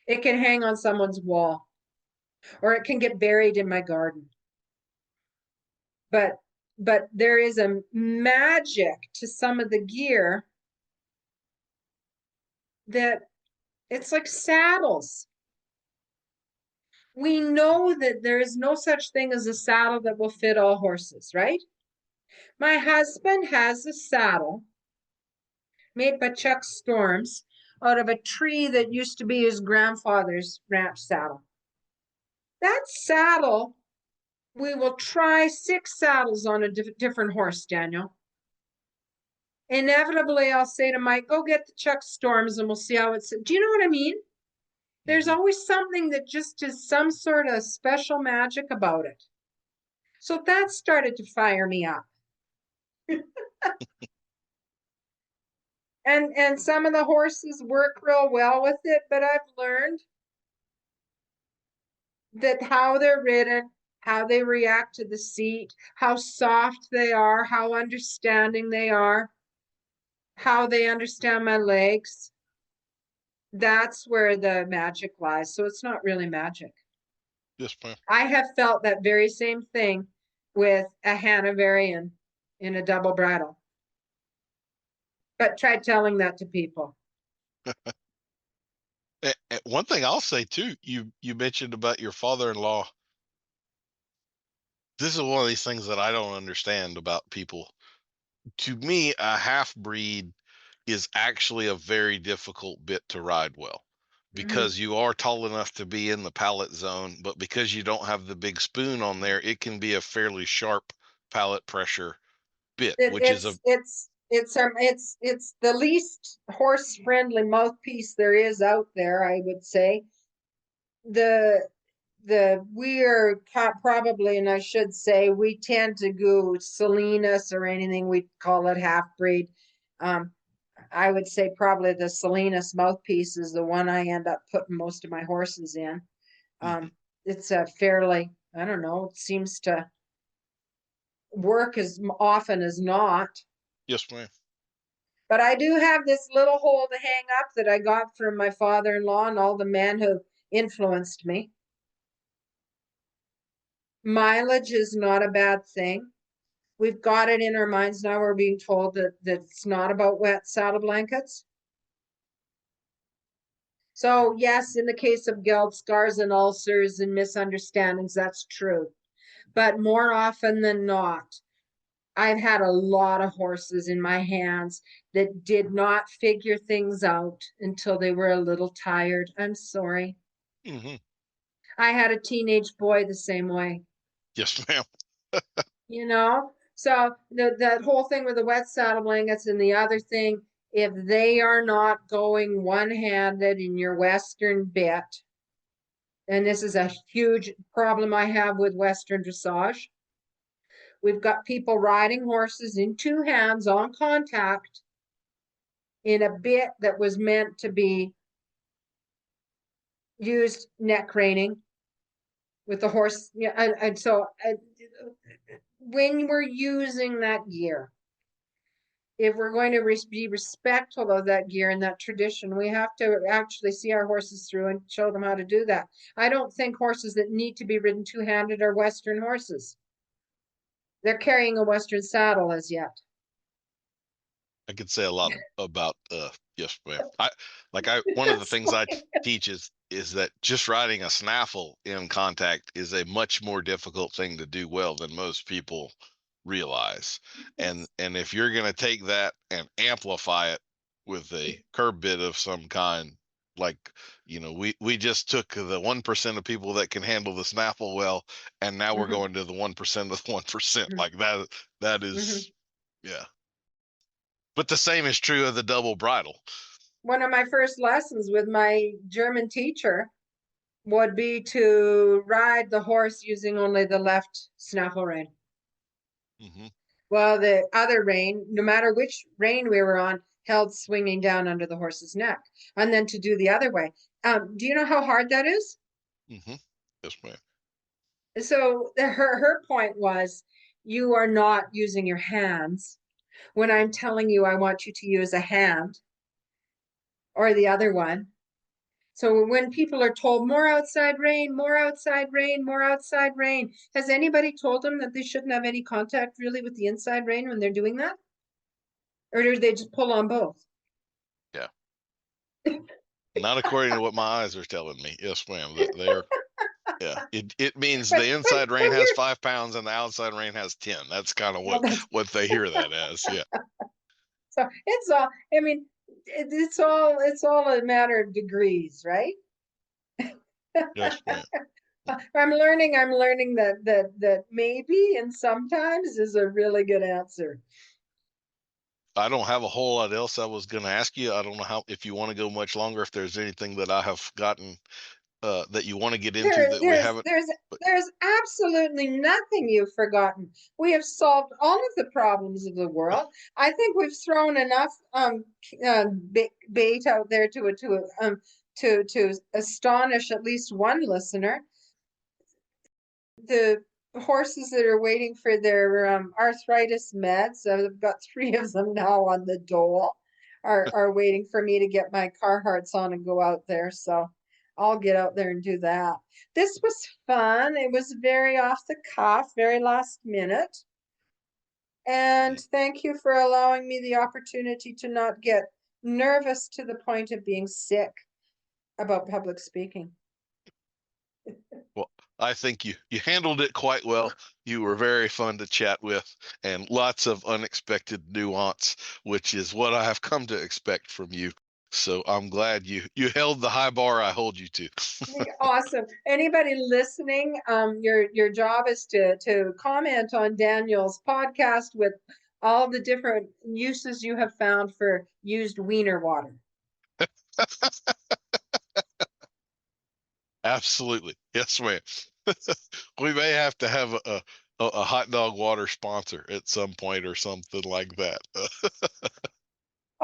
It can hang on someone's wall, or it can get buried in my garden. But there is a magic to some of the gear that it's like saddles. We know that there is no such thing as a saddle that will fit all horses, right? My husband has a saddle made by Chuck Storms out of a tree that used to be his grandfather's ranch saddle. That saddle, we will try 6 saddles on a different horse, Daniel. Inevitably, I'll say to Mike, go get the Chuck Storms and we'll see how it's. Do you know what I mean? There's always something that just is some sort of special magic about it. So that started to fire me up. And some of the horses work real well with it, but I've learned that how they're ridden, how they react to the seat, how soft they are, how understanding they are, how they understand my legs. That's where the magic lies. So it's not really magic. Yes, ma'am. I have felt that very same thing with a Hanoverian in a double bridle. But try telling that to people. One thing I'll say too, you mentioned about your father-in-law. This is one of these things that I don't understand about people. To me, a half breed is actually a very difficult bit to ride well, because you are tall enough to be in the pallet zone, but because you don't have the big spoon on there, it can be a fairly sharp pallet pressure bit, it's the least horse friendly mouthpiece there is out there, I would say. We are probably, and I should say, we tend to go Salinas or anything, we call it half breed. I would say probably the Salinas mouthpiece is the one I end up putting most of my horses in. It's a fairly, I don't know, it seems to work as often as not. Yes, ma'am. But I do have this little hole to hang up that I got from my father-in-law and all the men who influenced me. Mileage is not a bad thing. We've got it in our minds now. We're being told that it's not about wet saddle blankets. So yes, in the case of geld scars and ulcers and misunderstandings, that's true. But more often than not, I've had a lot of horses in my hands that did not figure things out until they were a little tired. I'm sorry. I had a teenage boy the same way. Yes, ma'am. So that whole thing with the wet saddle blankets, and the other thing, if they are not going one-handed in your Western bit, and this is a huge problem I have with Western dressage, we've got people riding horses in 2 hands on contact in a bit that was meant to be used neck reining with the horse. And so when we're using that gear, if we're going to be respectful of that gear and that tradition, we have to actually see our horses through and show them how to do that. I don't think horses that need to be ridden 2-handed are Western horses. They're carrying a Western saddle as yet. I could say a lot about yes, ma'am. One of the things I teach is that just riding a snaffle in contact is a much more difficult thing to do well than most people realize. And if you're going to take that and amplify it with a curb bit of some kind, like, we just took the 1% of people that can handle the snaffle well, and now we're going to the 1% of the 1%. Like that is, yeah. But the same is true of the double bridle. One of my first lessons with my German teacher would be to ride the horse using only the left snaffle rein. Well, the other rein, no matter which rein we were on, held swinging down under the horse's neck. And then to do the other way. Do you know how hard that is? Yes, ma'am. So her point was, you are not using your hands when I'm telling you I want you to use a hand or the other one. So when people are told more outside rain, more outside rain, more outside rain, has anybody told them that they shouldn't have any contact really with the inside rain when they're doing that? Or do they just pull on both? Yeah. Not according to what my eyes are telling me. Yes, ma'am. They're yeah. It means the inside rain has 5 pounds and the outside rain has 10. That's kind of what they hear that as. Yeah. So it's all, I mean, it's all a matter of degrees, right? Yes, ma'am. I'm learning that maybe and sometimes is a really good answer. I don't have a whole lot else I was going to ask you. I don't know if you want to go much longer, if there's anything that I have gotten that you want to get into that we haven't. There's absolutely nothing you've forgotten. We have solved all of the problems of the world. I think we've thrown enough bait out there to astonish at least one listener. The horses that are waiting for their arthritis meds, I've got 3 of them now on the dole, are waiting for me to get my Carhartts on and go out there. So I'll get out there and do that. This was fun. It was very off the cuff, very last minute. And thank you for allowing me the opportunity to not get nervous to the point of being sick about public speaking. Well, I think you handled it quite well. You were very fun to chat with, and lots of unexpected nuance, which is what I have come to expect from you. So I'm glad you held the high bar I hold you to. Awesome. Anybody listening, your job is to comment on Daniel's podcast with all the different uses you have found for used wiener water. Absolutely. Yes, ma'am. We may have to have a hot dog water sponsor at some point or something like that.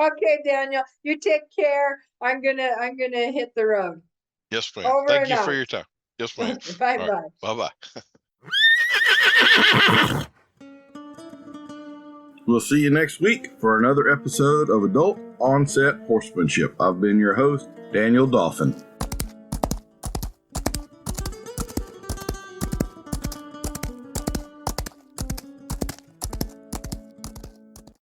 Okay, Daniel, you take care. I'm gonna hit the road. Yes, ma'am. Thank you for your time. Yes, ma'am. Okay, bye-bye. Right. Bye-bye. We'll see you next week for another episode of Adult Onset Horsemanship. I've been your host, Daniel Dauphin.